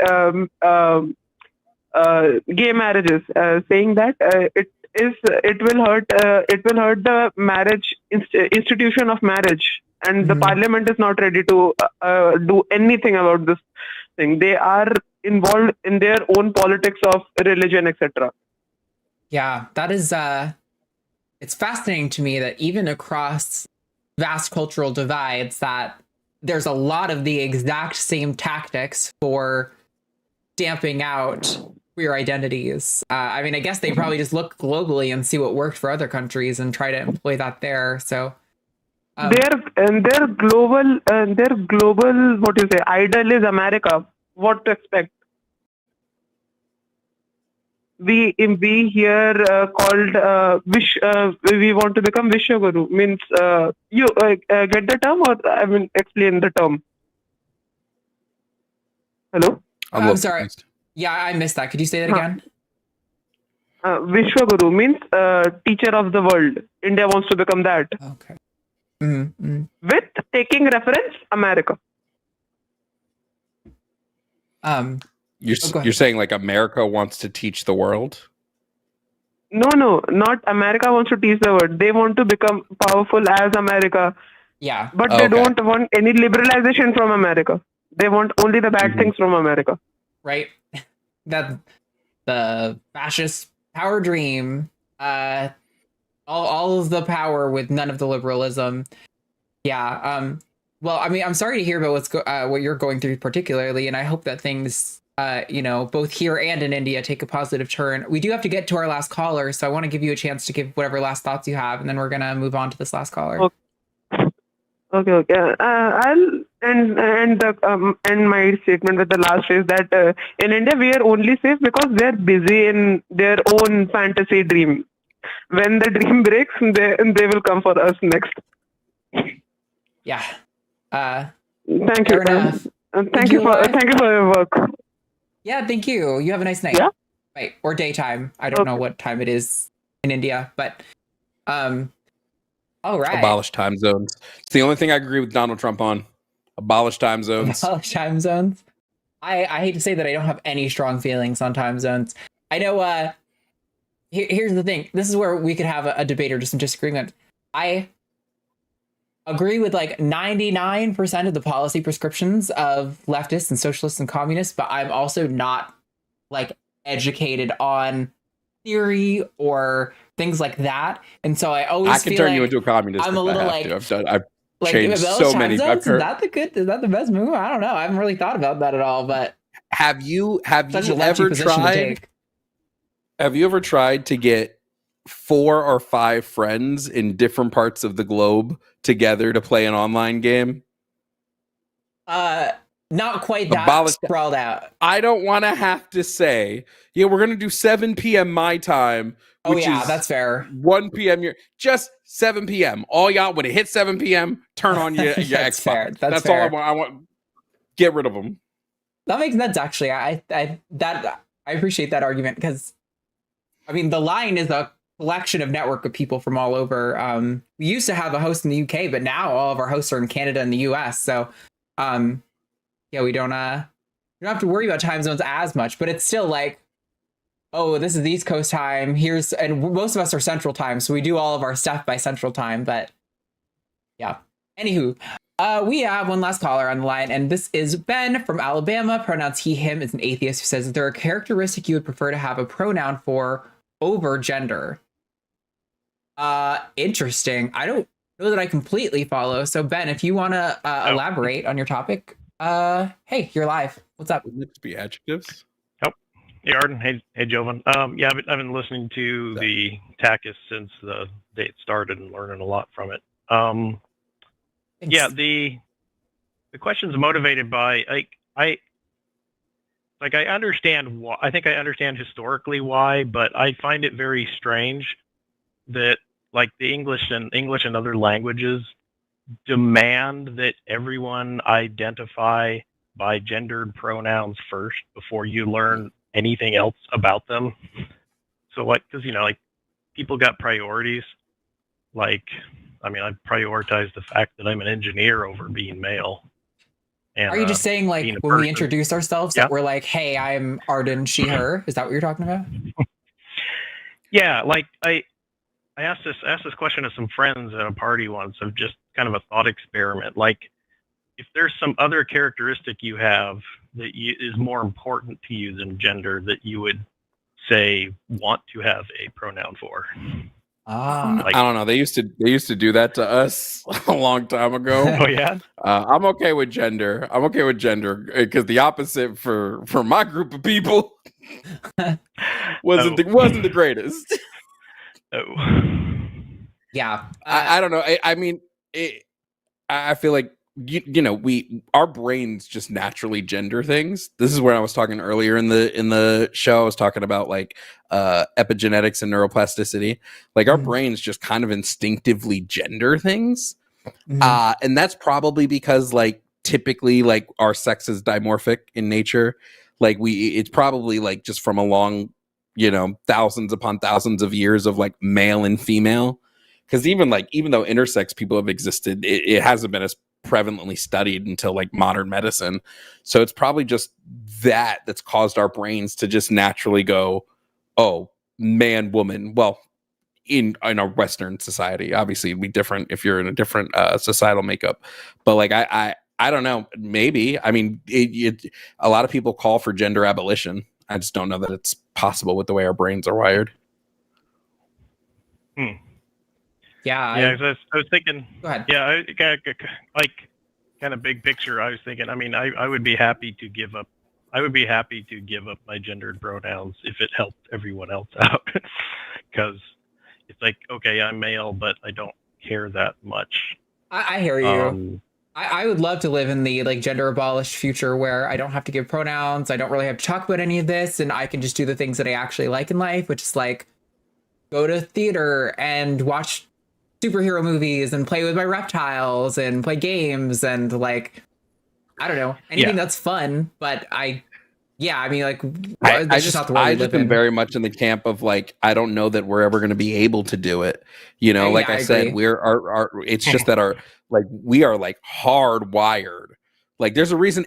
gay marriages, saying that it will hurt the marriage institution of marriage, and the parliament is not ready to do anything about this thing. They are involved in their own politics of religion, etc. Yeah, that is it's fascinating to me that even across vast cultural divides, that there's a lot of the exact same tactics for stamping out queer identities. I mean, I guess they probably just look globally and see what worked for other countries and try to employ that there. So their global what do you say, idol is America. What to expect? We here called we want to become Vishwaguru. Means you get the term, or I will explain the term. Hello? I'm sorry. Yeah, I missed that. Could you say that again? Vishwaguru means teacher of the world. India wants to become that. Okay. Mm-hmm. With taking reference America. You're saying like America wants to teach the world? No, not America wants to teach the world. They want to become powerful as America. Yeah. But they don't want any liberalization from America. They want only the bad things from America. Right. That the fascist power dream, all of the power with none of the liberalism. Yeah. Well, I mean, I'm sorry to hear about what you're going through particularly, and I hope that things both here and in India take a positive turn. We do have to get to our last caller, so I want to give you a chance to give whatever last thoughts you have, and then we're going to move on to this last caller. Okay. I'll end my statement with the last phrase that in India we are only safe because they're busy in their own fantasy dream. When the dream breaks, they will come for us next. Yeah. Thank you. Thank you for your work. Yeah, thank you. You have a nice night. Yeah. Right. Or daytime. I don't know what time it is in India, but All right. Abolish time zones. It's the only thing I agree with Donald Trump on. Abolish time zones. Abolish time zones. I hate to say that I don't have any strong feelings on time zones. I know, here's the thing. This is where we could have a debate or just some disagreement. I agree with like 99% of the policy prescriptions of leftists and socialists and communists, but I'm also not like educated on theory or things like that. And so I always I can turn you into a communist. I'm a little like, I've changed so many. Is that the best move? I don't know. I haven't really thought about that at all. But have you ever tried? Have you ever tried to get 4 or 5 friends in different parts of the globe together to play an online game? Not quite that sprawled out. I don't want to have to say, yeah, we're going to do 7 p.m. my time. Which is that's fair. 1 p.m. Just 7 p.m. All y'all, when it hits 7 p.m., turn on your Xbox. Fair. That's fair. All I want. Get rid of them. That makes sense, actually. I appreciate that argument because, I mean, the line is a collection of network of people from all over. We used to have a host in the UK, but now all of our hosts are in Canada and the US. So, yeah, we don't have to worry about time zones as much. But it's still like, oh, this is East Coast time. And most of us are Central time, so we do all of our stuff by Central time. But yeah. Anywho, we have one last caller on the line, and this is Ben from Alabama. Pronouns he, him, is an atheist who says, is there a characteristic you would prefer to have a pronoun for over gender? Interesting. I don't know that I completely follow. So Ben, if you want to elaborate on your topic, hey, you're live. What's up? Would it be adjectives? Hey, Arden. Hey, Jovan. Yeah, I've been listening to the TACIS since the day it started and learning a lot from it. Yeah, the question's motivated by I understand why. I think I understand historically why, but I find it very strange that like the English and other languages demand that everyone identify by gendered pronouns first before you learn anything else about them. So like, because like people got priorities. Like, I mean, I prioritize the fact that I'm an engineer over being male. And, are you just saying like when we introduce ourselves that we're like, hey, I'm Arden, she, her? Is that what you're talking about? Yeah, like I asked this question to some friends at a party once of just kind of a thought experiment. Like, if there's some other characteristic you have that is more important to you than gender that you would say want to have a pronoun for. I don't know. They used to do that to us a long time ago. Oh yeah. I'm okay with gender. Because the opposite for my group of people wasn't the greatest. Oh. Yeah. I don't know. I mean, I feel like our brains just naturally gender things. This is where I was talking earlier in the show. I was talking about like epigenetics and neuroplasticity. Like our brains just kind of instinctively gender things. And that's probably because like typically like our sex is dimorphic in nature. Like it's probably like just from a long, thousands upon thousands of years of like male and female. Because even though intersex people have existed, it hasn't been as prevalently studied until like modern medicine. So it's probably just that's caused our brains to just naturally go, oh, man, woman. Well, in a Western society, obviously it'd be different if you're in a different societal makeup. But like I don't know, maybe. I mean, a lot of people call for gender abolition. I just don't know that it's possible with the way our brains are wired. Yeah. Yeah, I was thinking. Go ahead. Yeah, like kind of big picture. I was thinking. I mean, I would be happy to give up. I would be happy to give up my gendered pronouns if it helped everyone else out. Because it's like, okay, I'm male, but I don't care that much. I hear you. I would love to live in the like gender abolished future where I don't have to give pronouns. I don't really have to talk about any of this, and I can just do the things that I actually like in life, which is like go to theater and watch superhero movies and play with my reptiles and play games and like, I don't know, anything that's fun, but I Yeah, I mean, like, I that's just not the world I we just live am in. very much in the camp of like, I don't know that we're ever going to be able to do it. You know, like I I said, agree. we're our it's just that we are like hardwired. Like there's a reason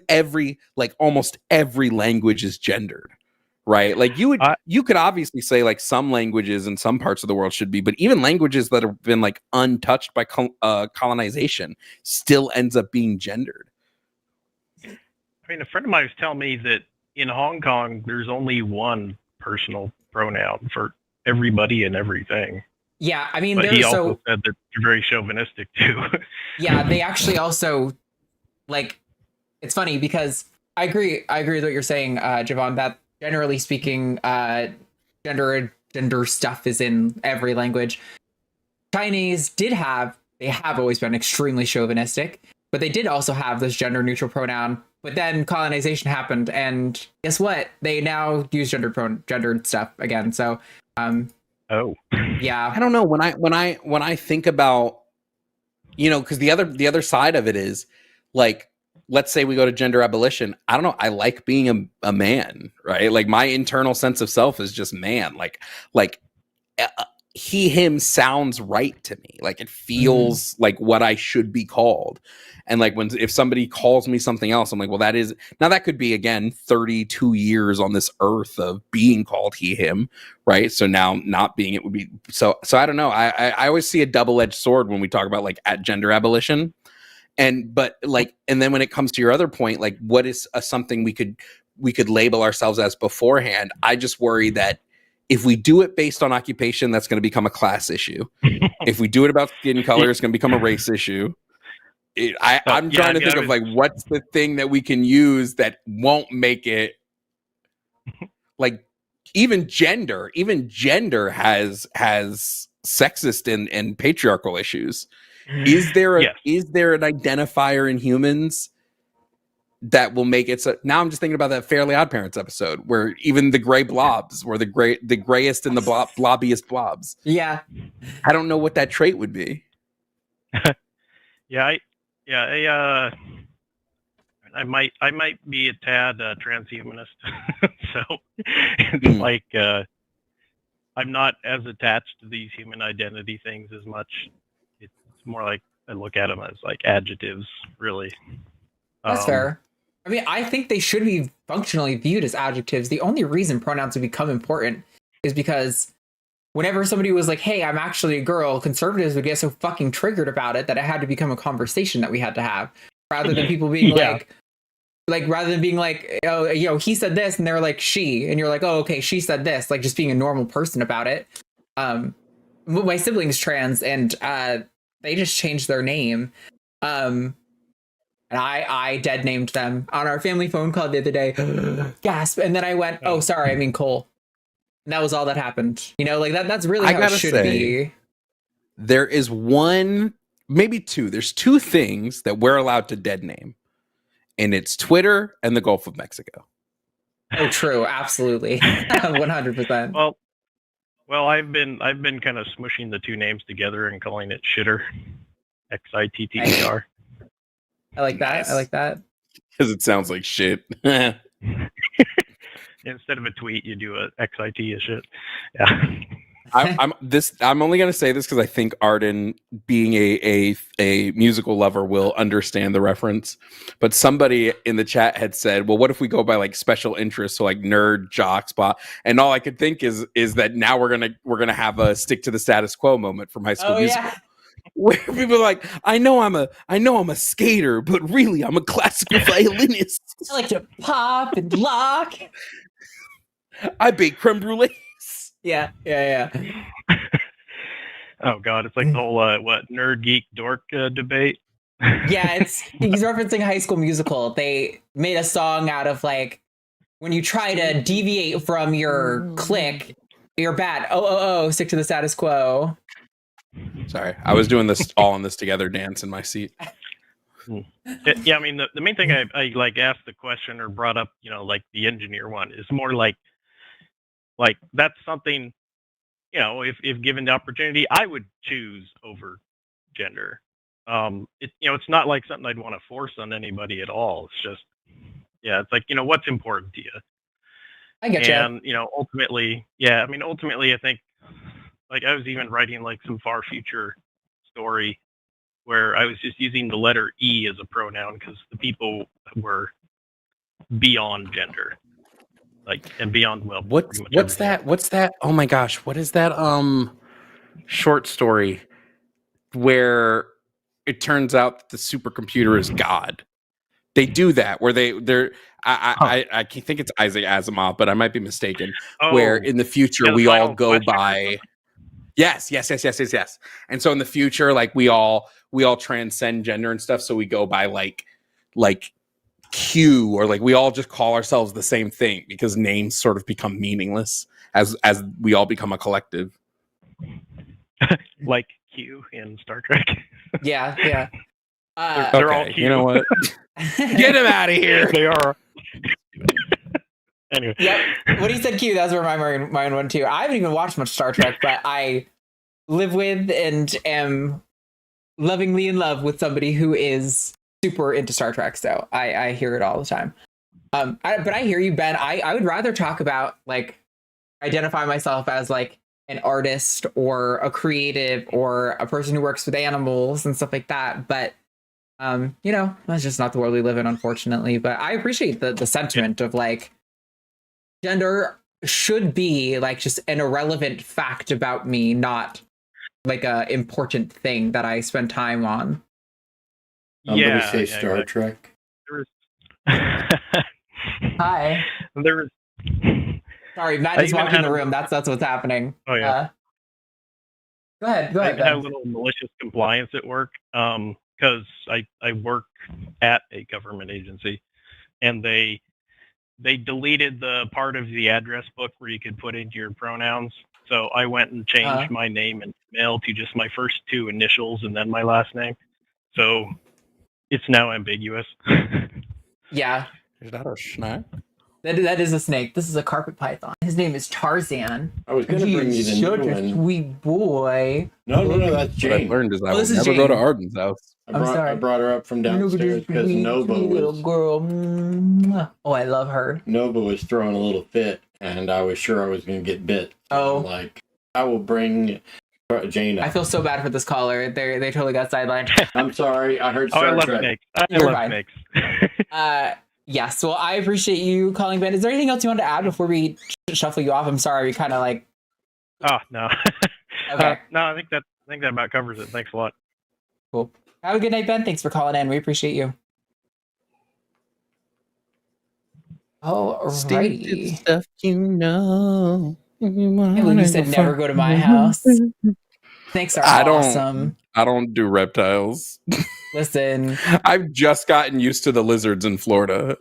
almost every language is gendered, right? Like you could obviously say like some languages in some parts of the world should be, but even languages that have been like untouched by colonization still ends up being gendered. I mean, a friend of mine was telling me that in Hong Kong, there's only one personal pronoun for everybody and everything. Yeah, I mean, but he also said that they're very chauvinistic too. Yeah, they actually also like. It's funny because I agree with what you're saying, Jovan. That generally speaking, gender stuff is in every language. Chinese they have always been extremely chauvinistic, but they did also have this gender neutral pronoun. But then colonization happened, and guess what? They now use gendered stuff again. So, oh, yeah. I don't know when I think about, you know, because the other side of it is like, let's say we go to gender abolition. I don't know. I like being a man, right? Like my internal sense of self is just man. Like he, him sounds right to me. Like it feels like what I should be called. And like if somebody calls me something else, I'm like, well, that could be again 32 years on this earth of being called he, him, right? So now not being it would be so I don't know. I always see a double-edged sword when we talk about like at gender abolition. And then when it comes to your other point, like what is something we could label ourselves as beforehand? I just worry that if we do it based on occupation, that's going to become a class issue. If we do it about skin color, it's going to become a race issue. I'm trying to think of like what's the thing that we can use that won't make it like even gender has sexist and patriarchal issues. Is there an identifier in humans that will make it so? Now I'm just thinking about that Fairly Odd Parents episode where even the gray blobs were the grayest and the blobbiest blobs. Yeah, I don't know what that trait would be. I might be a tad transhumanist, so it's like I'm not as attached to these human identity things as much. It's more like I look at them as like adjectives, really. That's fair. I mean, I think they should be functionally viewed as adjectives. The only reason pronouns would become important is because whenever somebody was like, hey, I'm actually a girl, conservatives would get so fucking triggered about it that it had to become a conversation that we had to have. Rather than people being rather than being like, oh, you know, he said this and they're like, she. And you're like, oh, okay, she said this. Like just being a normal person about it. My sibling's trans and they just changed their name. And I dead named them on our family phone call the other day. Gasp. And then I went, oh, sorry, I mean Cole. And that was all that happened. You know, like that's really how it should be. There is one, maybe two. There's two things that we're allowed to dead name. And it's Twitter and the Gulf of Mexico. Oh, true. Absolutely. 100%. Well, I've been kind of smushing the two names together and calling it Shitter. Xitter. I like that. Nice. I like that. Because it sounds like shit. Instead of a tweet, you do a XIT shit. Yeah. I'm only going to say this because I think Arden, being a musical lover, will understand the reference. But somebody in the chat had said, "Well, what if we go by like special interests, so like nerd, jock, spot?" And all I could think is that now we're gonna have a stick to the status quo moment from High School Musical. Yeah. Where people are like, I know I'm a skater, but really I'm a classical violinist. I like to pop and lock. I bake creme brulee. Yeah. Oh God, it's like the whole nerd geek dork debate. Yeah, he's referencing High School Musical. They made a song out of like when you try to deviate from your clique, you're bad. Oh, stick to the status quo. Sorry, I was doing this all in this together dance in my seat. Yeah, I mean the main thing I like asked the question or brought up, you know, like the engineer one is more like that's something, you know, if given the opportunity, I would choose over gender. It's not like something I'd want to force on anybody at all. It's just, yeah, it's like, you know, what's important to you? I get you. And, ultimately, I think, like, I was even writing, like, some far future story where I was just using the letter E as a pronoun because the people were beyond gender, like, and beyond, well, What's everything. that? What's that? Oh my gosh, what is that short story where it turns out that the supercomputer is God? They do that where I think it's Isaac Asimov, but I might be mistaken. Where in the future we all go by. Yes. And so in the future, like we all transcend gender and stuff. So we go by like Q, or like we all just call ourselves the same thing because names sort of become meaningless as we all become a collective. Like Q in Star Trek. Yeah. They're all Q. You know what? Get him out of here. They are. Anyway. Yep. When he said Q, that's where my mind went too. I haven't even watched much Star Trek, but I live with and am lovingly in love with somebody who is super into Star Trek. So I hear it all the time. But I hear you, Ben. I would rather talk about, like, identify myself as like an artist or a creative or a person who works with animals and stuff like that. But that's just not the world we live in, unfortunately. But I appreciate the sentiment of, like, gender should be like just an irrelevant fact about me, not like a important thing that I spend time on. I'm gonna say Star Trek. Hi. Sorry, Matt is walking in the room. That's what's happening. Oh yeah. Go ahead. I had a little malicious compliance at work because I work at a government agency, and they deleted the part of the address book where you could put in your pronouns. So I went and changed my name and email to just my first two initials and then my last name. So it's now ambiguous. Yeah. Is that a snake? That is a snake. This is a carpet python. His name is Tarzan. I was going to bring you the such new a one. sweet boy. No, that's Jane. What I learned is I will this is never go to Jane. Arden's house. I brought her up from downstairs because Nova little was girl. Oh, I love her. Nova was throwing a little fit, and I was sure I was going to get bit. So I'm like, I will bring Jane up. I feel so bad for this caller. They totally got sidelined. I'm sorry. I heard I Star love Trek. snakes. You're love fine. snakes. Yes. Well, I appreciate you calling, Ben. Is there anything else you want to add before we shuffle you off? I'm sorry. We kind of like. Oh no. Okay. No, I think that about covers it. Thanks a lot. Cool. Have a good night, Ben. Thanks for calling in. We appreciate you. Alrighty. Stuff you know. You said never go to my house. Snakes are awesome. I don't do reptiles. Listen, I've just gotten used to the lizards in Florida.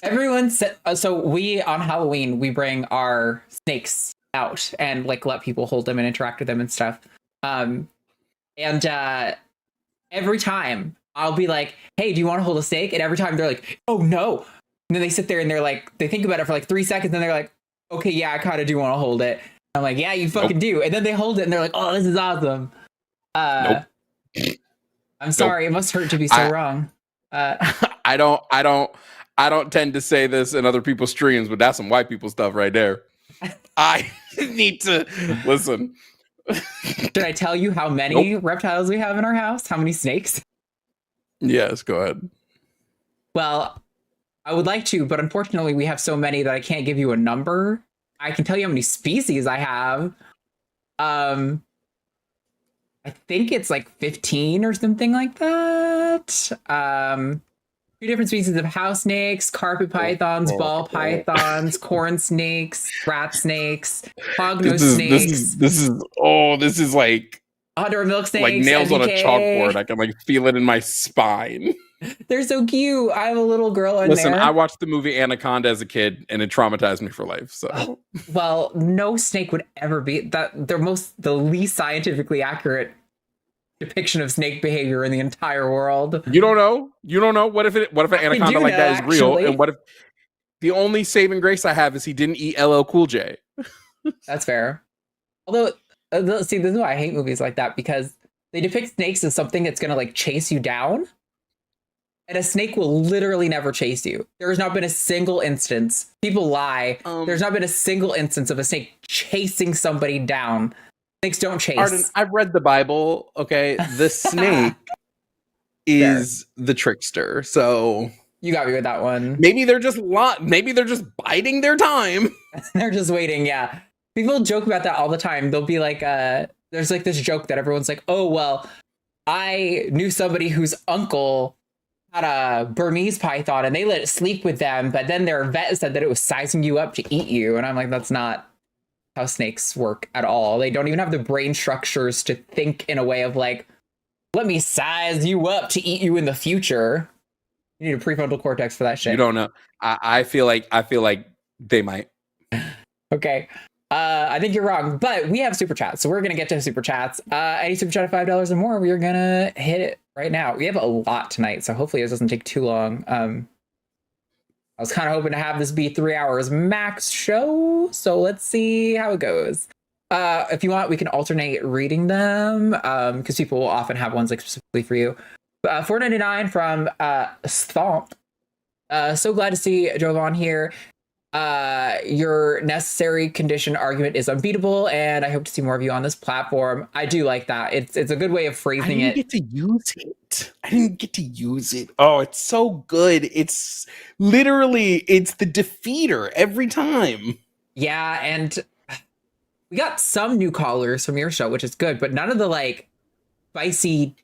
Everyone said so. We on Halloween we bring our snakes out and like let people hold them and interact with them and stuff. And every time I'll be like, "Hey, do you want to hold a snake?" And every time they're like, "Oh no!" And then they sit there and they're like, they think about it for like 3 seconds, and they're like, "Okay, yeah, I kind of do want to hold it." I'm like, "Yeah, you fucking do." And then they hold it and they're like, "Oh, this is awesome." Nope. I'm sorry, it must hurt to be so wrong. I don't tend to say this in other people's streams, but that's some white people stuff right there. I need to listen. Did I tell you how many reptiles we have in our house? How many snakes? Yes, go ahead. Well, I would like to, but unfortunately we have so many that I can't give you a number. I can tell you how many species I have. I think it's like 15 or something like that. 2 different species of house snakes, carpet pythons, ball pythons, corn snakes, rat snakes, hognose snakes. This is like underwater milk snakes, like nails on a MBK. chalkboard. I can like feel it in my spine. They're so cute. I have a little girl in Listen, there. I watched the movie Anaconda as a kid, and it traumatized me for life. So, well, no snake would ever be that. They're the least scientifically accurate depiction of snake behavior in the entire world. You don't know. What if an anaconda like that is real? Actually. And what if the only saving grace I have is he didn't eat LL Cool J? That's fair. Although, see, this is why I hate movies like that, because they depict snakes as something that's going to like chase you down. and a snake will literally never chase you. There has not been a single instance. People lie. There's not been a single instance of a snake chasing somebody down. Snakes don't chase. Arden, I've read the Bible. Okay, the snake is the trickster. So you got me with that one. Maybe they're just biding their time. They're just waiting. Yeah, people joke about that all the time. They'll be like, there's like this joke that everyone's like, oh well, I knew somebody whose uncle had a Burmese python and they let it sleep with them, but then their vet said that it was sizing you up to eat you. And I'm like, that's not how snakes work at all. They don't even have the brain structures to think in a way of like, let me size you up to eat you in the future. You need a prefrontal cortex for that shit. You don't know. I feel like they might. Okay. I think you're wrong, but we have super chats, so we're gonna get to super chats. Any super chat of $5 or more, we are gonna hit it right now. We have a lot tonight, so hopefully this doesn't take too long. I was kind of hoping to have this be 3 hours max show, so let's see how it goes. If you want, we can alternate reading them, because people will often have ones like specifically for you. $4.99 from Stomp. So glad to see Jovan here. Your necessary condition argument is unbeatable, and I hope to see more of you on this platform. I do like that. It's a good way of phrasing it. I didn't get to use it. Oh, it's so good. It's literally, it's the defeater every time. Yeah, and we got some new callers from your show, which is good, but none of the like spicy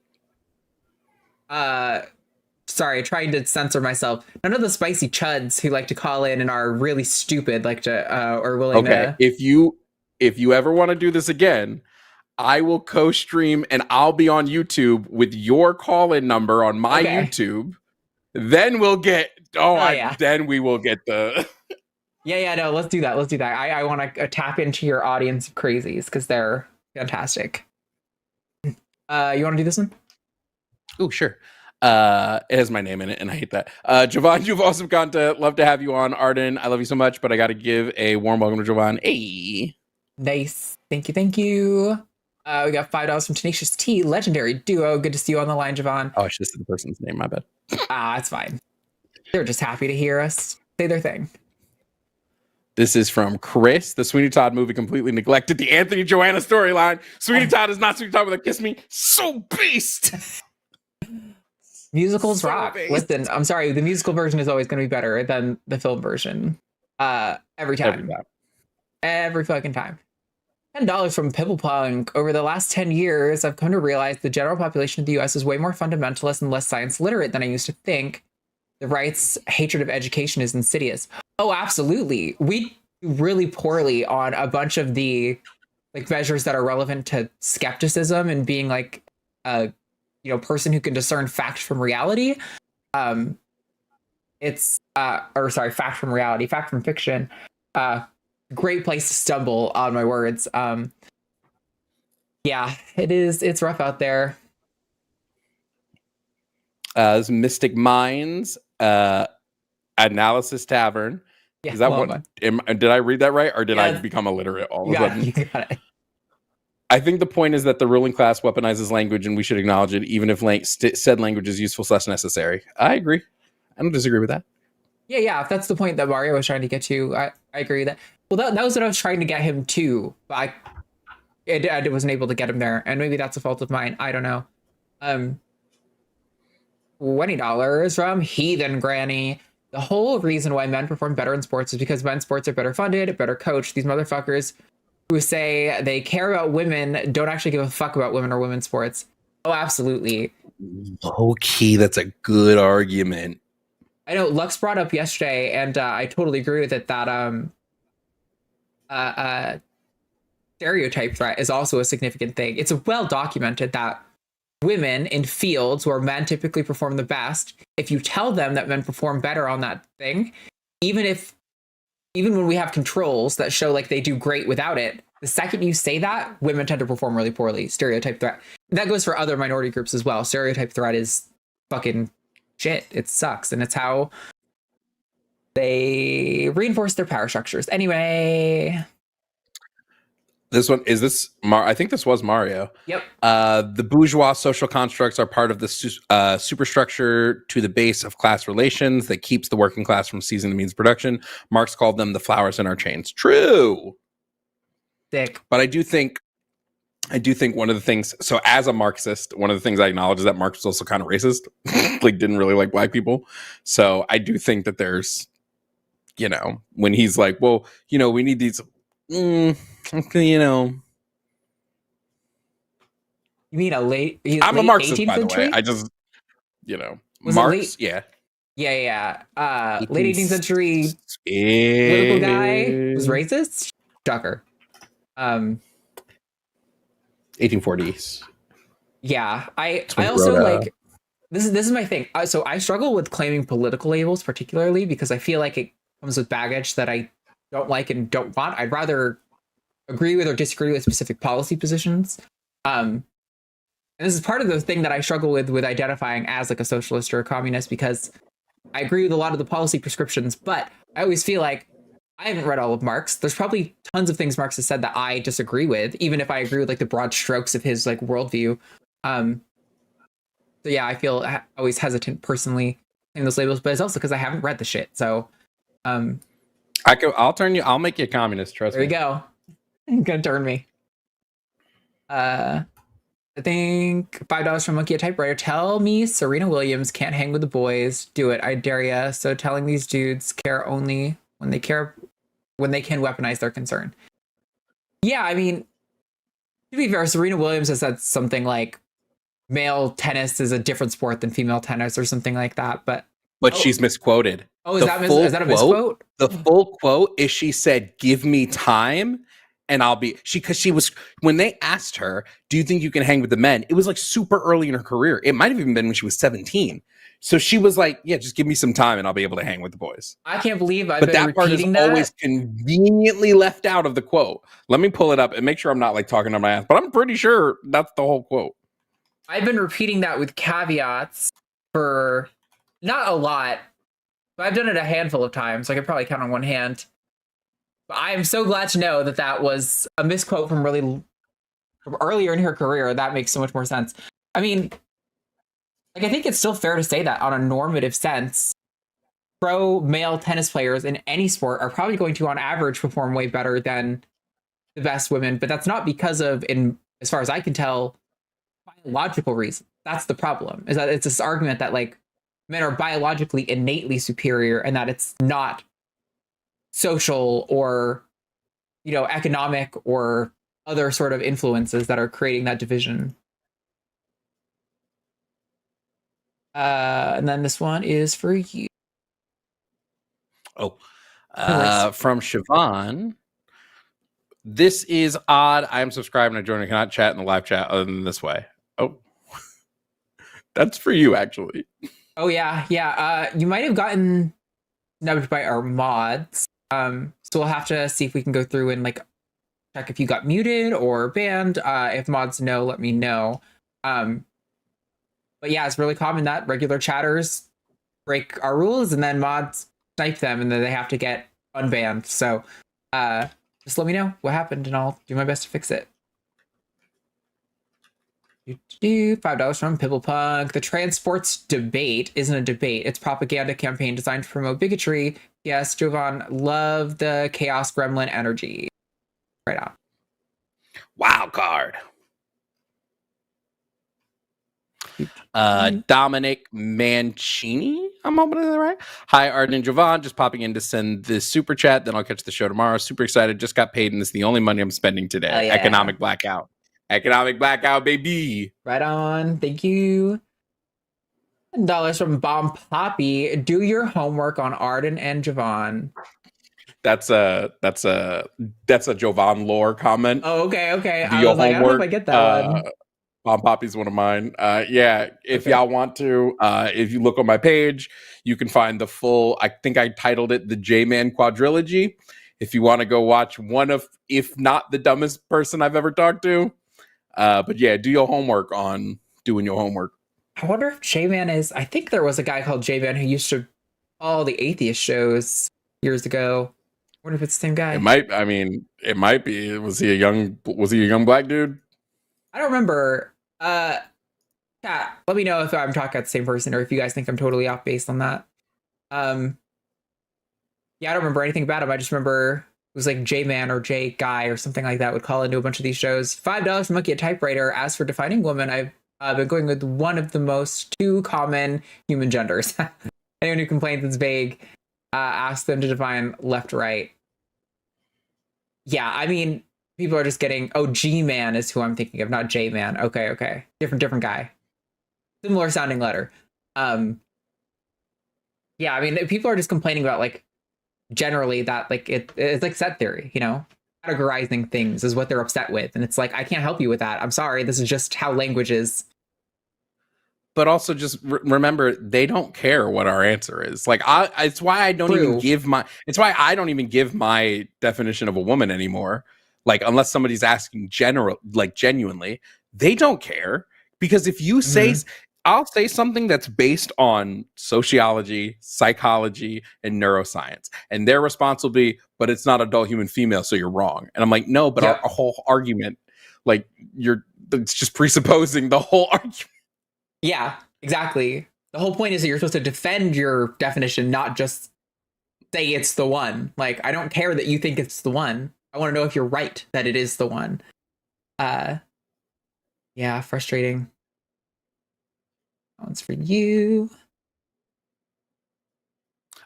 sorry, trying to censor myself. None of the spicy chuds who like to call in and are really stupid like to or willing to. If you ever want to do this again, I will co-stream and I'll be on YouTube with your call-in number on my YouTube. Then we'll get then we will get the no, let's do that. I want to tap into your audience of crazies because they're fantastic. You want to do this one? Oh, sure. It has my name in it, and I hate that. Jovan, you've awesome content. Love to have you on. Arden, I love you so much, but I got to give a warm welcome to Jovan. Hey. Nice. Thank you. We got $5 from Tenacious T, legendary duo. Good to see you on the line, Jovan. Oh, I should have said the person's name. My bad. It's fine. They're just happy to hear us say their thing. This is from Chris. The Sweeney Todd movie completely neglected the Anthony Joanna storyline. Sweeney Todd is not Sweeney Todd with a kiss me. So beast. Musicals rock. Listen, I'm sorry. The musical version is always going to be better than the film version. Every time. Every fucking time. $10 from Pimple Over the last 10 years, I've come to realize the general population of the U.S. is way more fundamentalist and less science literate than I used to think. The right's hatred of education is insidious. Oh, absolutely. We do really poorly on a bunch of the like measures that are relevant to skepticism and being like a person who can discern fact from reality. Fact from reality, fact from fiction. Great place to stumble on my words. Yeah, it is. It's rough out there. This Mystic Minds, Analysis Tavern. Yeah, is that what? Did I read that right, or did I become illiterate all of a sudden? You got it. I think the point is that the ruling class weaponizes language, and we should acknowledge it, even if said language is useful / necessary. I agree. I don't disagree with that. Yeah. If that's the point that Mario was trying to get to, I agree with that. Well, that was what I was trying to get him to, but I wasn't able to get him there, and maybe that's a fault of mine. I don't know. $20 from Heathen Granny. The whole reason why men perform better in sports is because men's sports are better funded, better coached. These motherfuckers who say they care about women don't actually give a fuck about women or women's sports. Oh, absolutely. Low key, that's a good argument. I know Lux brought up yesterday, and I totally agree with it, that stereotype threat is also a significant thing. It's well documented that women in fields where men typically perform the best, if you tell them that men perform better on that thing, even when we have controls that show like they do great without it, the second you say that, women tend to perform really poorly. Stereotype threat. That goes for other minority groups as well. Stereotype threat is fucking shit. It sucks. And it's how they reinforce their power structures. Anyway. This one is this. I think this was Mario. Yep. The bourgeois social constructs are part of the superstructure to the base of class relations that keeps the working class from seizing the means of production. Marx called them the flowers in our chains. True. Dick. But I do think one of the things. So as a Marxist, one of the things I acknowledge is that Marx was also kind of racist. Like, didn't really like black people. So I do think that there's, when he's like, well, we need these. Okay, You mean I'm late a Marxist, 18th by the century? way. I just, Was Marx, it yeah. Yeah. Late 18th century political guy was racist. Shocker. 1840s. Yeah, I when he also wrote, like this is my thing. So I struggle with claiming political labels, particularly because I feel like it comes with baggage that I don't like and don't want. I'd rather agree with or disagree with specific policy positions. And this is part of the thing that I struggle with identifying as like a socialist or a communist, because I agree with a lot of the policy prescriptions, but I always feel like I haven't read all of Marx. There's probably tons of things Marx has said that I disagree with, even if I agree with like the broad strokes of his like worldview. So yeah, I feel always hesitant personally in those labels, but it's also because I haven't read the shit. So I'll make you a communist, trust me. There you go. You're gonna turn me. I think $5 from Monkey a Typewriter. Tell me Serena Williams can't hang with the boys. Do it. I dare ya. So telling these dudes care only when they can weaponize their concern. Yeah, I mean, to be fair, Serena Williams has said something like male tennis is a different sport than female tennis or something like that. But she's misquoted. Oh, is that a misquote? The full quote is she said, "Give me time and I'll be," because she was, when they asked her, "Do you think you can hang with the men?" It was like super early in her career. It might have even been when she was 17. So she was like, "Yeah, just give me some time and I'll be able to hang with the boys." I can't believe I've but been that part is always conveniently left out of the quote. Let me pull it up and make sure I'm not like talking on my ass, but I'm pretty sure that's the whole quote. I've been repeating that with caveats for not a lot, but I've done it a handful of times. So I could probably count on one hand. But I am so glad to know that that was a misquote from earlier in her career. That makes so much more sense. I mean, like, I think it's still fair to say that on a normative sense, pro male tennis players in any sport are probably going to, on average, perform way better than the best women. But that's not because of, as far as I can tell, biological reasons. That's the problem, is that it's this argument that like men are biologically innately superior and that it's not social or, economic or other sort of influences that are creating that division. And then this one is for you. From Siobhan. This is odd. I am subscribed and I join. I cannot chat in the live chat other than this way. Oh, that's for you, actually. Oh, yeah. You might have gotten snubbed by our mods. So we'll have to see if we can go through and like check if you got muted or banned. If mods know, let me know. But yeah, it's really common that regular chatters break our rules and then mods snipe them and then they have to get unbanned. So just let me know what happened and I'll do my best to fix it. $5 from Pibblepunk. The transports debate isn't a debate. It's propaganda campaign designed to promote bigotry. Yes, Jovan, love the chaos gremlin energy. Right on. Wild card. Dominic Mancini. I'm hoping that's right. Hi, Arden and Jovan. Just popping in to send this super chat. Then I'll catch the show tomorrow. Super excited. Just got paid, and this is the only money I'm spending today. Yeah. Economic blackout. Economic blackout, baby. Right on. Thank you. $10 from Bomb Poppy. Do your homework on Arden and Jovan. That's a Jovan lore comment. Oh, okay. Do I your was like, homework. I don't know if I get that one. Bomb Poppy's one of mine. If y'all want to, if you look on my page, you can find the full, I think I titled it the J-Man Quadrilogy. If you want to go watch one of, if not the dumbest person I've ever talked to. But yeah, do your homework on doing your homework. I wonder if J-Man is, I think there was a guy called J-Man who used to all the atheist shows years ago. What if it's the same guy? It might. I mean, it might be. Was he a young black dude? I don't remember. Chat, let me know if I'm talking about the same person or if you guys think I'm totally off based on that. Yeah, I don't remember anything about him. I just remember it was like J-Man or J-Guy or something like that would call into a bunch of these shows. $5 for Monkey at Typewriter. As for defining woman, I've been going with one of the most two common human genders. Anyone who complains it's vague, ask them to define left, right. Yeah, I mean, people are just getting, G-Man is who I'm thinking of, not J-Man. Okay. Different guy. Similar sounding letter. Yeah, I mean, people are just complaining about, like, generally that, like, it's like set theory, you know? Categorizing things is what they're upset with. And it's like, I can't help you with that. I'm sorry. This is just how language is. But also just remember, they don't care what our answer is. Like, it's why I don't even give my definition of a woman anymore. Like, unless somebody's asking genuinely, they don't care. Because if you say, I'll say something that's based on sociology, psychology, and neuroscience. And their response will be, but it's not adult human female, so you're wrong. And I'm like, no, but our whole argument, like, it's just presupposing the whole argument. Yeah, exactly. The whole point is that you're supposed to defend your definition, not just say it's the one. Like, I don't care that you think it's the one. I want to know if you're right that it is the one. Yeah, frustrating. That one's for you.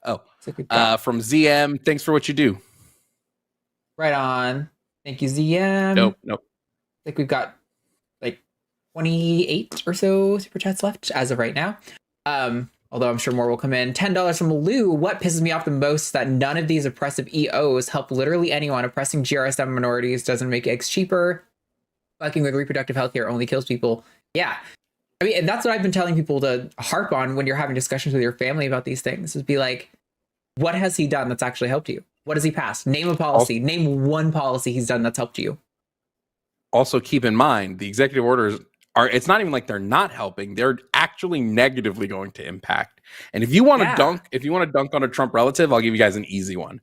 From ZM, thanks for what you do. Right on. Thank you, ZM. Nope. I think we've got like 28 or so super chats left as of right now. Although I'm sure more will come in. $10 from Lou. What pisses me off the most is that none of these oppressive EOs help literally anyone. Oppressing GRSM minorities doesn't make eggs cheaper. Fucking with reproductive health care only kills people. Yeah. I mean, and that's what I've been telling people to harp on when you're having discussions with your family about these things, is be like, what has he done that's actually helped you? What has he passed? Name a policy. Name one policy he's done that's helped you. Also, keep in mind, the executive orders it's not even like they're not helping. They're actually negatively going to impact. And if you want to dunk on a Trump relative, I'll give you guys an easy one.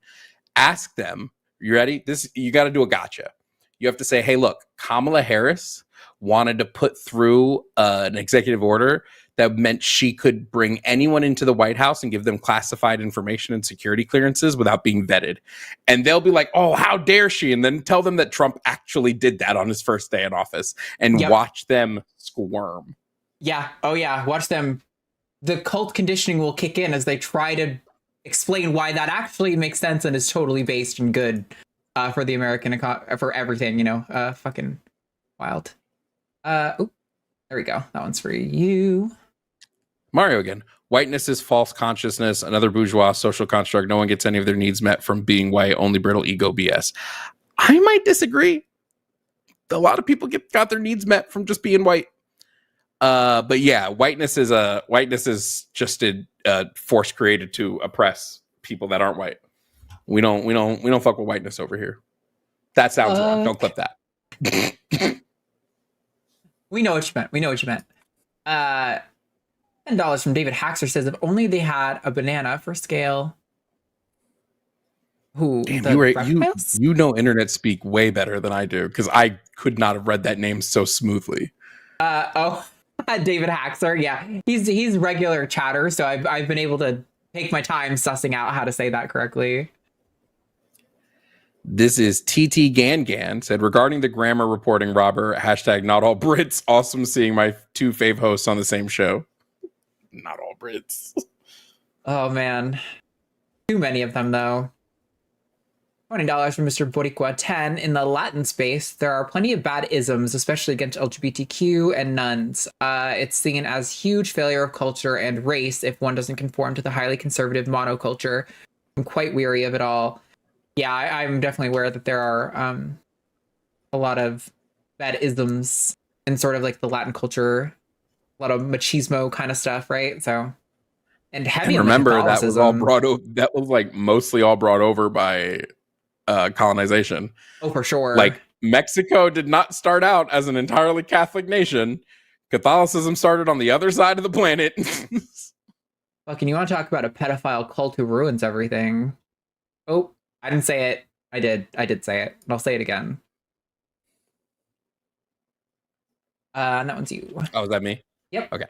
Ask them, you ready? You got to do a gotcha. You have to say, hey, look, Kamala Harris wanted to put through an executive order that meant she could bring anyone into the White House and give them classified information and security clearances without being vetted. And they'll be like, oh, how dare she? And then tell them that Trump actually did that on his first day in office and watch them squirm. Yeah. Oh, yeah. Watch them. The cult conditioning will kick in as they try to explain why that actually makes sense and is totally based and good for the American, for everything, you know, fucking wild. There we go. That one's for you. Mario again. Whiteness is false consciousness, another bourgeois social construct. No one gets any of their needs met from being white, only brittle ego BS. I might disagree. A lot of people got their needs met from just being white. But yeah, whiteness is just a force created to oppress people that aren't white. We don't fuck with whiteness over here. That sounds wrong. Don't clip that. We know what you meant. $10 from David Haxer says, if only they had a banana for scale. Who? Damn, you know internet speak way better than I do, because I could not have read that name so smoothly. David Haxer, yeah. He's regular chatter, so I've been able to take my time sussing out how to say that correctly. This is TT Gangan said, regarding the grammar reporting robber, hashtag not all Brits. Awesome seeing my two fave hosts on the same show. Not all Brits. Oh, man. Too many of them, though. $20 from Mr. Boricua 10. In the Latin space, there are plenty of bad isms, especially against LGBTQ and nuns. It's seen as huge failure of culture and race if one doesn't conform to the highly conservative monoculture. I'm quite weary of it all. Yeah, I'm definitely aware that there are a lot of bad isms in sort of like the Latin culture, a lot of machismo kind of stuff, right? So, and heavy. And remember, that was all mostly all brought over by colonization. Oh, for sure. Like, Mexico did not start out as an entirely Catholic nation. Catholicism started on the other side of the planet. Fucking, you want to talk about a pedophile cult who ruins everything? Oh, I didn't say it. I did say it. And I'll say it again. And that one's you. Oh, is that me? Yep. Okay.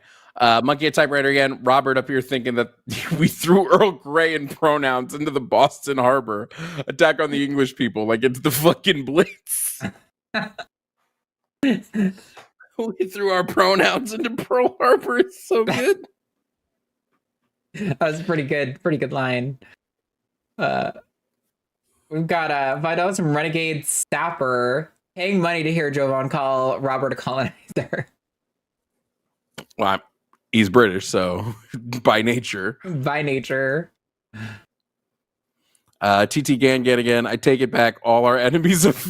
Monkey at typewriter again. Robert up here thinking that we threw Earl Grey and pronouns into the Boston Harbor. Attack on the English people, like it's the fucking Blitz. We threw our pronouns into Pearl Harbor. It's so good. That was pretty good. Pretty good line. We've got $5 from Renegade Sapper paying money to hear Jovan call Robert a colonizer. Well, he's British, so by nature. By nature. TT Gangan again. I take it back. All our enemies of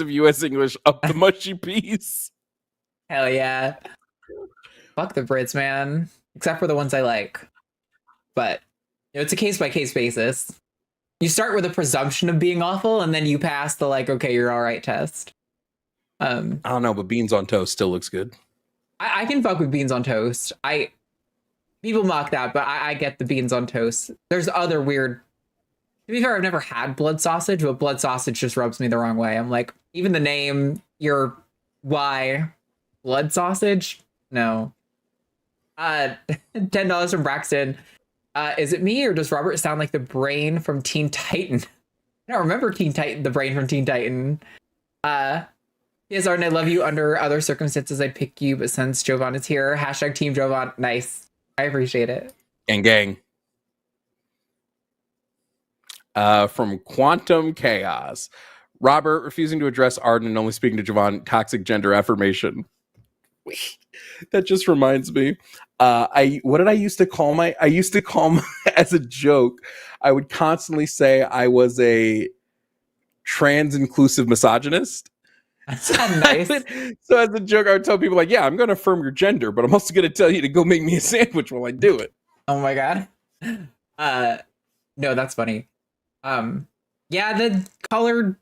U.S. English up the mushy peas. Hell yeah. Fuck the Brits, man. Except for the ones I like. But it's a case-by-case basis. You start with a presumption of being awful, and then you pass the like, okay, you're all right test. I don't know, but beans on toast still looks good. I can fuck with beans on toast. People mock that, but I get the beans on toast. There's other weird. To be fair, I've never had blood sausage, but blood sausage just rubs me the wrong way. I'm like, even the name, why blood sausage? No. $10 from Braxton. Is it me or does Robert sound like the brain from Teen Titan? I don't remember the brain from Teen Titan. Yes, Arden, I love you. Under other circumstances, I'd pick you, but since Jovan is here, hashtag Team Jovan. Nice. I appreciate it. Gang. From Quantum Chaos. Robert refusing to address Arden and only speaking to Jovan. Toxic gender affirmation. That just reminds me. What did I used to call I used to call as a joke, I would constantly say I was a trans-inclusive misogynist. Nice. So as a joke, I would tell people like, yeah, I'm going to affirm your gender, but I'm also going to tell you to go make me a sandwich while I do it. Oh my God. No, that's funny. Yeah, the colored,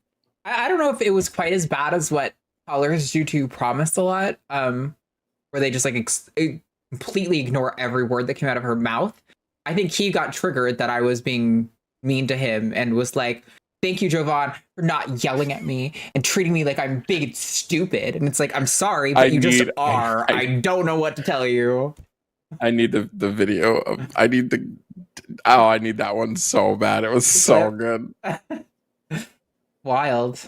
I don't know if it was quite as bad as what colors do to Promise a Lot, where they just like completely ignore every word that came out of her mouth. I think he got triggered that I was being mean to him and was like, thank you, Jovan, for not yelling at me and treating me like I'm big and stupid. And it's like, I'm sorry, but you just are. I don't know what to tell you. I need the video. I need that one so bad. It was so good. Wild.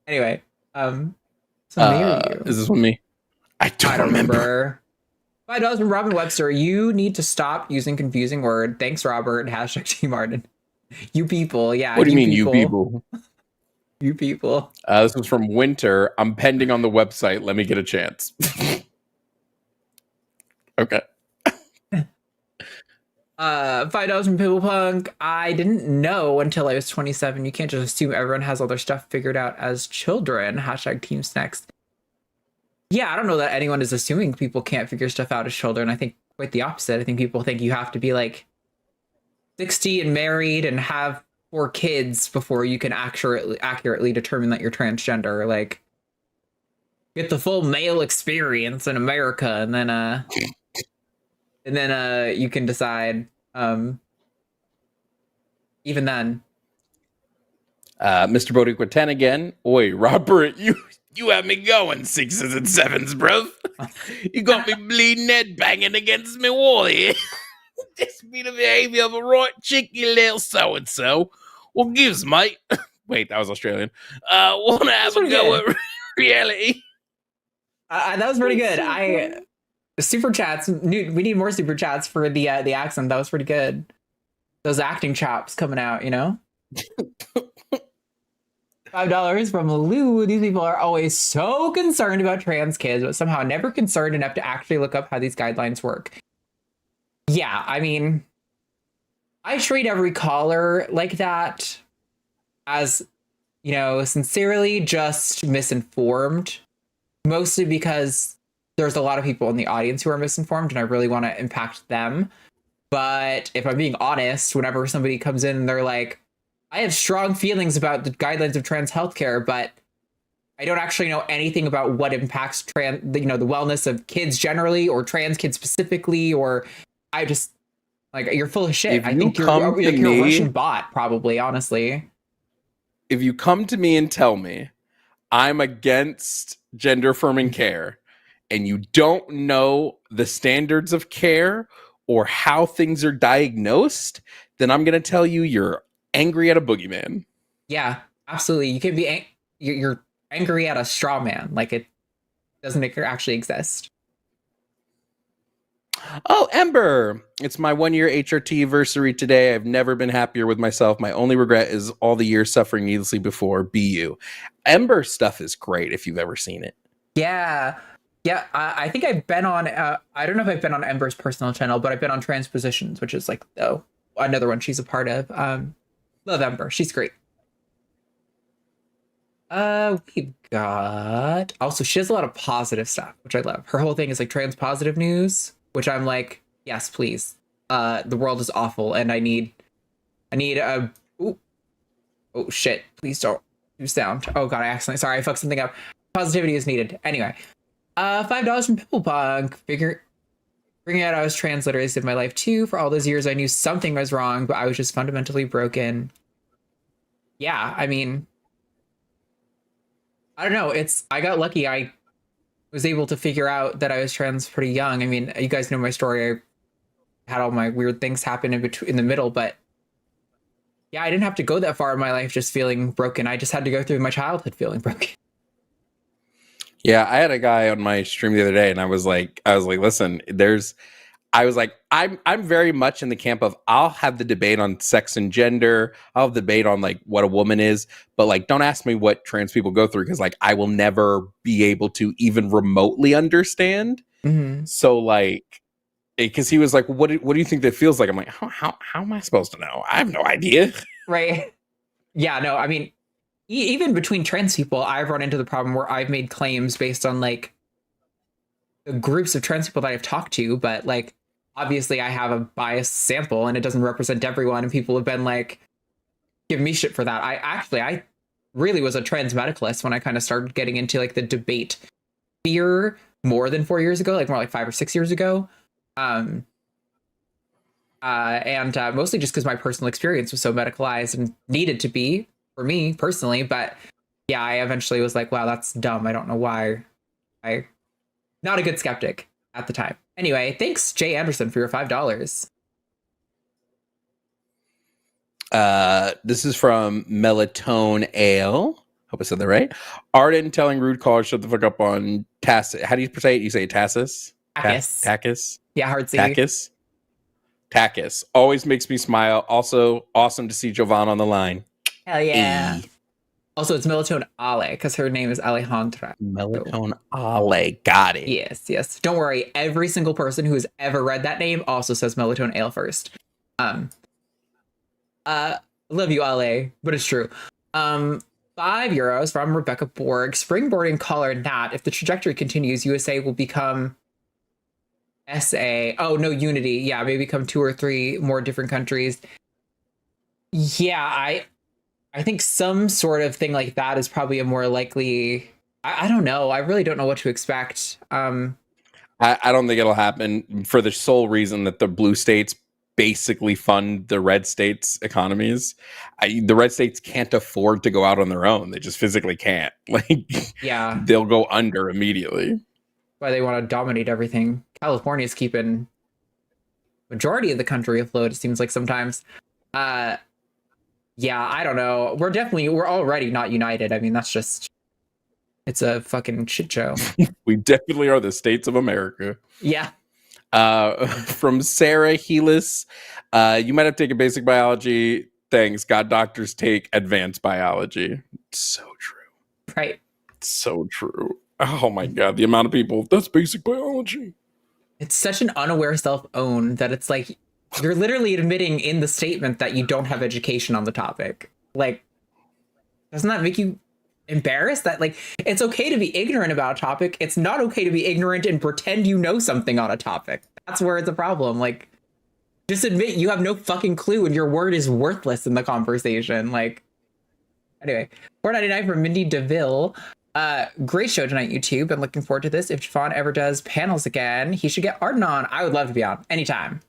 Anyway, is this one me? I don't remember. $5 from Robin Webster. You need to stop using confusing word. Thanks, Robert. Hashtag Team Arden. You people. Yeah. What do you mean, you people? You people. This was from Winter. I'm pending on the website. Let me get a chance. Okay. $5 from Pibble Punk. I didn't know until I was 27. You can't just assume everyone has all their stuff figured out as children. Hashtag Team Snacks. Yeah, I don't know that anyone is assuming people can't figure stuff out as children. I think quite the opposite. I think people think you have to be like 60 and married and have 4 kids before you can accurately determine that you're transgender. Like, get the full male experience in America, and then you can decide. Even then. Mr. Bodiqua 10 again. Oi, Robert, you have me going 6s and 7s, bruv. You got me bleeding head banging against me wall here. This be the behavior of a right cheeky little so-and-so. What gives, mate? Wait, that was Australian. Wanna have a go at reality? That was pretty good. Super chats. We need more super chats for the accent. That was pretty good. Those acting chops coming out, you know? $5 from Lou. These people are always so concerned about trans kids, but somehow never concerned enough to actually look up how these guidelines work. Yeah, I mean, I treat every caller like that as, you know, sincerely just misinformed, mostly because there's a lot of people in the audience who are misinformed and I really want to impact them. But if I'm being honest, whenever somebody comes in and they're like, I have strong feelings about the guidelines of trans healthcare, but I don't actually know anything about what impacts the wellness of kids generally or trans kids specifically, or Like, you're full of shit. If I you think come to you're a me- Russian bot, probably, honestly. If you come to me and tell me I'm against gender affirming care and you don't know the standards of care or how things are diagnosed, then I'm going to tell you you're angry at a boogeyman. Yeah, absolutely. You can be you're angry at a straw man. Like, it doesn't actually exist. Oh, Ember! It's my 1-year HRT anniversary today. I've never been happier with myself. My only regret is all the years suffering needlessly before. Be you. Ember stuff is great if you've ever seen it. Yeah. Yeah, I think I've been on, I don't know if I've been on Ember's personal channel, but I've been on Transpositions, which is like, another one she's a part of. Love Ember. She's great. We've got, also, she has a lot of positive stuff, which I love. Her whole thing is like trans positive news, which I'm like, yes, please. The world is awful, and I need a, oh shit, please don't do sound. Oh god, sorry, I fucked something up. Positivity is needed. Anyway, $5 from Pimple bringing out I was trans literally saved my life too. For all those years, I knew something was wrong, but I was just fundamentally broken. Yeah, I mean, I don't know. I got lucky. I was able to figure out that I was trans pretty young. I mean, you guys know my story. I had all my weird things happen in the middle, but yeah, I didn't have to go that far in my life just feeling broken. I just had to go through my childhood feeling broken. Yeah, I had a guy on my stream the other day, and I was like, listen, I'm very much in the camp of I'll have the debate on sex and gender. I'll have the debate on like what a woman is, but like don't ask me what trans people go through because like I will never be able to even remotely understand. Mm-hmm. So like, because he was like, what do you think that feels like? I'm like, how am I supposed to know? I have no idea. Right. Yeah, no, I mean, even between trans people, I've run into the problem where I've made claims based on like the groups of trans people that I've talked to, but like obviously I have a biased sample and it doesn't represent everyone, and people have been like give me shit for that. I really was a trans medicalist when I kind of started getting into like the debate sphere more than 4 years ago, like more like 5 or 6 years ago. And mostly just because my personal experience was so medicalized and needed to be for me personally. But yeah, I eventually was like, wow, that's dumb. I don't know why. Not a good skeptic at the time. Anyway, thanks, Jay Anderson, for your $5. This is from Melatonin Ale. Hope I said that right. Arden telling rude callers shut the fuck up on TACIS. How do you say it? You say TACIS? TACIS. TACIS? Yeah, hard C. TACIS? TACIS. Always makes me smile. Also, awesome to see Jovan on the line. Hell yeah. Also, it's Melatonin Ale, because her name is Alejandra. Melatonin Ale. Got it. Yes. Don't worry. Every single person who has ever read that name also says Melatonin Ale first. Love you, Ale, but it's true. €5 from Rebecca Borg. Springboarding caller Nat. If the trajectory continues, USA will become SA. Oh, no, Unity. Yeah, maybe become 2 or 3 more different countries. Yeah, I think some sort of thing like that is probably a more likely. I don't know. I really don't know what to expect. I don't think it'll happen for the sole reason that the blue states basically fund the red states' economies. The red states can't afford to go out on their own. They just physically can't. Like, yeah, they'll go under immediately. Why they want to dominate everything. California's keeping majority of the country afloat, it seems like sometimes. Yeah, I don't know. We're already not united. I mean, it's a fucking shit show. We definitely are the states of America. Yeah. From Sarah Helis, you might have taken basic biology. Thanks. God doctors take advanced biology. So true. Right. So true. Oh my God. The amount of people, that's basic biology. It's such an unaware self-own that it's like, you're literally admitting in the statement that you don't have education on the topic. Like, doesn't that make you embarrassed? That like, it's okay to be ignorant about a topic. It's not okay to be ignorant and pretend you know something on a topic. That's where it's a problem. Like, just admit you have no fucking clue and your word is worthless in the conversation. Like, anyway, $4.99 from Mindy DeVille. Great show tonight, YouTube. I'm looking forward to this. If Jovan ever does panels again, he should get Arden on. I would love to be on anytime.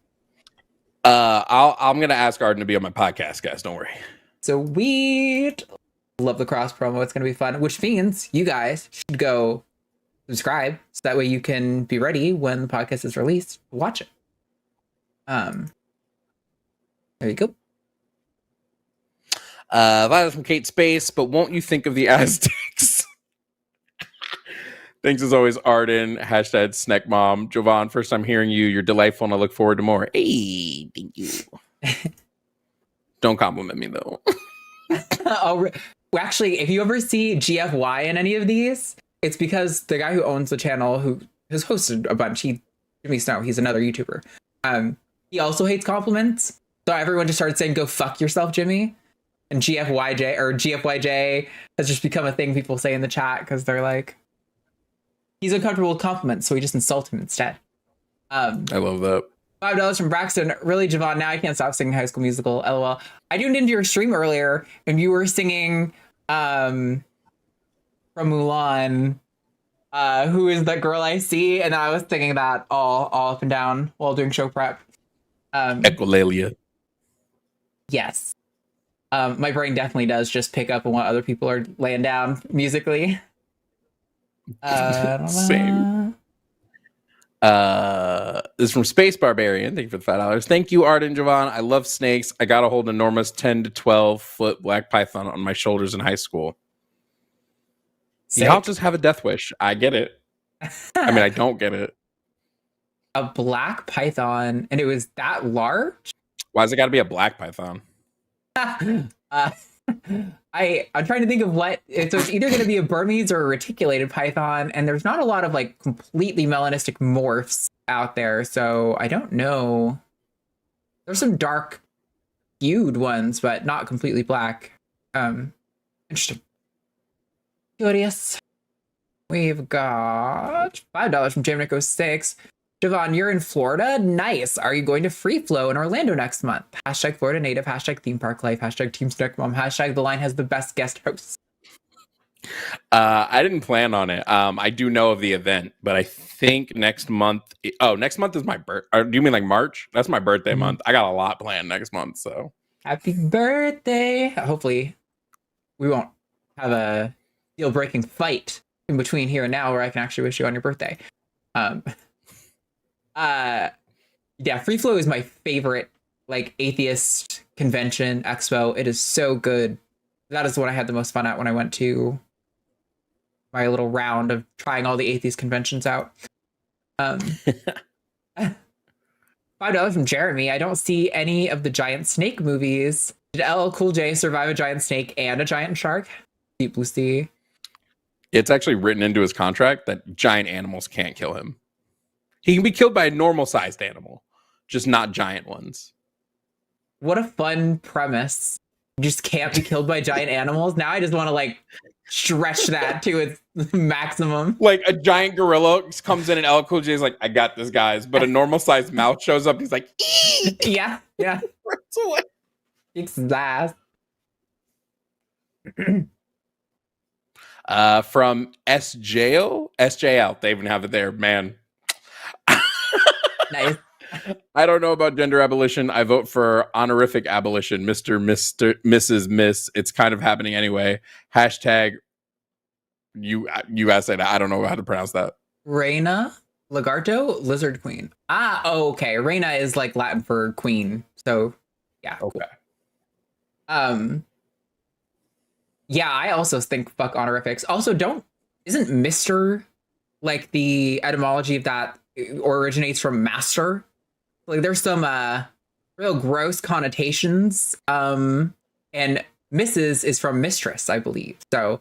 I'm gonna ask Arden to be on my podcast, guys. Don't worry. Sweet. Love the cross promo. It's gonna be fun. Which means you guys should go subscribe so that way you can be ready when the podcast is released. Watch it. There you go. Violet from Kate Space, but won't you think of the Aztecs? Thanks as always, Arden. Hashtag Snack Mom. Jovan, first time hearing you. You're delightful and I look forward to more. Hey, thank you. Don't compliment me though. Actually, if you ever see GFY in any of these, it's because the guy who owns the channel, who has hosted a bunch, Jimmy Snow, he's another YouTuber. He also hates compliments. So everyone just started saying, "Go fuck yourself, Jimmy." And GFYJ has just become a thing people say in the chat because they're like, he's uncomfortable with compliments, so we just insult him instead. I love that. $5 from Braxton. Really, Jovan, now I can't stop singing High School Musical. LOL. I tuned into your stream earlier and you were singing from Mulan, Who Is That Girl I See? And I was singing that all up and down while doing show prep. Echolalia. Yes. My brain definitely does just pick up on what other people are laying down musically. Same. This is from Space Barbarian. Thank you for the $5. Thank you, Arden, Jovan. I love snakes. I got to hold an enormous 10 to 12 foot black python on my shoulders in high school. Sick. Y'all just have a death wish. I get it. I mean, I don't get it. A black python, and it was that large? Why's it got to be a black python? I'm trying to think of so it's either going to be a Burmese or a reticulated python, and there's not a lot of like completely melanistic morphs out there, so I don't know. There's some dark hued ones, but not completely black. Interesting. Curious. We've got $5 from JamNico6. Jovan, you're in Florida? Nice. Are you going to Free Flow in Orlando next month? Hashtag Florida native, hashtag theme park life, hashtag Team Snack Mom, hashtag the line has the best guest hosts. I didn't plan on it. I do know of the event, but I think next month. Oh, next month is my birthday. Do you mean like March? That's my birthday month. I got a lot planned next month. So happy birthday. Hopefully we won't have a deal breaking fight in between here and now where I can actually wish you on your birthday. Yeah, Free Flow is my favorite like atheist convention expo. It is so good. That is what I had the most fun at when I went to my little round of trying all the atheist conventions out. $5 from Jeremy. I don't see any of the giant snake movies. Did LL Cool J survive a giant snake and a giant shark? Deep Blue Sea. It's actually written into his contract that giant animals can't kill him. He can be killed by a normal-sized animal, just not giant ones. What a fun premise. You just can't be killed by giant animals. Now I just want to, like, stretch that to its maximum. Like, a giant gorilla comes in and LL Cool J is like, I got this, guys. But a normal-sized mouse shows up. He's like, eek! Yeah. Runs away. It's that. From SJL. They even have it there, man. Nice. I don't know about gender abolition. I vote for honorific abolition, Mr., Mrs., Miss. It's kind of happening anyway. Hashtag you guys say that. I don't know how to pronounce that. Reina Lagarto, Lizard Queen. Okay. Reina is like Latin for queen. So yeah. Okay. Cool. Yeah, I also think fuck honorifics. Also, isn't Mr. like the etymology of that originates from master? Like there's some real gross connotations. And Mrs. is from mistress, I believe. So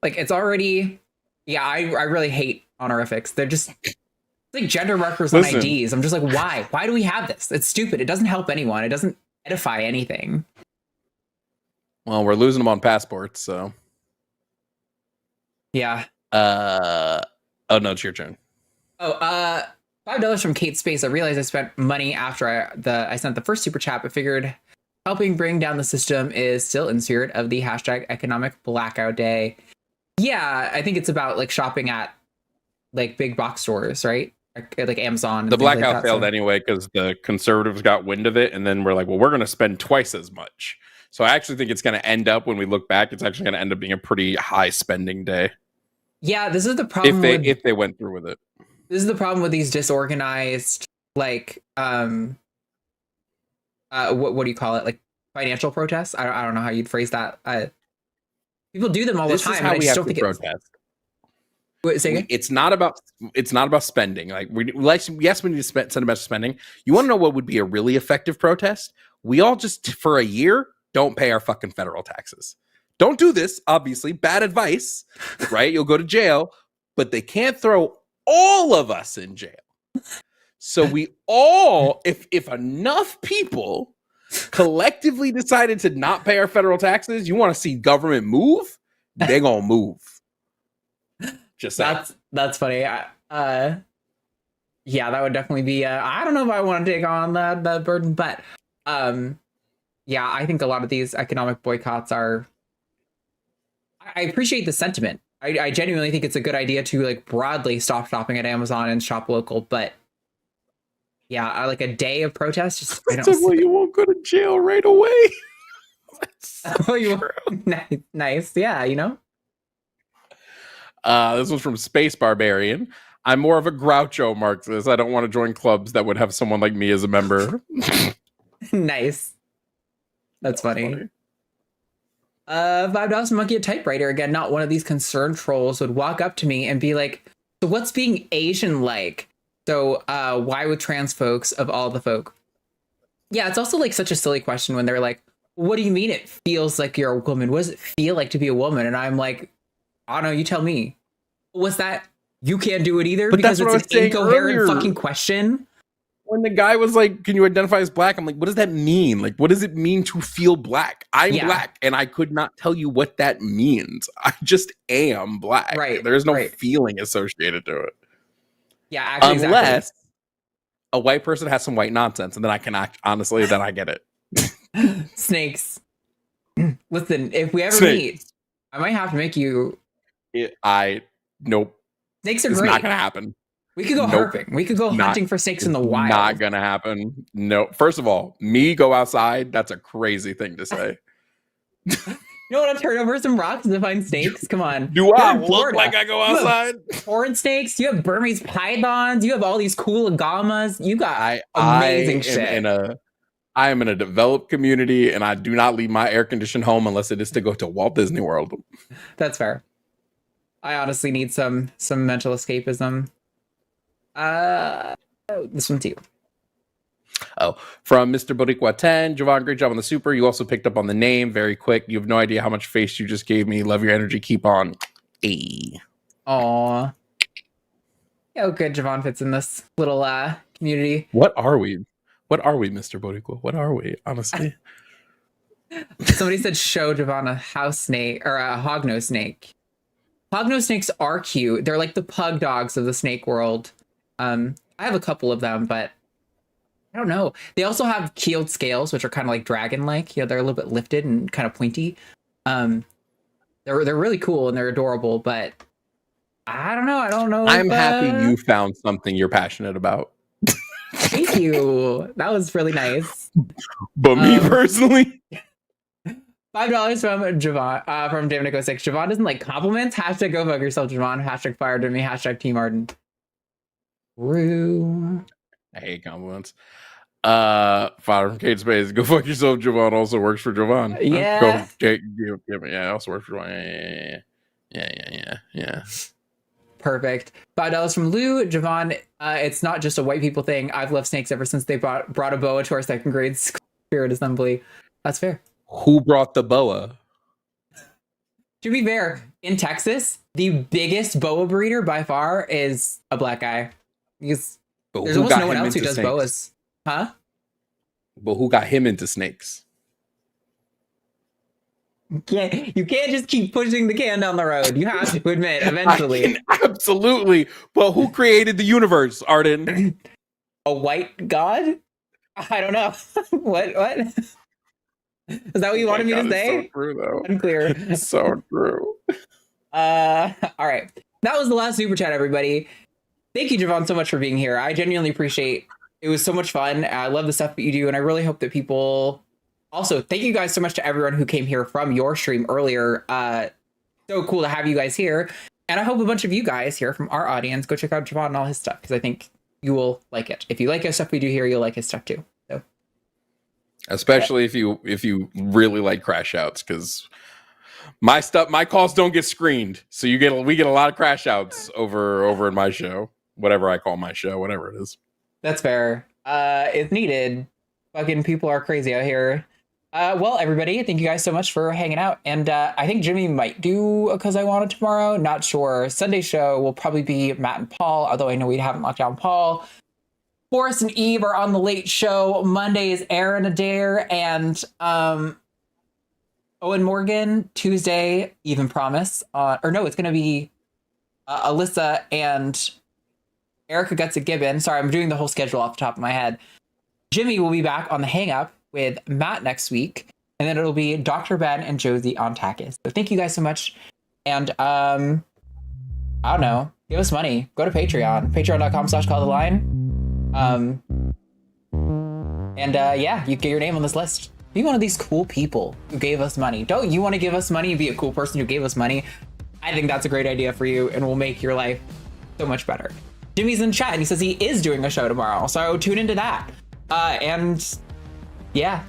like it's already, yeah, I really hate honorifics. They're just like gender markers on IDs. I'm just like, why? Why do we have this? It's stupid. It doesn't help anyone. It doesn't edify anything. Well, we're losing them on passports, so. Yeah. Oh no, it's your turn. $5 from Kate Space. I realized I spent money after I sent the first super chat, but figured helping bring down the system is still in spirit of the hashtag economic blackout day. Yeah, I think it's about like shopping at like big box stores, right? like Amazon. And The things like blackout that, failed so. anyway because the conservatives got wind of it, and then we're like, well, we're going to spend twice as much. So I actually think it's going to end up, when we look back, it's actually going to end up being a pretty high spending day. Yeah, this is the problem if they went through with it. This is the problem with these disorganized, like, what do you call it? Like financial protests? I don't know how you'd phrase that. People do them all the time. This is how we have to protest. Wait, say again? It's not about spending. Like yes, we need to send a message spending. You want to know what would be a really effective protest? We all just for a year don't pay our fucking federal taxes. Don't do this. Obviously, bad advice, right? You'll go to jail, but they can't throw all of us in jail. So we all, if enough people collectively decided to not pay our federal taxes, you want to see government move? They're gonna move. Just that's funny. Yeah, that would definitely be. I don't know if I want to take on that burden, but yeah, I think a lot of these economic boycotts are. I appreciate the sentiment. I genuinely think it's a good idea to like broadly stop shopping at Amazon and shop local, but yeah, I like a day of protest. Just I don't. Well, you won't go to jail right away. Oh, you nice, yeah, you know. This was from Space Barbarian. I'm more of a Groucho Marxist. I don't want to join clubs that would have someone like me as a member. Nice. That's funny. $5 monkey a typewriter. Again, not one of these concerned trolls would walk up to me and be like, so what's being Asian like? So why with trans folks of all the folk? Yeah, it's also like such a silly question when they're like, what do you mean it feels like you're a woman? What does it feel like to be a woman? And I'm like, I don't know, you tell me. What's that? You can't do it either? But because that's what it's I was an saying incoherent earlier. fucking question. When the guy was like, can you identify as black? I'm like, what does that mean? Like, what does it mean to feel black? I'm black, and I could not tell you what that means. I just am black. Right. There is no feeling associated to it. Yeah, actually, unless a white person has some white nonsense, and then I can honestly, then I get it. Snakes. Listen, if we ever Snakes. meet, I might have to make you. Nope. Snakes are It's great. not gonna happen. We could go harping. We could go hunting for snakes in the wild. Not gonna happen. No. First of all, me go outside. That's a crazy thing to say. You don't want to turn over some rocks to find snakes? Come on. Do I look like I go outside? Horned snakes. You have Burmese pythons. You have all these cool agamas. You got amazing shit. I am in a developed community, and I do not leave my air-conditioned home unless it is to go to Walt Disney World. That's fair. I honestly need some mental escapism. This one too. Oh, from Mr. Boricua 10, Jovan, great job on the super. You also picked up on the name very quick. You have no idea how much face you just gave me. Love your energy. Keep on. Hey. Aw. Oh, good. Jovan fits in this little community. What are we? What are we, Mr. Boricua? What are we, honestly? Somebody said show Jovan a house snake or a hognose snake. Hognose snakes are cute. They're like the pug dogs of the snake world. I have a couple of them, but I don't know. They also have keeled scales, which are kind of like dragon-like. You know, they're a little bit lifted and kind of pointy. They're really cool and they're adorable, but I don't know. I'm happy you found something you're passionate about. Thank you. That was really nice. But me personally, $5 from Jovan, from David6. Jovan doesn't like compliments. Hashtag go fuck yourself, Jovan. Hashtag fired to me. Hashtag Team Arden. Rue. I hate compliments. Fire from Kate Space. Go fuck yourself, Jovan. Also works for Jovan. Yeah. Yeah, also works for Jovan. Yeah. Perfect. $5 from Lou. Jovan, it's not just a white people thing. I've loved snakes ever since they brought a boa to our second grade spirit assembly. That's fair. Who brought the boa? To be fair, in Texas, the biggest boa breeder by far is a black guy. Because there's almost no one else who does boas. Huh? But who got him into snakes? You can't just keep pushing the can down the road. You have to admit, eventually. Absolutely. But who created the universe, Arden? A white god? I don't know. What? Is that what you wanted me to say? So true, though. Unclear. So true. All right. That was the last super chat, everybody. thank you, Jovan, so much for being here. I genuinely appreciate it. Was so much fun. I love the stuff that you do, and I really hope that people also thank you guys so much to everyone who came here from your stream earlier. So cool to have you guys here. And I hope a bunch of you guys here from our audience go check out Jovan and all his stuff, because I think you will like it. If you like his stuff we do here, you'll like his stuff too. So, especially if you really like crash outs, because my calls don't get screened, so we get a lot of crash outs over in my show, whatever I call my show, whatever it is. That's fair. It's needed. Fucking people are crazy out here. Well, everybody, thank you guys so much for hanging out. And I think Jimmy might do a Cus I Wanna tomorrow. Not sure. Sunday show will probably be Matt and Paul, although I know we haven't locked down Paul. Forrest and Eve are on the late show. Monday is Aaron Adair and Owen Morgan. Tuesday, Even Promise. It's going to be Alyssa and Erica Gutsa Gibbon. Sorry, I'm doing the whole schedule off the top of my head. Jimmy will be back on the Hang Up with Matt next week, and then it'll be Dr. Ben and Josie on TACIS. So thank you guys so much, and I don't know, give us money. Go to Patreon, patreon.com/calltheline, you get your name on this list. Be one of these cool people who gave us money. Don't you want to give us money? Be a cool person who gave us money. I think that's a great idea for you, and will make your life so much better. Jimmy's in chat, and he says he is doing a show tomorrow, so tune into that. Yeah,